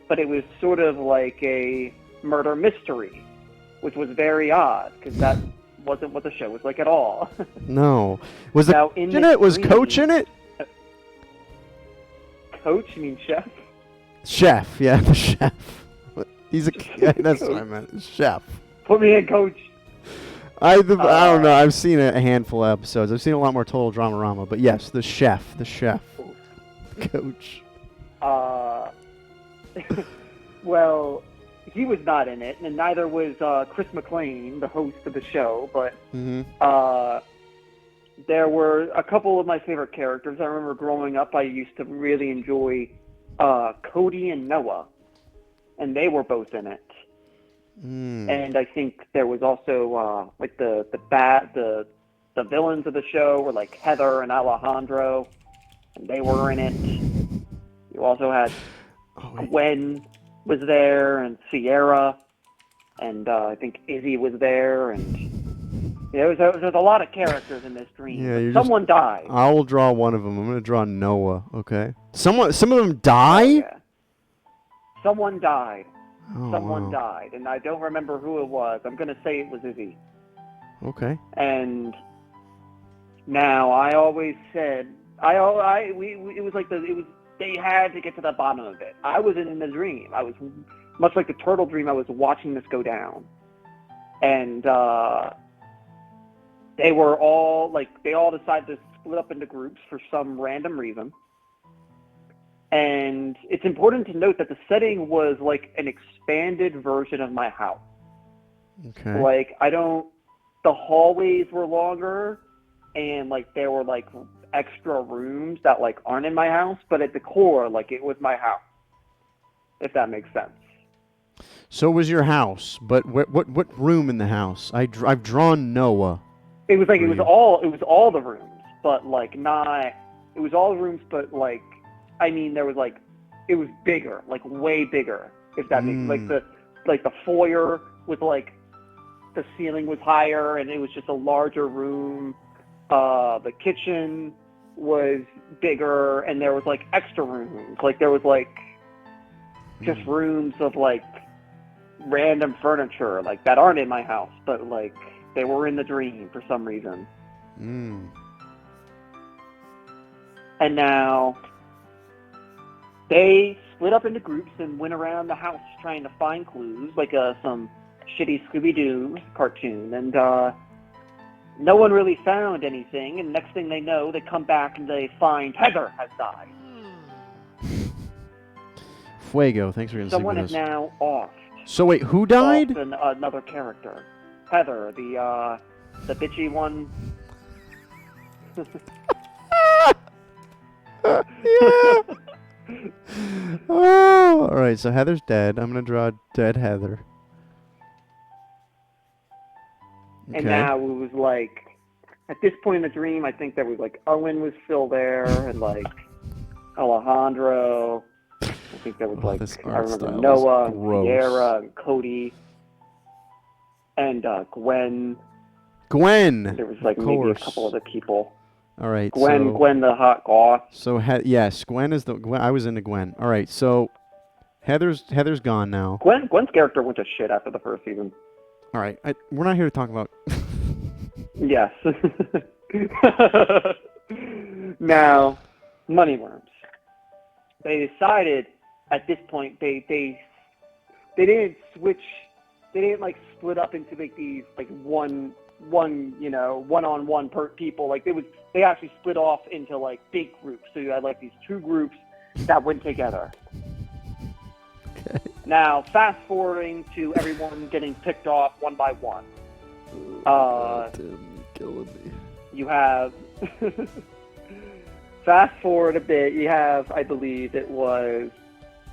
But it was sort of like a murder mystery, which was very odd, because that wasn't what the show was like at all. No. Was Now, the in in this it? Was dream- Coach in it? Coach? You mean chef? Chef, yeah, the chef. He's a yeah, that's what I meant. Chef. Put me in, Coach. I don't know. I've seen a handful of episodes. I've seen a lot more Total Dramarama, but yes, the chef, Coach. Well, he was not in it, and neither was Chris McLean, the host of the show. But there were a couple of my favorite characters. I remember growing up, I used to really enjoy Cody and Noah, and they were both in it. And I think there was also like the villains of the show were like Heather and Alejandro, and they were in it. You also had Gwen was there, and Sierra, and I think Izzy was there, and there's a lot of characters in this dream. Yeah, Someone died. I will draw one of them. I'm gonna draw Noah. Okay. Some of them die. Yeah. Someone died. Oh, Someone wow. died, and I don't remember who it was. I'm gonna say it was Izzy. Okay. And now I always said it was like they had to get to the bottom of it. I wasn't in the dream. I was much like the turtle dream. I was watching this go down, and they all decided to split up into groups for some random reason. And it's important to note that the setting was like an expanded version of my house. Okay. Like the hallways were longer, and like there were like extra rooms that like aren't in my house, but at the core, like it was my house. If that makes sense. So it was your house, but what room in the house? I've drawn Noah. It was like it was all the rooms, but like not. It was all the rooms, but like. I mean, there was like, it was bigger, like way bigger. If that makes like the foyer was like, the ceiling was higher, and it was just a larger room. The kitchen was bigger, and there was like extra rooms. Like there was like just rooms of like random furniture, like that aren't in my house, but like they were in the dream for some reason. And now. They split up into groups and went around the house trying to find clues, like some shitty Scooby-Doo cartoon. And no one really found anything. And next thing they know, they come back and they find Heather has died. Fuego, thanks for getting Someone sleep is with us. now off. So wait, who died? Another character. Heather, the bitchy one. Yeah. Oh, all right. So Heather's dead. I'm gonna draw dead Heather. And now it was like, at this point in the dream, I think that was like Owen was still there, and like Alejandro, think there was Oh, like this I art remember style is Noah, and gross. Sierra, and Cody, and Gwen. Gwen. There was like of maybe a course. couple other people. All right. Gwen, so Gwen the hot goth. So yes, Gwen is the Gwen. I was into Gwen. All right. So Heather's gone now. Gwen's character went to shit after the first season. All right. We're not here to talk about. Yes. Now, Moneyworms. They decided at this point they didn't switch. They didn't like split up into like these like one one-on-one people. Like they actually split off into like big groups. So you had like these two groups that went together. Okay. Now, fast forwarding to everyone getting picked off one by one. Tim, you're killing me. You have fast forward a bit. You have, I believe it was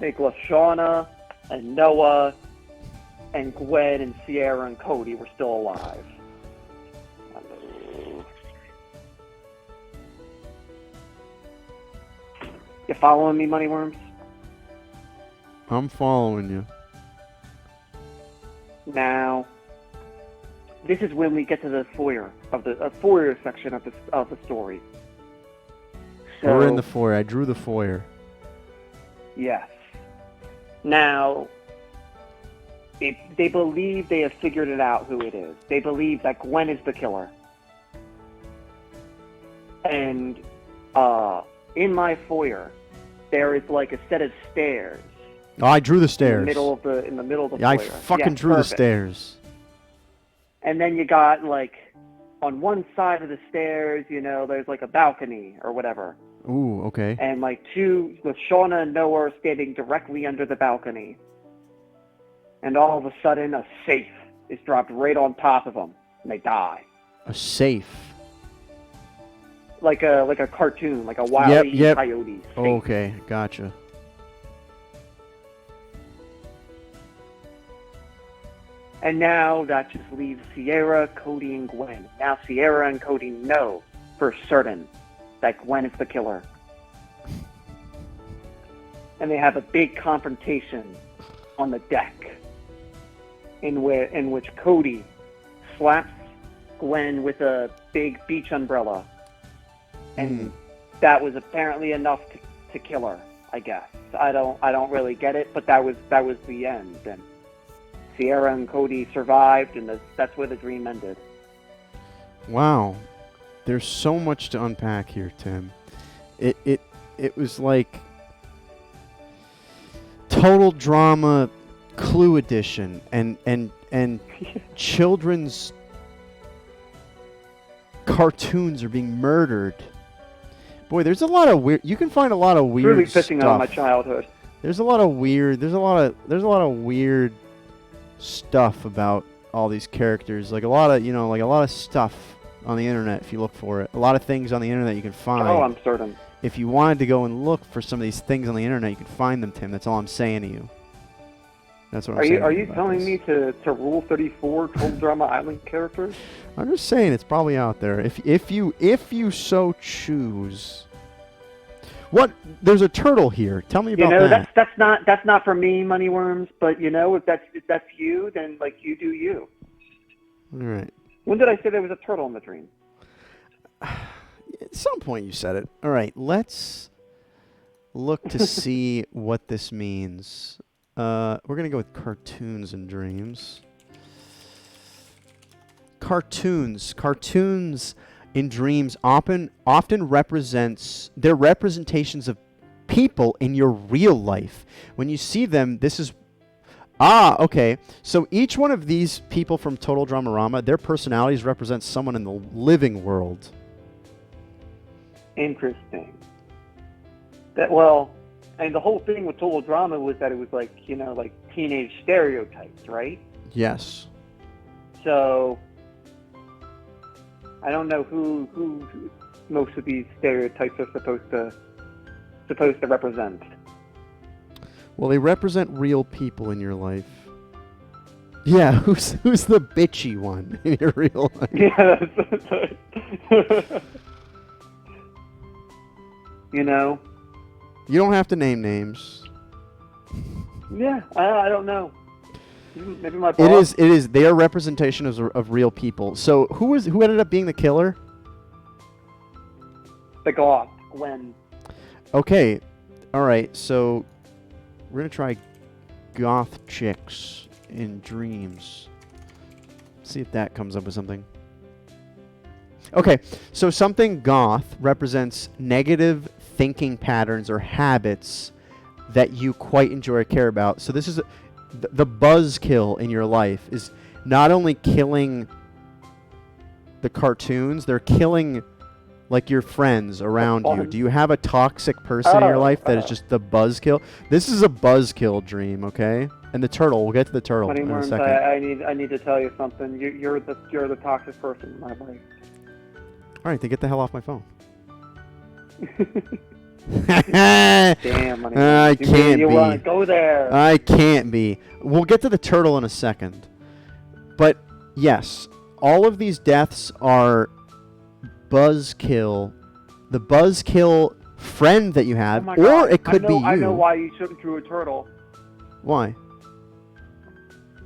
Nicholas, Shauna, and Noah, and Gwen and Sierra and Cody were still alive. You following me, Moneyworms? I'm following you. Now, this is when we get to the foyer foyer section of the story. So, We're in the foyer. I drew the foyer. yes. Now, they believe they have figured it out who it is. They believe that Gwen is the killer. And in my foyer, there is like a set of stairs. Oh, I drew the stairs. In the middle of the Yeah, I foyer. fucking drew perfect. the stairs. And then you got like on one side of the stairs, there's like a balcony or whatever. Ooh, okay. And like with Shauna and Noah are standing directly under the balcony. And all of a sudden, a safe is dropped right on top of them, and they die. A safe. Like a cartoon, like a Wile E. Yep. Coyote. Safe. Okay, gotcha. And now that just leaves Sierra, Cody, and Gwen. Now Sierra and Cody know for certain that Gwen is the killer. And they have a big confrontation on the deck in which Cody slaps Gwen with a big beach umbrella. And that was apparently enough to kill her, I guess. I don't really get it, but that was the end. And Sierra and Cody survived, and that's where the dream ended. Wow. There's so much to unpack here, Tim. It was like total drama Clue edition and children's cartoons are being murdered. Boy, there's a lot of weird. You can find a lot of weird Really pissing stuff. on my childhood. There's a lot of weird. There's a lot of weird stuff about all these characters. Like a lot of stuff on the internet if you look for it. A lot of things on the internet you can find. Oh, I'm certain. If you wanted to go and look for some of these things on the internet, you can find them, Tim. That's all I'm saying to you. That's what I'm saying. Are you telling me to Rule 34 Total Drama Island characters? I'm just saying it's probably out there. If you so choose. What? There's a turtle here. Tell me about that. that's not for me, Moneyworms. But if that's you, then like you do you. All right. When did I say there was a turtle in the dream? At some point you said it. All right. Let's look to see what this means. We're gonna go with cartoons and dreams. Cartoons in dreams often represents they're representations of people in your real life. When you see them, this is okay. So each one of these people from Total Dramarama, their personalities represent someone in the living world. Interesting. And the whole thing with Total Drama was that it was like teenage stereotypes, right? Yes. So I don't know who most of these stereotypes are supposed to represent. Well, they represent real people in your life. Yeah, who's the bitchy one in your real life? Yeah, You don't have to name names. Yeah, I don't know. Maybe my boss. It is. They are Maybe my boss. boss. It is. They are representation of real people. So who ended up being the killer? The goth, Gwen. Okay. All right. So we're gonna try goth chicks in dreams. See if that comes up with something. Okay. So something goth represents negative thinking patterns or habits that you quite enjoy or care about. So this is the buzzkill in your life is not only killing the cartoons, they're killing like your friends around you. Do you have a toxic person in your life that is just the buzzkill? This is a buzzkill dream, okay? And the turtle, we'll get to the turtle in a Moneyworms, second. I need to tell you something. You're the toxic person in my life. All right, then get the hell off my phone. Damn, Moneyworms. I can't you be. want to go there? I can't be. We'll get to the turtle in a second. But yes, all of these deaths are buzzkill. The buzzkill friend that you have, Oh my or God. it could be you. I know why you drew a turtle. Why?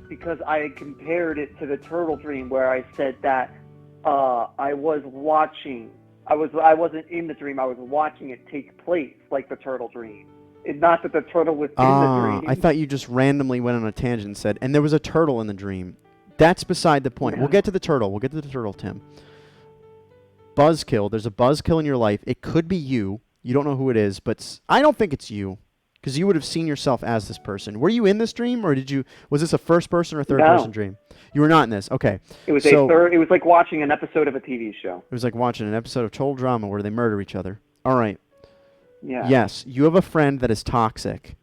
Because I compared it to the turtle dream where I said that I was watching. I wasn't in the dream. I was watching it take place like the turtle dream. Not that the turtle was in the dream. I thought you just randomly went on a tangent and said, and there was a turtle in the dream. That's beside the point. Yeah. We'll get to the turtle. Tim. Buzzkill. There's a buzzkill in your life. It could be you. You don't know who it is, but I don't think it's you. Because you would have seen yourself as this person. Were you in this dream, or was this a first-person or third-person dream? You were not in this. Okay. It was it was like watching an episode of a TV show. It was like watching an episode of total drama where they murder each other. All right. Yeah. Yes, you have a friend that is toxic.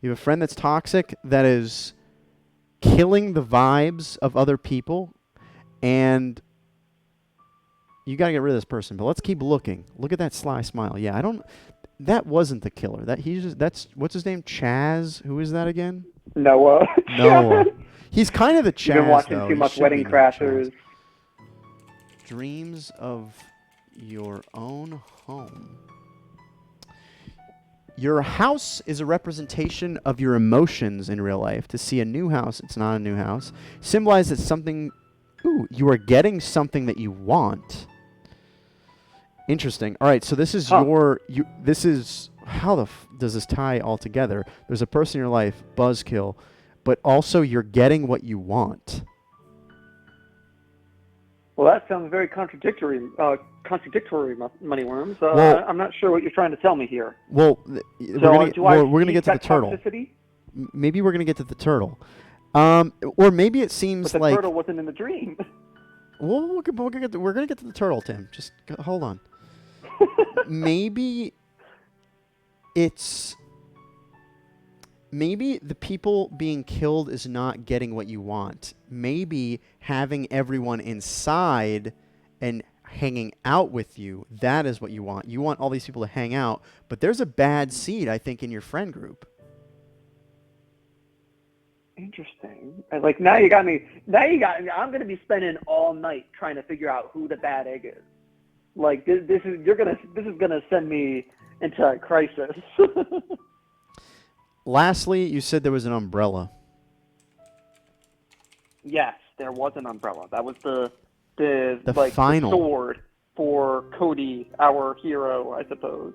You have a friend that's toxic that is killing the vibes of other people, and you got to get rid of this person. But let's keep looking. Look at that sly smile. Yeah, that wasn't the killer. That's what's his name? Chaz? Who is that again? Noah. Noah. He's kind of the Chaz. You've been watching though. too He much should Wedding be named Crashers. Chaz. Dreams of your own home. Your house is a representation of your emotions in real life. To see a new house, it's not a new house. Symbolize that something, you are getting something that you want. Interesting. All right, so this is how does this tie all together? There's a person in your life, buzzkill, but also you're getting what you want. Well, that sounds very contradictory, Moneyworms. Well, I'm not sure what you're trying to tell me here. Well, we're going to get to the turtle. Toxicity? Maybe we're going to get to the turtle. Or maybe it seems But the like... turtle wasn't in the dream. Well, we're going to get to the turtle, Tim. Just hold on. Maybe the people being killed is not getting what you want. Maybe having everyone inside and hanging out with you, that is what you want. You want all these people to hang out, but there's a bad seed, I think, in your friend group. Interesting. Like now you got me. I'm going to be spending all night trying to figure out who the bad egg is. Like this is gonna send me into a crisis. Lastly, you said there was an umbrella. Yes, there was an umbrella. That was the final sword for Cody, our hero, I suppose.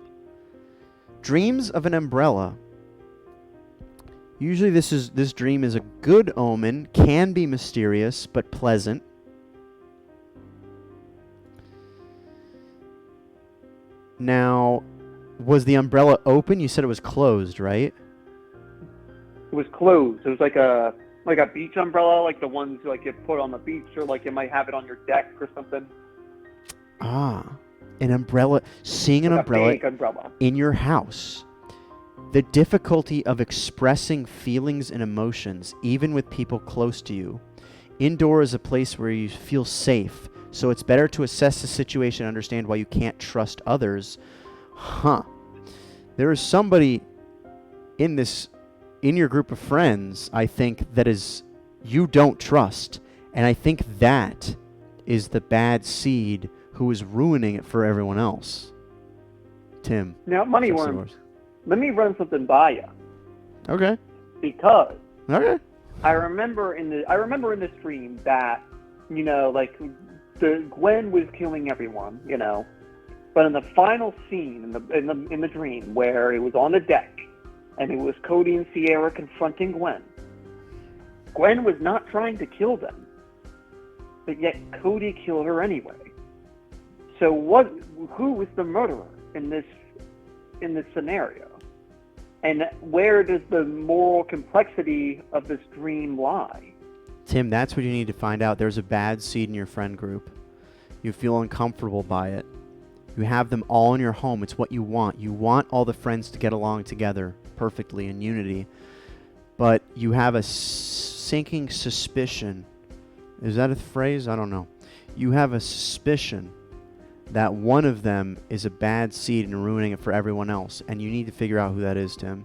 Dreams of an umbrella. Usually this dream is a good omen, can be mysterious but pleasant. Now, was the umbrella open? You said it was closed, right? It was closed. It was like a beach umbrella, like the ones like you put on the beach, or like you might have it on your deck or something. Ah, an umbrella. Seeing an Like a umbrella big umbrella in your house. The difficulty of expressing feelings and emotions, even with people close to you. Indoor is a place where you feel safe, so it's better to assess the situation and understand why you can't trust others. There is somebody in your group of friends, I think, that is you don't trust. And I think that is the bad seed who is ruining it for everyone else. Tim. Now, Moneyworms, let me run something by you. Okay. because Okay. I remember in this dream that, like the Gwen was killing everyone, but in the final scene in the dream where it was on the deck and it was Cody and Sierra confronting Gwen, Gwen was not trying to kill them, but yet Cody killed her anyway. So who was the murderer in this scenario? And where does the moral complexity of this dream lie? Tim, that's what you need to find out. There's a bad seed in your friend group. You feel uncomfortable by it. You have them all in your home. It's what you want. You want all the friends to get along together perfectly in unity. But you have a sinking suspicion. Is that a phrase? I don't know. You have a suspicion that one of them is a bad seed and ruining it for everyone else. And you need to figure out who that is, Tim.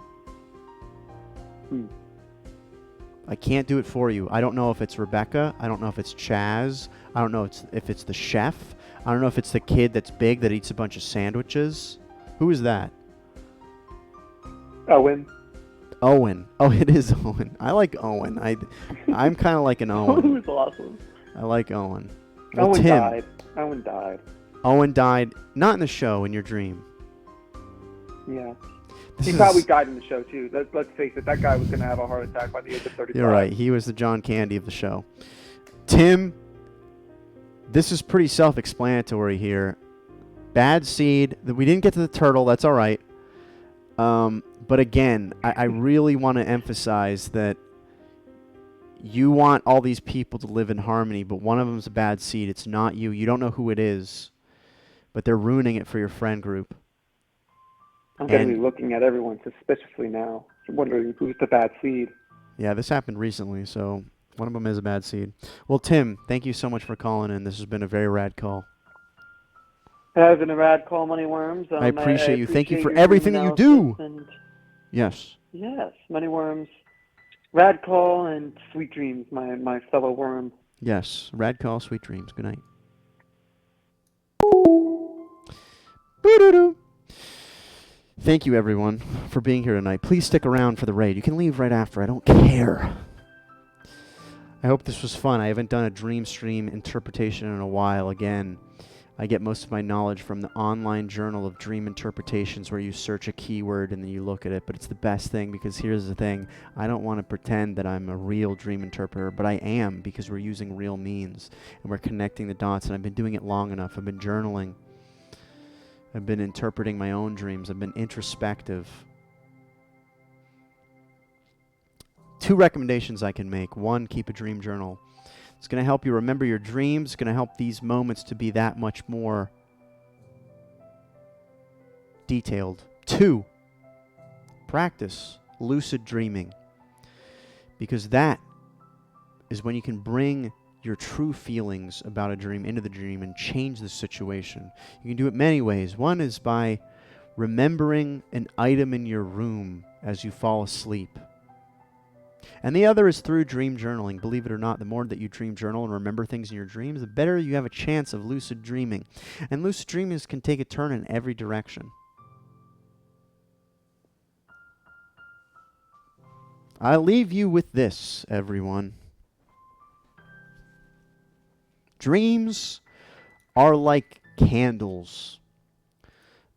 I can't do it for you. I don't know if it's Rebecca. I don't know if it's Chaz. I don't know if it's the chef. I don't know if it's the kid that's big that eats a bunch of sandwiches. Who is that? Owen. Owen. Oh, it is Owen. I like Owen. I'm kind of like an Owen. Owen was awesome. I like Owen. Well, Owen Tim, died. Owen died. Owen died, not in the show, in your dream. Yeah. He probably died in the show, too. Let's face it, that guy was going to have a heart attack by the age of 35. You're right. He was the John Candy of the show. Tim, this is pretty self-explanatory here. Bad seed. We didn't get to the turtle. That's all right. But again, I really want to emphasize that you want all these people to live in harmony, but one of them's a bad seed. It's not you. You don't know who it is, but they're ruining it for your friend group. I'm going to be looking at everyone suspiciously now, wondering who's the bad seed. Yeah, this happened recently, so one of them is a bad seed. Well, Tim, thank you so much for calling in. This has been a very rad call. It has been a rad call, Moneyworms. I appreciate you. Thank you for everything that you do. Yes. Yes, Moneyworms. Rad call and sweet dreams, my fellow worm. Yes, rad call, sweet dreams. Good night. Boo-doo-doo. Thank you, everyone, for being here tonight. Please stick around for the raid. You can leave right after. I don't care. I hope this was fun. I haven't done a dream stream interpretation in a while. Again, I get most of my knowledge from the online journal of dream interpretations where you search a keyword and then you look at it. But it's the best thing because here's the thing. I don't want to pretend that I'm a real dream interpreter, but I am because we're using real means and we're connecting the dots. And I've been doing it long enough. I've been journaling. I've been interpreting my own dreams. I've been introspective. 2 recommendations I can make. 1, keep a dream journal. It's going to help you remember your dreams. It's going to help these moments to be that much more detailed. 2, practice lucid dreaming. Because that is when you can bring your true feelings about a dream into the dream and change the situation. You can do it many ways. One is by remembering an item in your room as you fall asleep. And the other is through dream journaling. Believe it or not, the more that you dream journal and remember things in your dreams, the better you have a chance of lucid dreaming. And lucid dreamers can take a turn in every direction. I'll leave you with this, everyone. Dreams are like candles.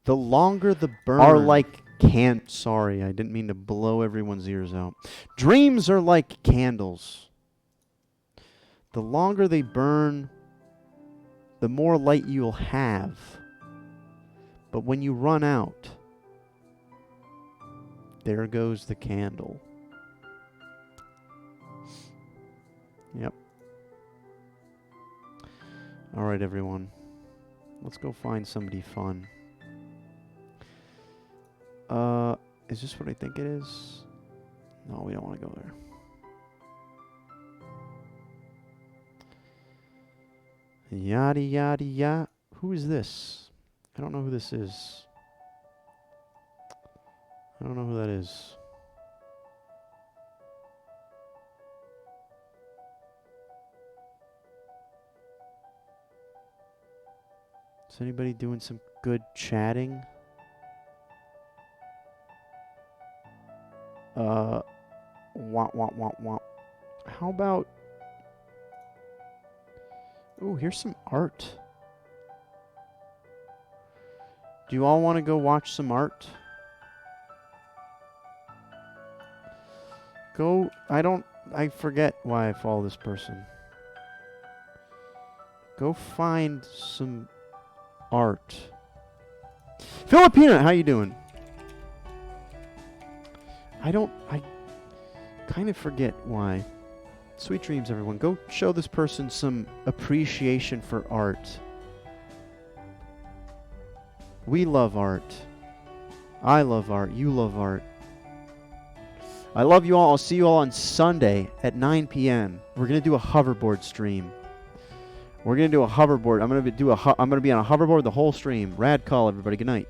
The longer the burn are like sorry, I didn't mean to blow everyone's ears out. Dreams are like candles. The longer they burn, the more light you'll have. But when you run out, there goes the candle. Yep. All right, everyone. Let's go find somebody fun. Is this what I think it is? No, we don't want to go there. Yada, yada, yada. Who is this? I don't know who this is. I don't know who that is. Is anybody doing some good chatting? Wah, wah, wah, wah. How about... Ooh, here's some art. Do you all want to go watch some art? Go... I forget why I follow this person. Go find some art. Filipina, how you doing? I kind of forget why. Sweet dreams, everyone. Go show this person some appreciation for art. We love art. I love art. You love art. I love you all. I'll see you all on Sunday at 9 p.m. We're going to do a hoverboard stream. We're going to do a hoverboard. I'm going to be on a hoverboard the whole stream. Rad call, everybody. Good night.